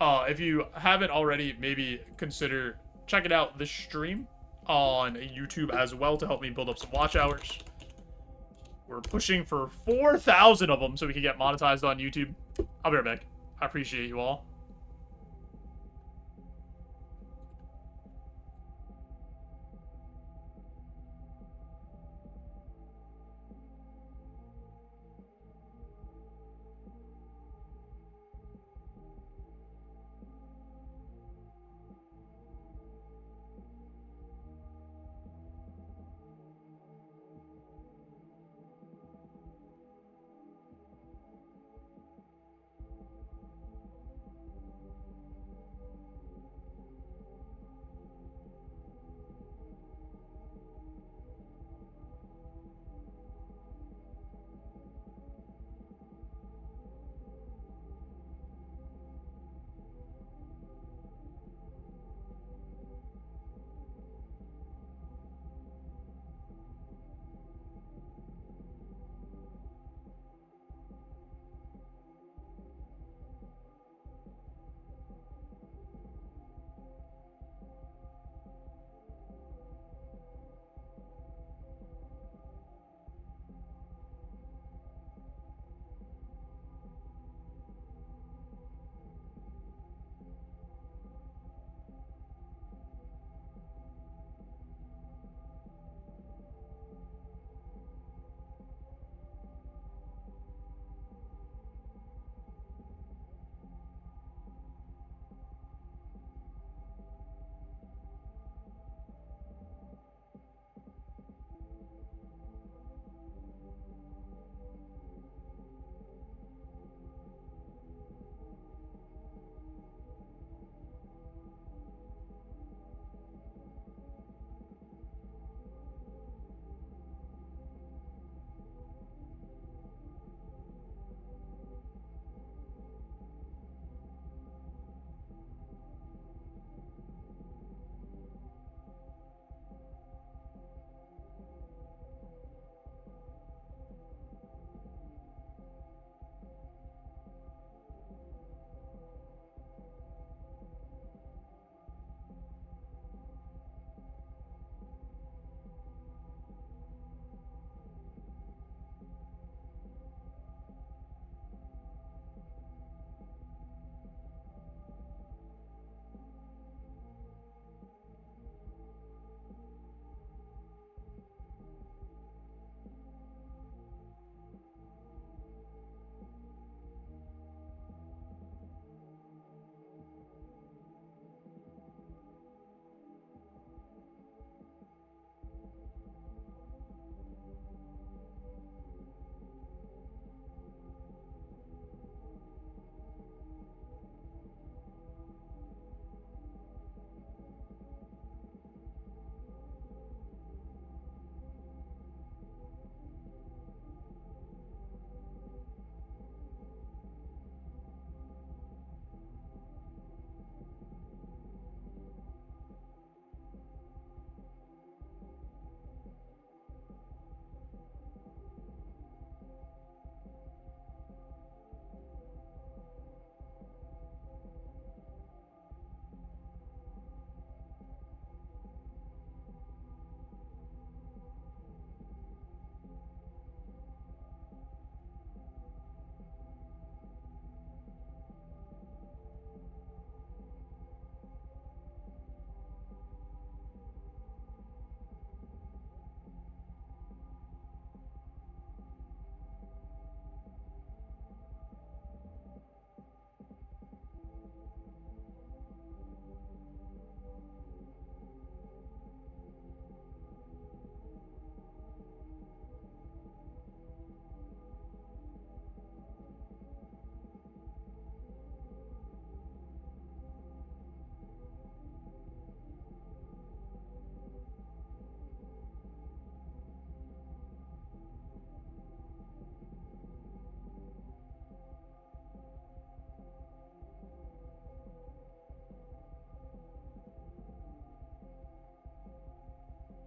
If you haven't already, maybe consider checking out this stream on YouTube as well to help me build up some watch hours. We're pushing for 4,000 of them so we can get monetized on YouTube. I'll be right back. I appreciate you all.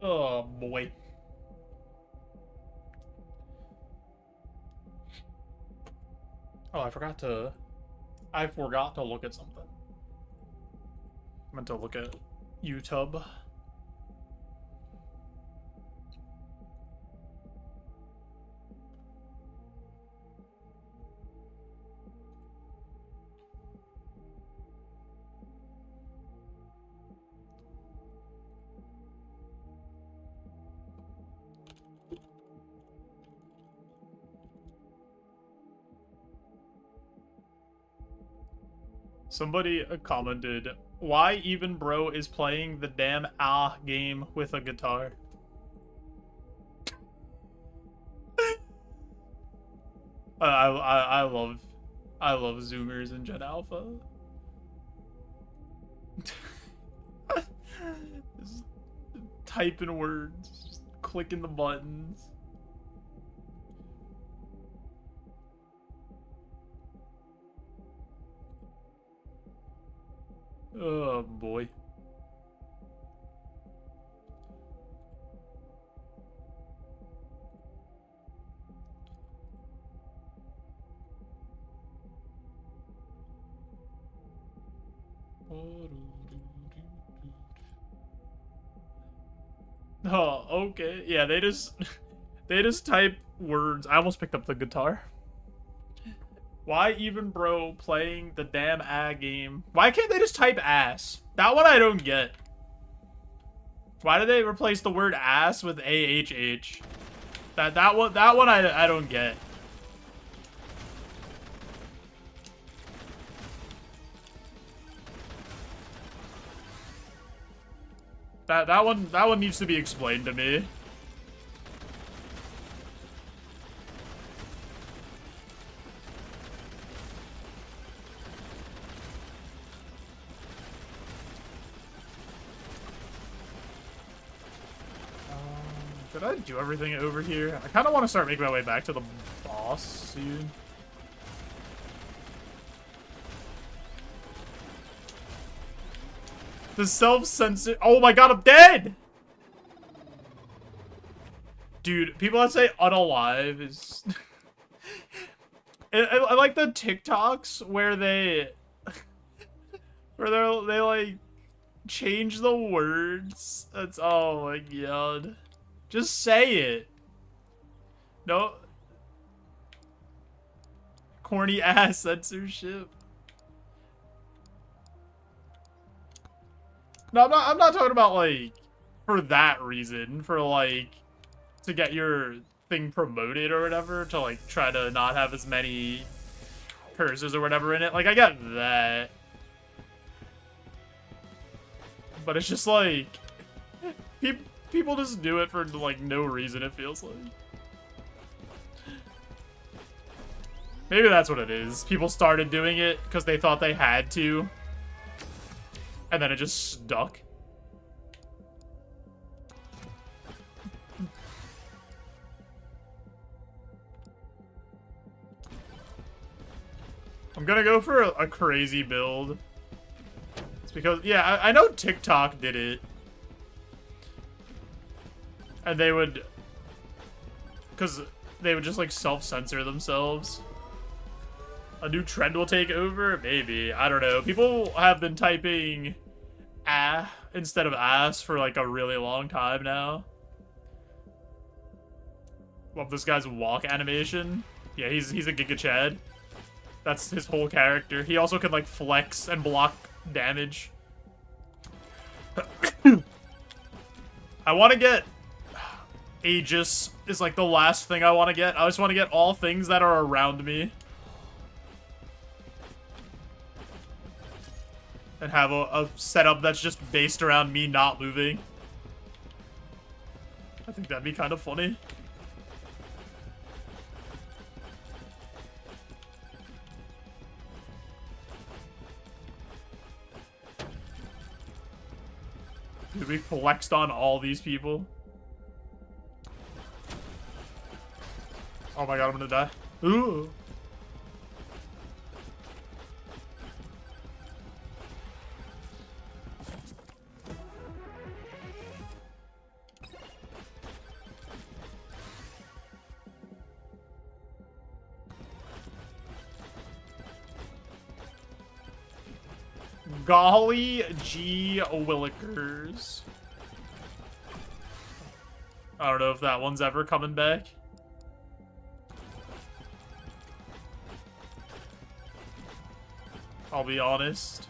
Oh boy. Oh, I forgot to look at something. I meant to look at YouTube. Somebody commented, why even bro is playing the damn game with a guitar? I love Zoomers and Gen Alpha. Just typing words, just clicking the buttons. Oh boy. Oh, okay. Yeah, they just type words. I almost picked up the guitar. Why even bro playing the damn game? Why can't they just type ass? That one I don't get. Why did they replace the word ass with AHH? That one I don't get. That one needs to be explained to me. Did I do everything over here? I kind of want to start making my way back to the boss soon. The self-censor. Oh my god, I'm dead! Dude, people that say unalive is... I like the TikToks where they... they like change the words. That's, oh my god. Just say it. No. Corny ass censorship. No, I'm not talking about, like, for that reason. For, like, to get your thing promoted or whatever. To, like, try to not have as many curses or whatever in it. Like, I get that. But it's just, like... People just do it for, like, no reason, it feels like. Maybe that's what it is. People started doing it because they thought they had to. And then it just stuck. I'm gonna go for a crazy build. It's because, yeah, I know TikTok did it. And they would... Because they would just, like, self-censor themselves. A new trend will take over? Maybe. I don't know. People have been typing ah instead of ass for, like, a really long time now. Love this guy's walk animation. Yeah, he's a Giga Chad. That's his whole character. He also can, like, flex and block damage. I want to get... Aegis is, like, the last thing I want to get. I just want to get all things that are around me. And have a setup that's just based around me not moving. I think that'd be kind of funny. Dude, we flexed on all these people. Oh my god, I'm gonna die. Ooh. Golly G. Willikers. I don't know if that one's ever coming back. I'll be honest.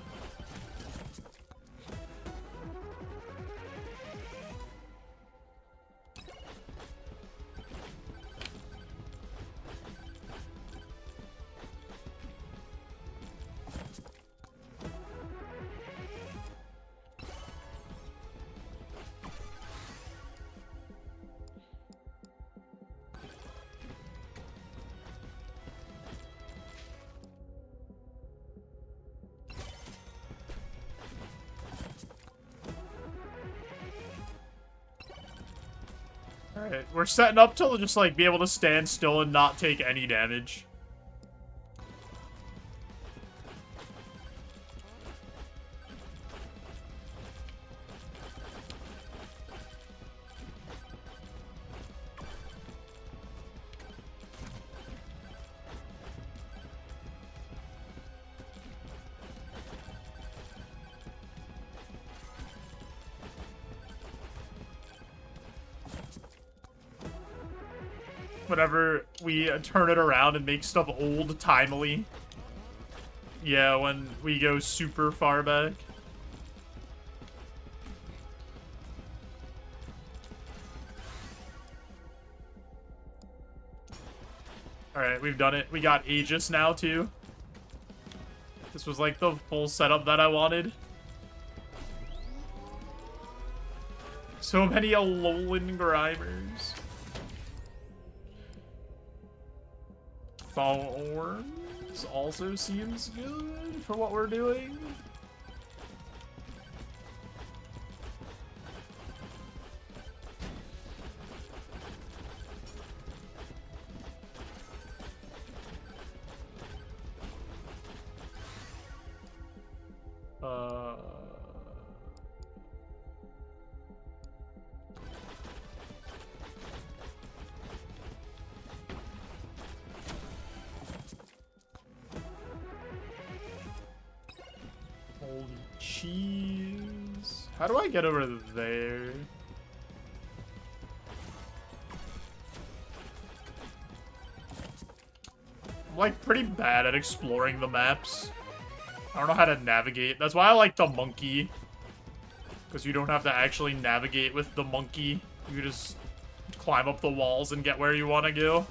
Alright, we're setting up to just, like, be able to stand still and not take any damage. Whenever we turn it around and make stuff old-timely. Yeah, when we go super far back. Alright, we've done it. We got Aegis now, too. This was like the full setup that I wanted. So many Alolan Grimers. Thorns also seems good for what we're doing. Holy cheese. How do I get over there? I'm like pretty bad at exploring the maps. I don't know how to navigate. That's why I like the monkey. Because you don't have to actually navigate with the monkey. You just climb up the walls and get where you want to go.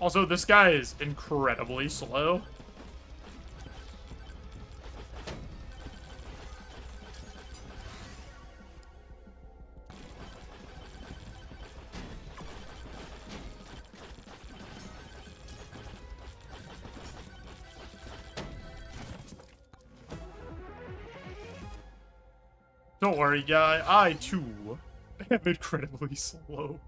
Also, this guy is incredibly slow. Don't worry, guy. I, too, am incredibly slow.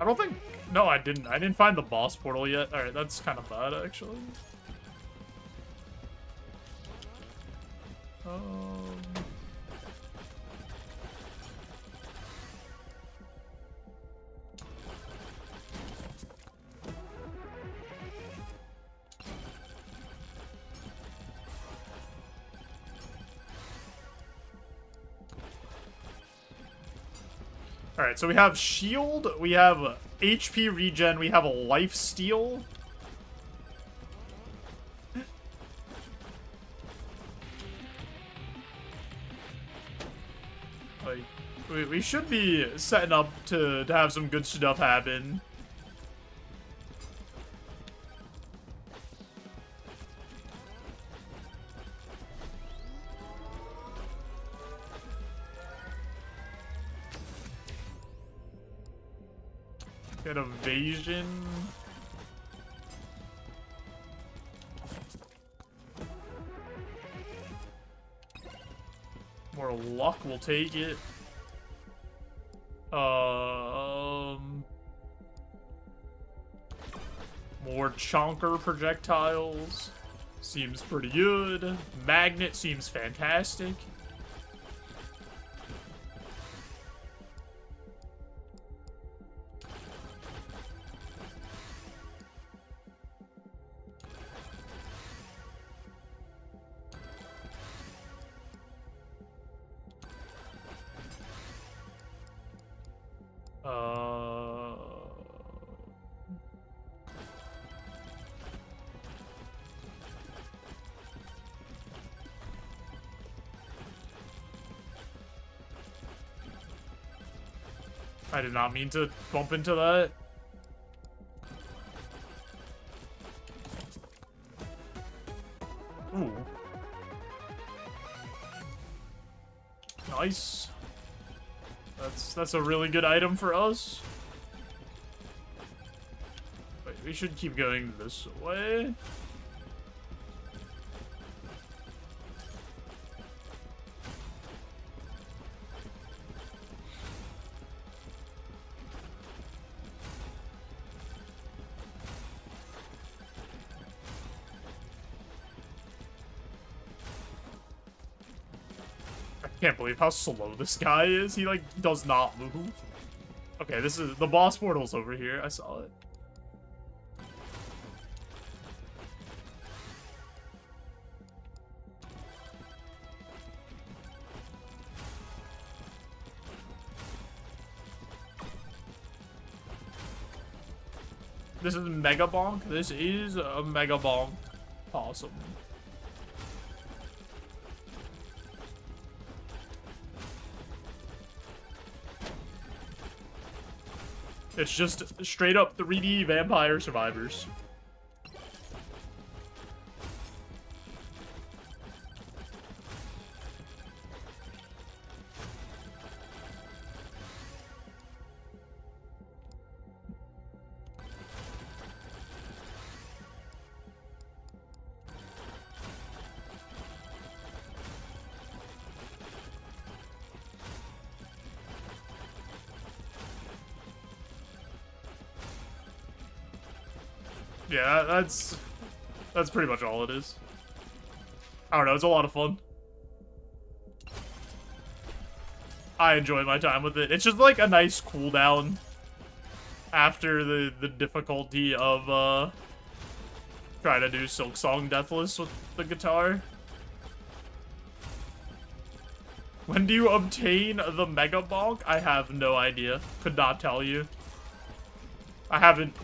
I don't think... No, I didn't. I didn't find the boss portal yet. Alright, that's kind of bad, actually. Alright, so we have shield, we have HP regen, we have a life steal. Like, we should be setting up to have some good stuff happen. Get evasion. More luck, we'll take it. More chonker projectiles. Seems pretty good. Magnet seems fantastic. I did not mean to bump into that. Ooh. Nice. That's a really good item for us. Wait, we should keep going this way. I can't believe how slow this guy is. He, like, does not move. Okay, this is... the boss portal's over here. I saw it. This is Megabonk. This is a Megabonk possum. It's just straight up 3D Vampire Survivors. Yeah, that's pretty much all it is. I don't know, it's a lot of fun. I enjoy my time with it. It's just like a nice cooldown after the difficulty of trying to do Silksong Deathless with the guitar. When do you obtain the Megabonk? I have no idea. Could not tell you. I haven't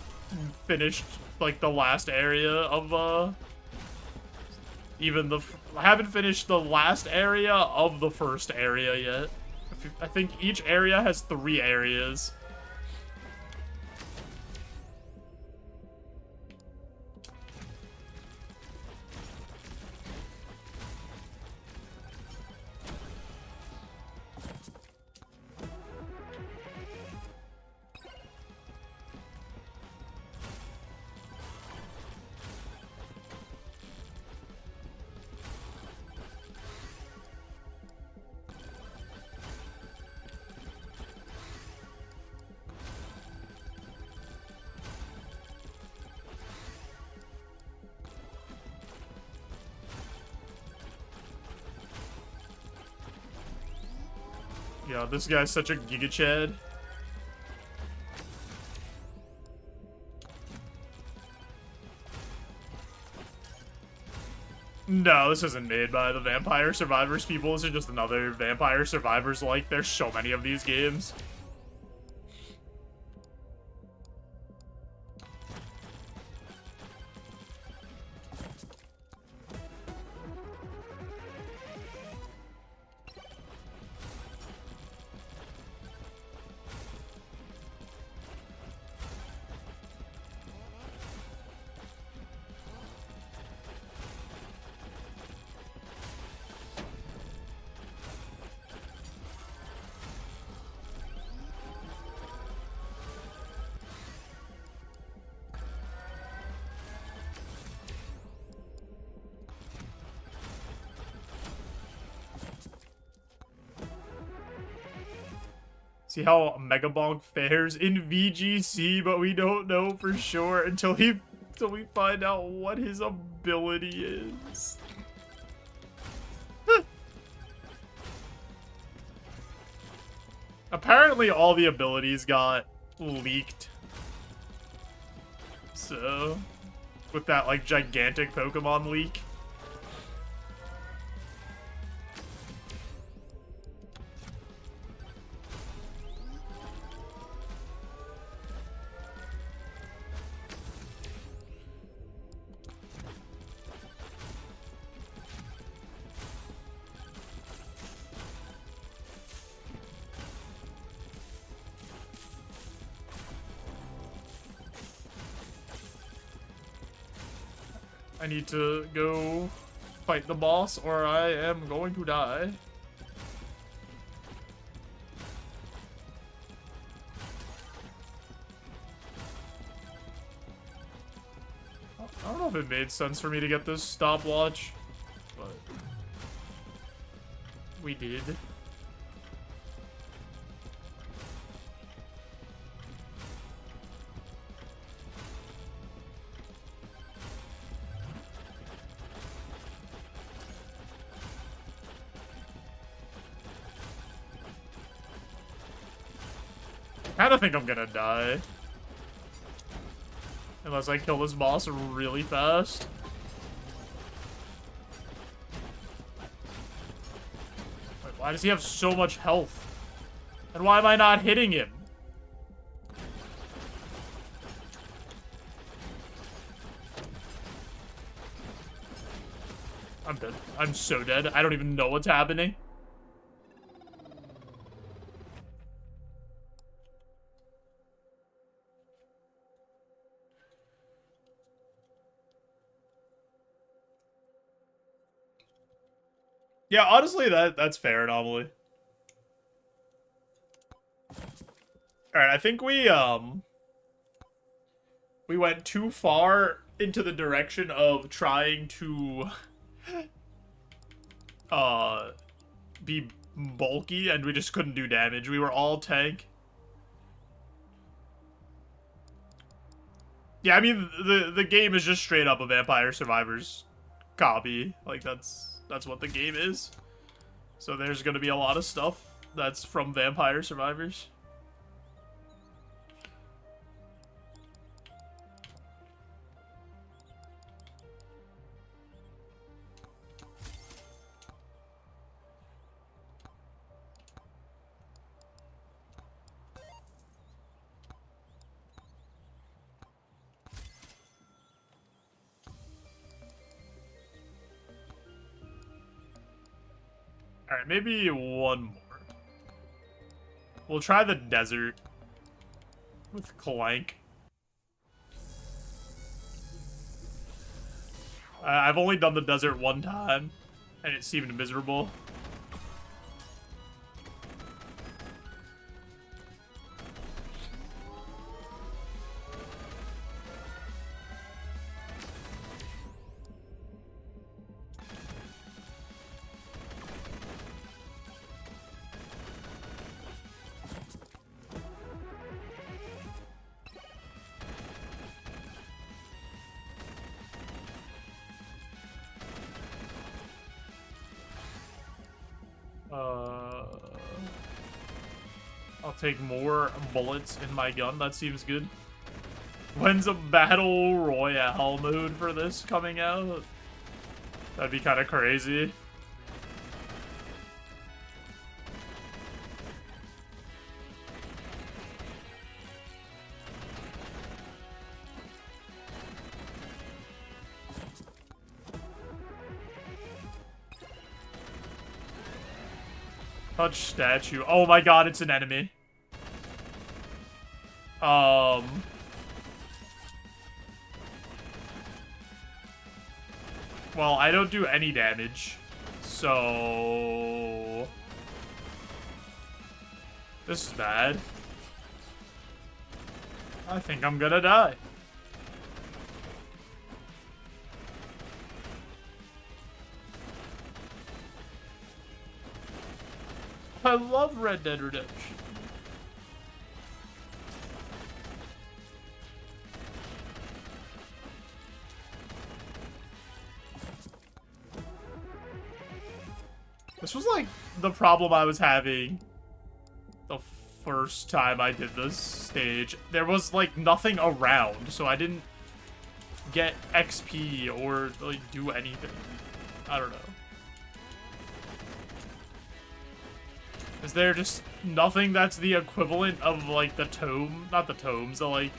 finished like the last area of I haven't finished the last area of the first area yet. I think each area has 3 areas. Yeah, this guy's such a Giga Chad. No, this isn't made by the Vampire Survivors people. This is just another Vampire Survivors like. There's so many of these games. See how Megabonk fares in VGC, but we don't know for sure until we find out what his ability is. Apparently all the abilities got leaked. So, with that like gigantic Pokemon leak. I need to go fight the boss or I am going to die. I don't know if it made sense for me to get this stopwatch, but we did. I kinda think I'm gonna die. Unless I kill this boss really fast. Wait, why does he have so much health? And why am I not hitting him? I'm dead. I'm so dead. I don't even know what's happening. Yeah, honestly, that's fair, Anomaly. Alright, I think we went too far into the direction of trying to be bulky, and we just couldn't do damage. We were all tank. Yeah, I mean, the game is just straight up a Vampire Survivors copy. Like, that's what the game is. So there's gonna be a lot of stuff that's from Vampire Survivors. Alright, maybe one more. We'll try the desert with Clank. I've only done the desert one time, and it seemed miserable. I'll take more bullets in my gun. That seems good. When's a battle royale mode for this coming out? That'd be kind of crazy. Touch statue. Oh my god, it's an enemy. Well, I don't do any damage. So... this is bad. I think I'm gonna die. I love Red Dead Redemption. This was like the problem I was having the first time I did this stage. There was like nothing around, so I didn't get XP or like do anything. I don't know. Is there just nothing that's the equivalent of like the tome? Not the tomes, the like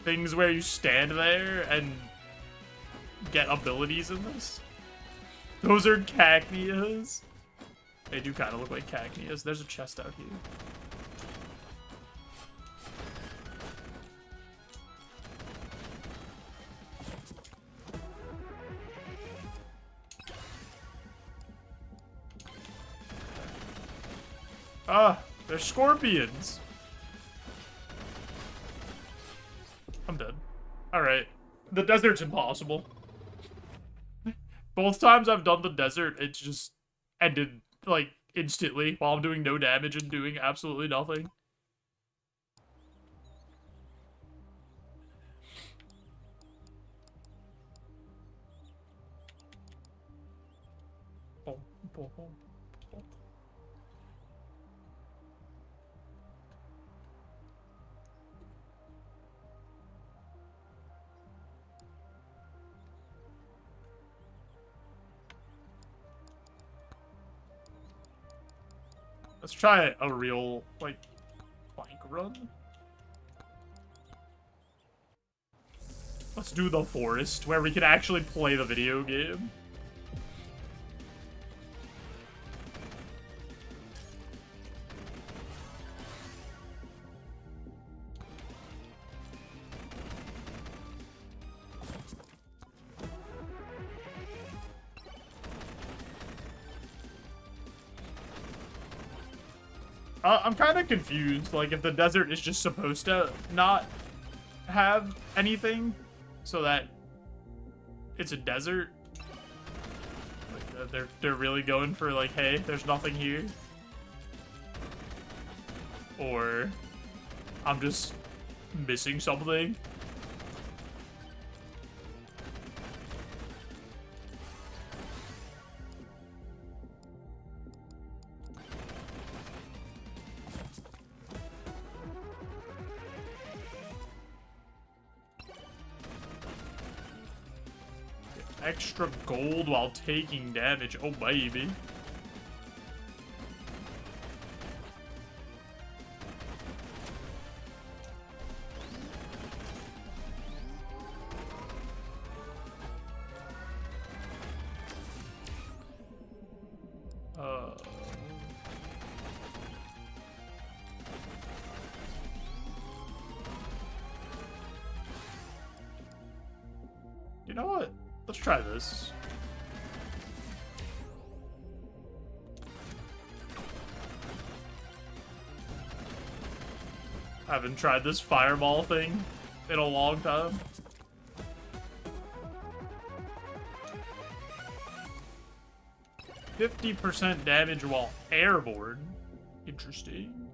things where you stand there and get abilities in this? Those are cacneas. They do kind of look like cacneas. There's a chest out here. Ah, they're scorpions. I'm dead. Alright. The desert's impossible. Both times I've done the desert, it's just ended, like, instantly while I'm doing no damage and doing absolutely nothing. Boom, boom, boom. Let's try a real, like, plank run. Let's do the forest, where we can actually play the video game. I'm kind of confused, like, if the desert is just supposed to not have anything, so that it's a desert. Like, they're really going for, like, hey, there's nothing here. Or I'm just missing something. Extra gold while taking damage. Oh, baby. You know what? Let's try this. I haven't tried this fireball thing in a long time. %50 damage while airborne. Interesting.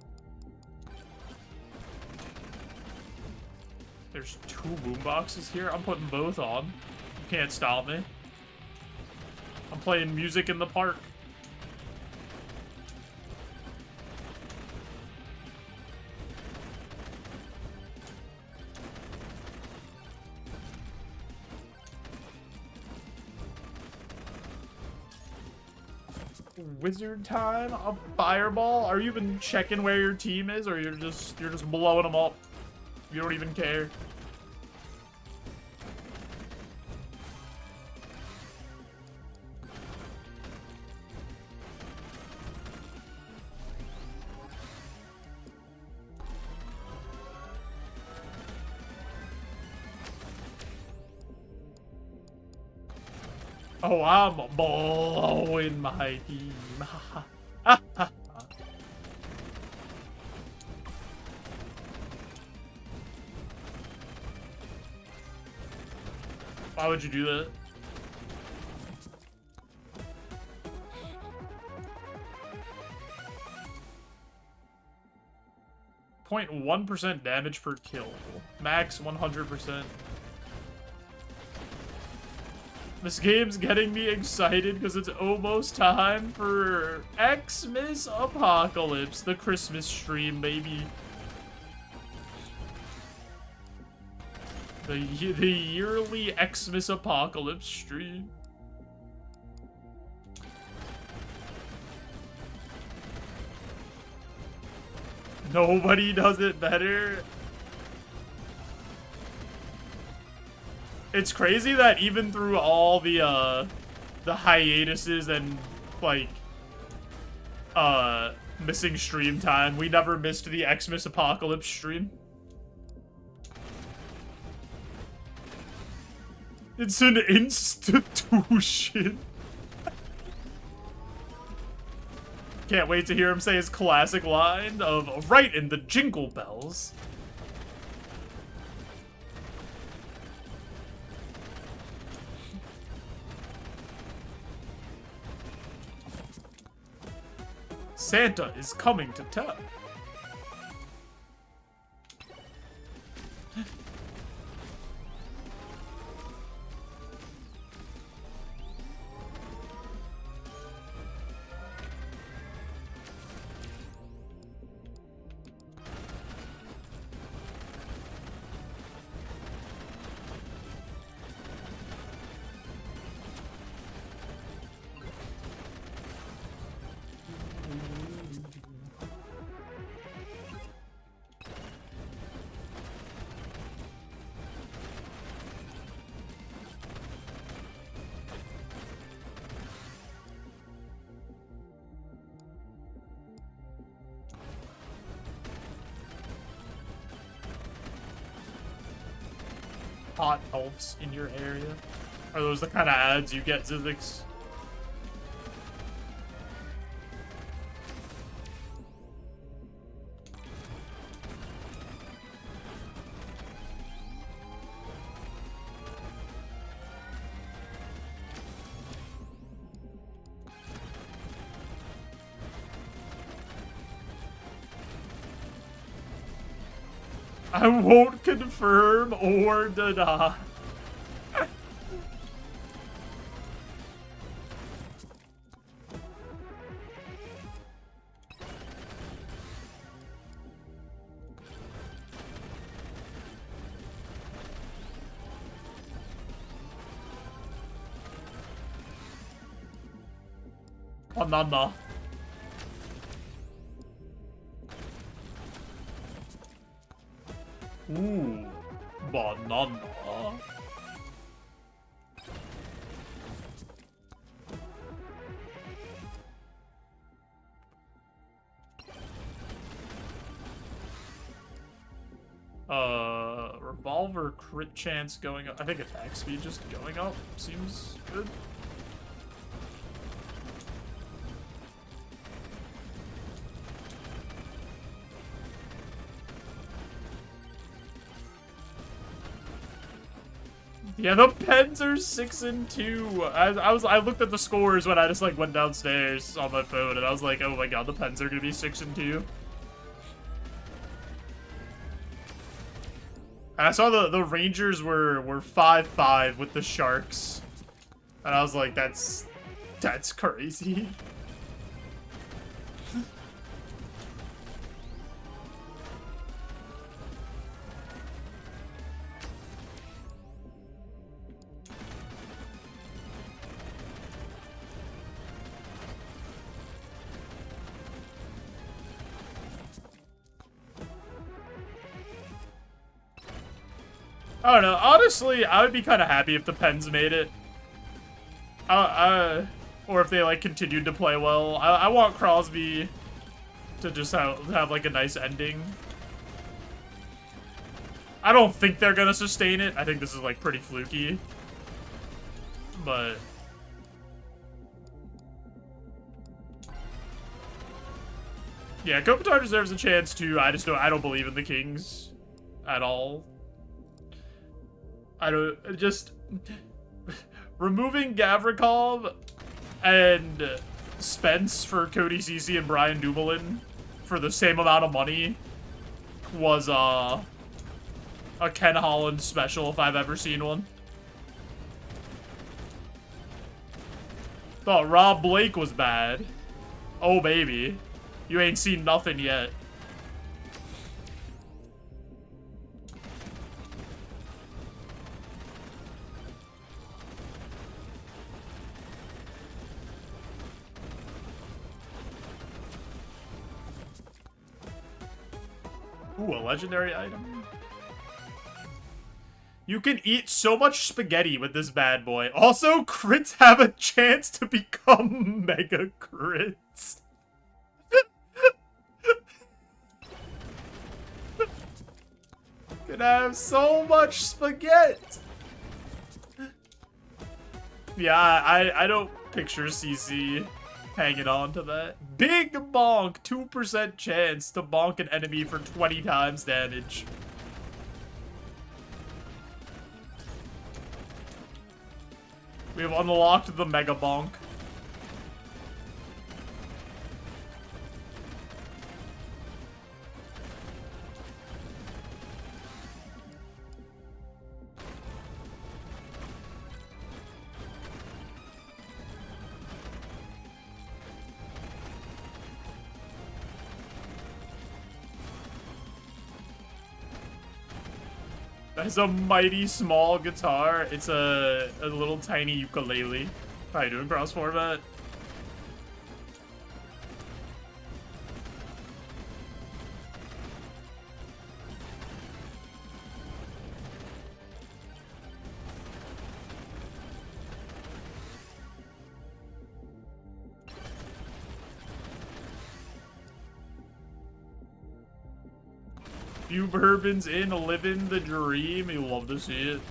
There's 2 boomboxes here. I'm putting both on. You can't stop me. I'm playing music in the park. Wizard time? A fireball? Are you even checking where your team is, or you're just blowing them up? You don't even care. Oh, I'm blowing my team. Why would you do that? .1% damage per kill. Max 100%. This game's getting me excited because it's almost time for Xmas Apocalypse, the Christmas stream, baby. The yearly Xmas Apocalypse stream. Nobody does it better. It's crazy that even through all the hiatuses and, like, missing stream time, we never missed the Xmas Apocalypse stream. It's an institution. Can't wait to hear him say his classic line of "right in the jingle bells." Santa is coming to town. Hot elves in your area? Are those the kind of ads you get, Zizix? I won't confirm or deny. Banana. Ooh, banana. Revolver crit chance going up. I think attack speed just going up seems good. Yeah, the pens are 6 and 2. I looked at the scores when I just like went downstairs on my phone, and I was like, oh my god, the pens are gonna be 6 and 2. And I saw the Rangers were 5-5 with the Sharks, and I was like, that's crazy. I don't know. Honestly, I would be kind of happy if the Pens made it. Or if they, like, continued to play well. I want Crosby to just have, like, a nice ending. I don't think they're gonna sustain it. I think this is, like, pretty fluky. But... yeah, Kopitar deserves a chance, too. I don't believe in the Kings at all. Just removing Gavrikov and Spence for Cody Cece and Brian Dumoulin for the same amount of money was a Ken Holland special if I've ever seen one. Thought Rob Blake was bad. Oh, baby. You ain't seen nothing yet. Ooh, a legendary item. You can eat so much spaghetti with this bad boy. Also, crits have a chance to become mega crits. Can have so much spaghetti. Yeah, I don't picture CC hanging on to that. Big bonk, 2% chance to bonk an enemy for 20 times damage. We have unlocked the Megabonk. That is a mighty small guitar. It's a little tiny ukulele. How you doing, cross format? Few bourbons in, living the dream. You'll love to see it.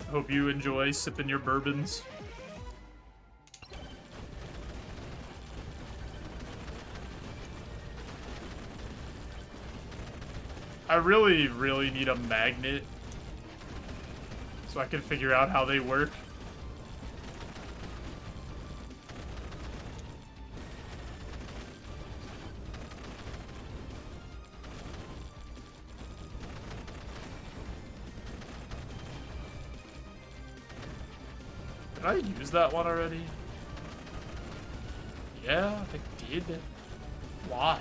Hope you enjoy sipping your bourbons. I really, really need a magnet so I can figure out how they work. Did I use that one already? Yeah, I did. Why?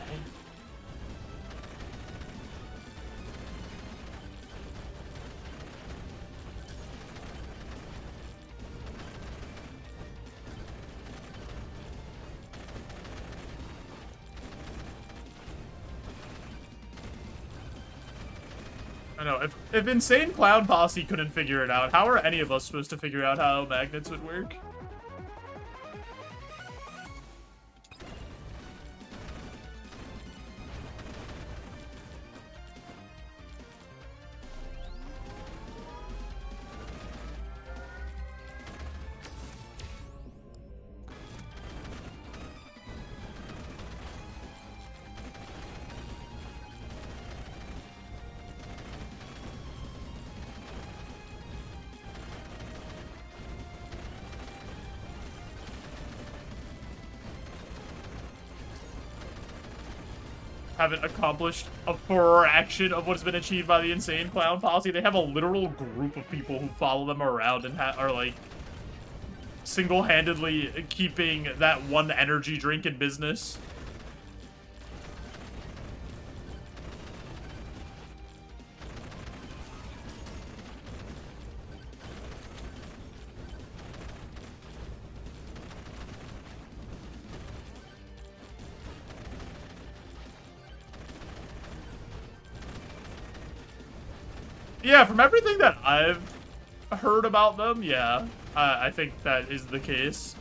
I know, if Insane Clown Posse couldn't figure it out, how are any of us supposed to figure out how magnets would work? Haven't accomplished a fraction of what's been achieved by the Insane Clown Posse. They have a literal group of people who follow them around and are like single-handedly keeping that one energy drink in business. Yeah, from everything that I've heard about them, yeah, I think that is the case.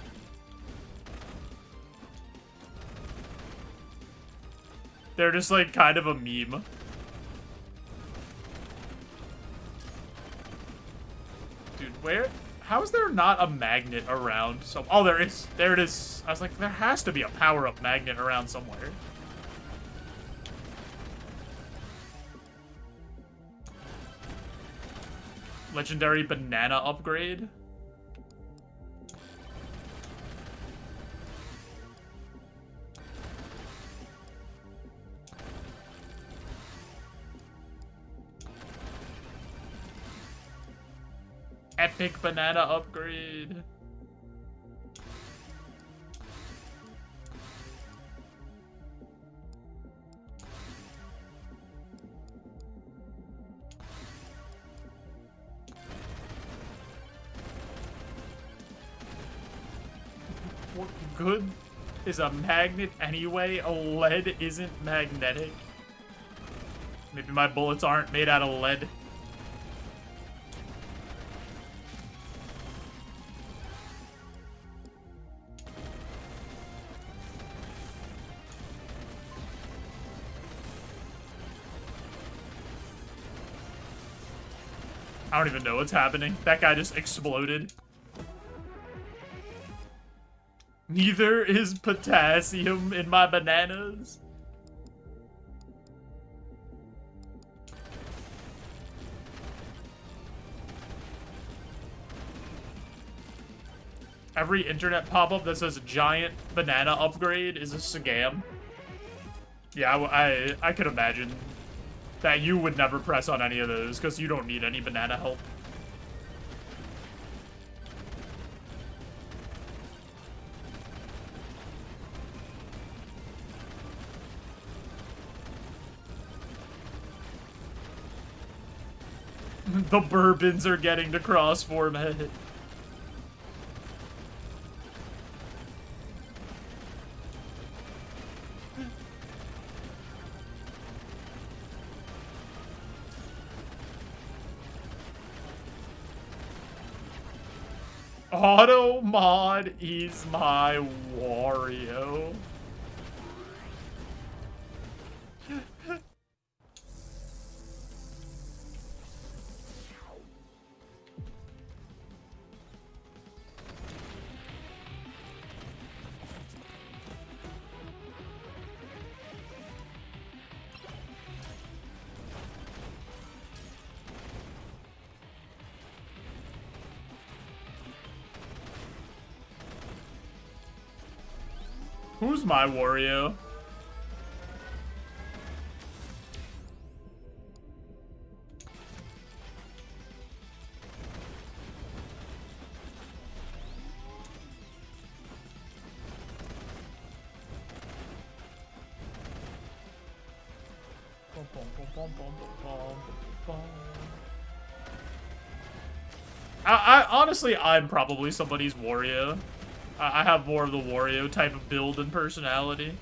They're just like kind of a meme. Dude, where? How is there not a magnet around? Oh, there is. There it is. I was like, there has to be a power-up magnet around somewhere. Legendary banana upgrade. Epic banana upgrade. What good is a magnet anyway? A lead isn't magnetic. Maybe my bullets aren't made out of lead. I don't even know what's happening. That guy just exploded. Neither is potassium in my bananas. Every internet pop-up that says giant banana upgrade is a scam. Yeah, I could imagine that you would never press on any of those because you don't need any banana help. The bourbons are getting to cross format. Auto mod is my Wario. Who's my Wario? Honestly, I'm probably somebody's Wario. I have more of the Wario type of build and personality.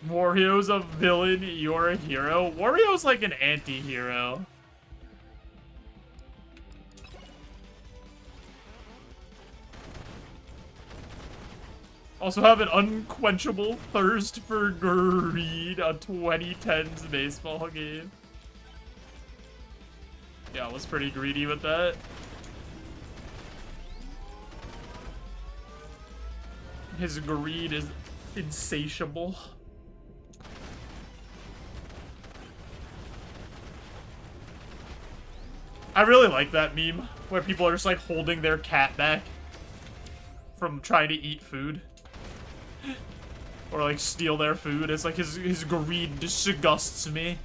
Wario's a villain, you're a hero. Wario's like an anti-hero. Also have an unquenchable thirst for greed, a 2010s baseball game. Yeah, I was pretty greedy with that. His greed is insatiable. I really like that meme where people are just like holding their cat back from trying to eat food. Or like steal their food. It's like his greed disgusts me.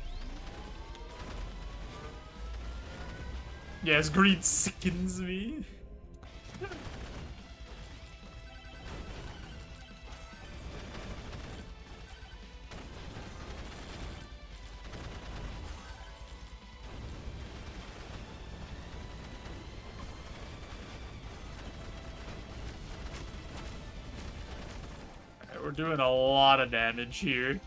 Yeah, his greed sickens me. We're doing a lot of damage here.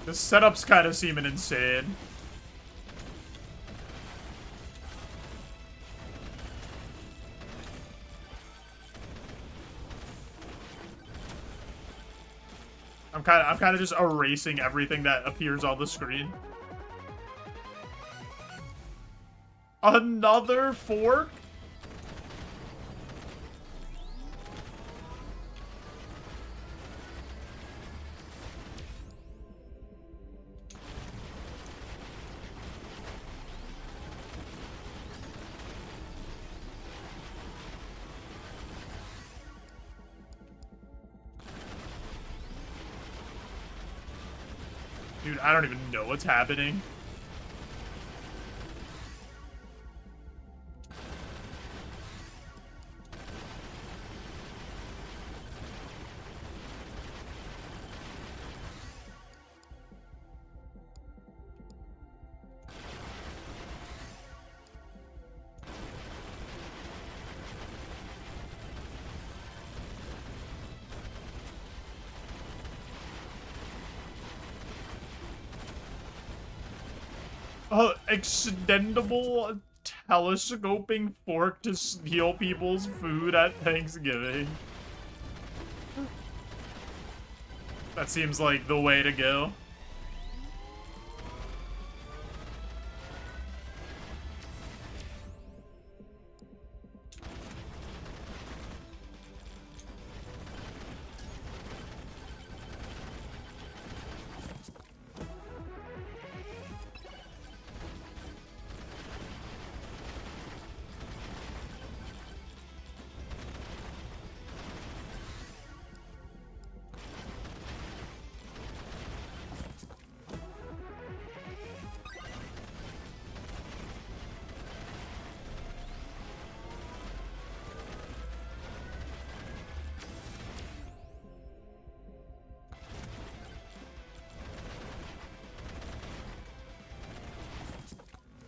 The setup's kind of seeming insane. I'm kind of just erasing everything that appears on the screen. Another fork? Dude, I don't even know what's happening. Extendable telescoping fork to steal people's food at Thanksgiving. That seems like the way to go.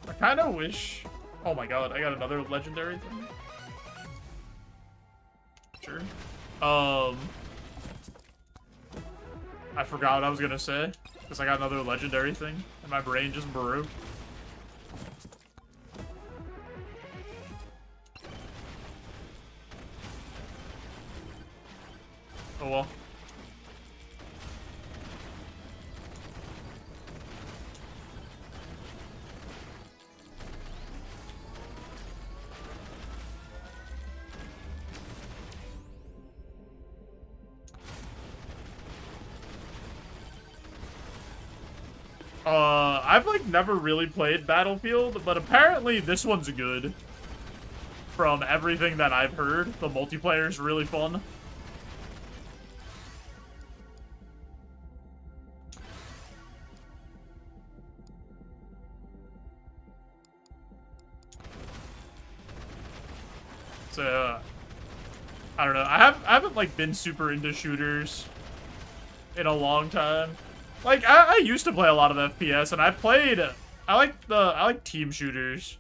I kind of wish... Oh my god, I got another legendary thing. Sure. I forgot what I was gonna say, because I got another legendary thing, and my brain just broke. Oh well. I've like never really played Battlefield, but apparently this one's good. From everything that I've heard, the multiplayer's really fun. So, I don't know. I haven't like been super into shooters in a long time. Like, I used to play a lot of FPS, and I like team shooters,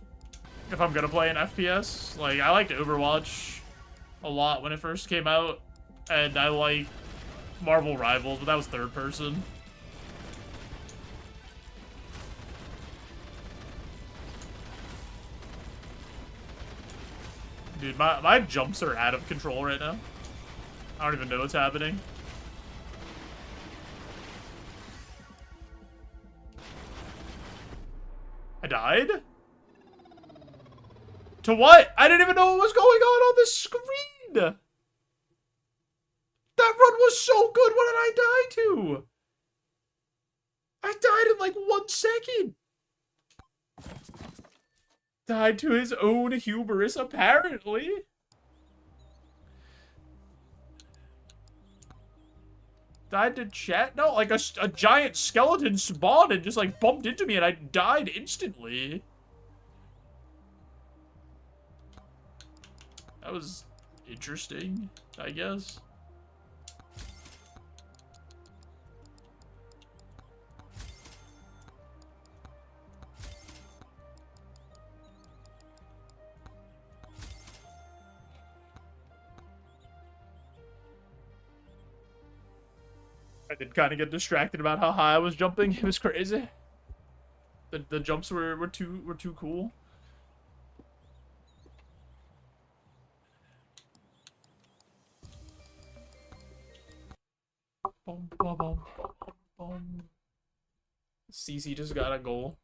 if I'm gonna play an FPS. Like, I liked Overwatch a lot when it first came out, and I like Marvel Rivals, but that was third person. Dude, my jumps are out of control right now. I don't even know what's happening. I died? To what? I didn't even know what was going on the screen! That run was so good, what did I die to? I died in like 1 second! Died to his own hubris, apparently. Died to chat? No, like a giant skeleton spawned and just like bumped into me and I died instantly. That was interesting, I guess. I did kind of get distracted about how high I was jumping. It was crazy. The jumps were too cool. Bum, bum, bum, bum, bum. CC just got a goal.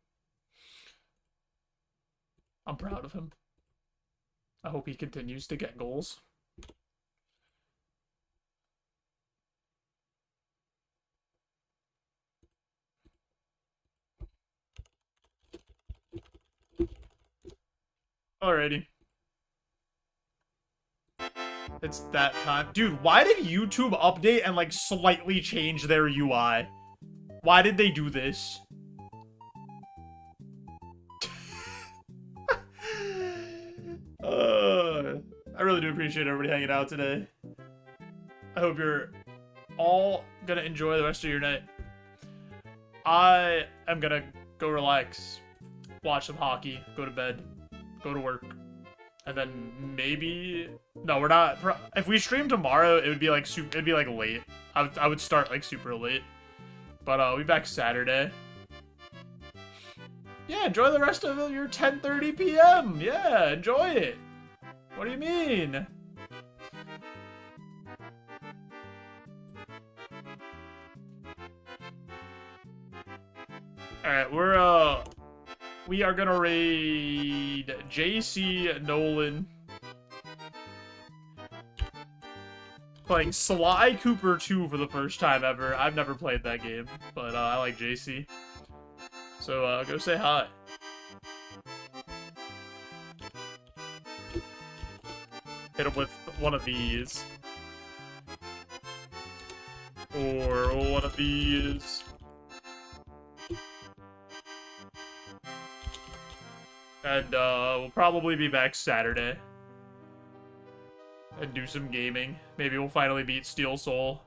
I'm proud of him. I hope he continues to get goals. Alrighty. It's that time. Dude, why did YouTube update and, like, slightly change their UI? Why did they do this? I really do appreciate everybody hanging out today. I hope you're all gonna enjoy the rest of your night. I am gonna go relax, watch some hockey, go to bed, go to work, and then maybe... No, we're not... If we stream tomorrow, it would be like it'd be like late. I would start like super late. But we'll be back Saturday. Yeah, enjoy the rest of your 10:30 p.m. Yeah, enjoy it. What do you mean? Alright, we are gonna raid JC Nolan. Playing Sly Cooper 2 for the first time ever. I've never played that game, but I like JC. So go say hi. Hit him with one of these. Or one of these. And we'll probably be back Saturday. And do some gaming. Maybe we'll finally beat Steel Soul.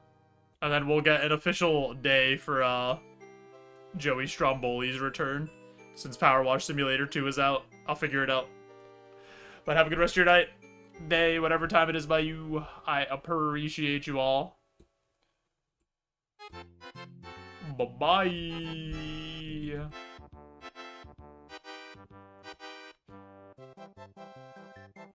And then we'll get an official day for Joey Stromboli's return. Since Power Wash Simulator 2 is out. I'll figure it out. But have a good rest of your night. Day, whatever time it is by you. I appreciate you all. Bye-bye.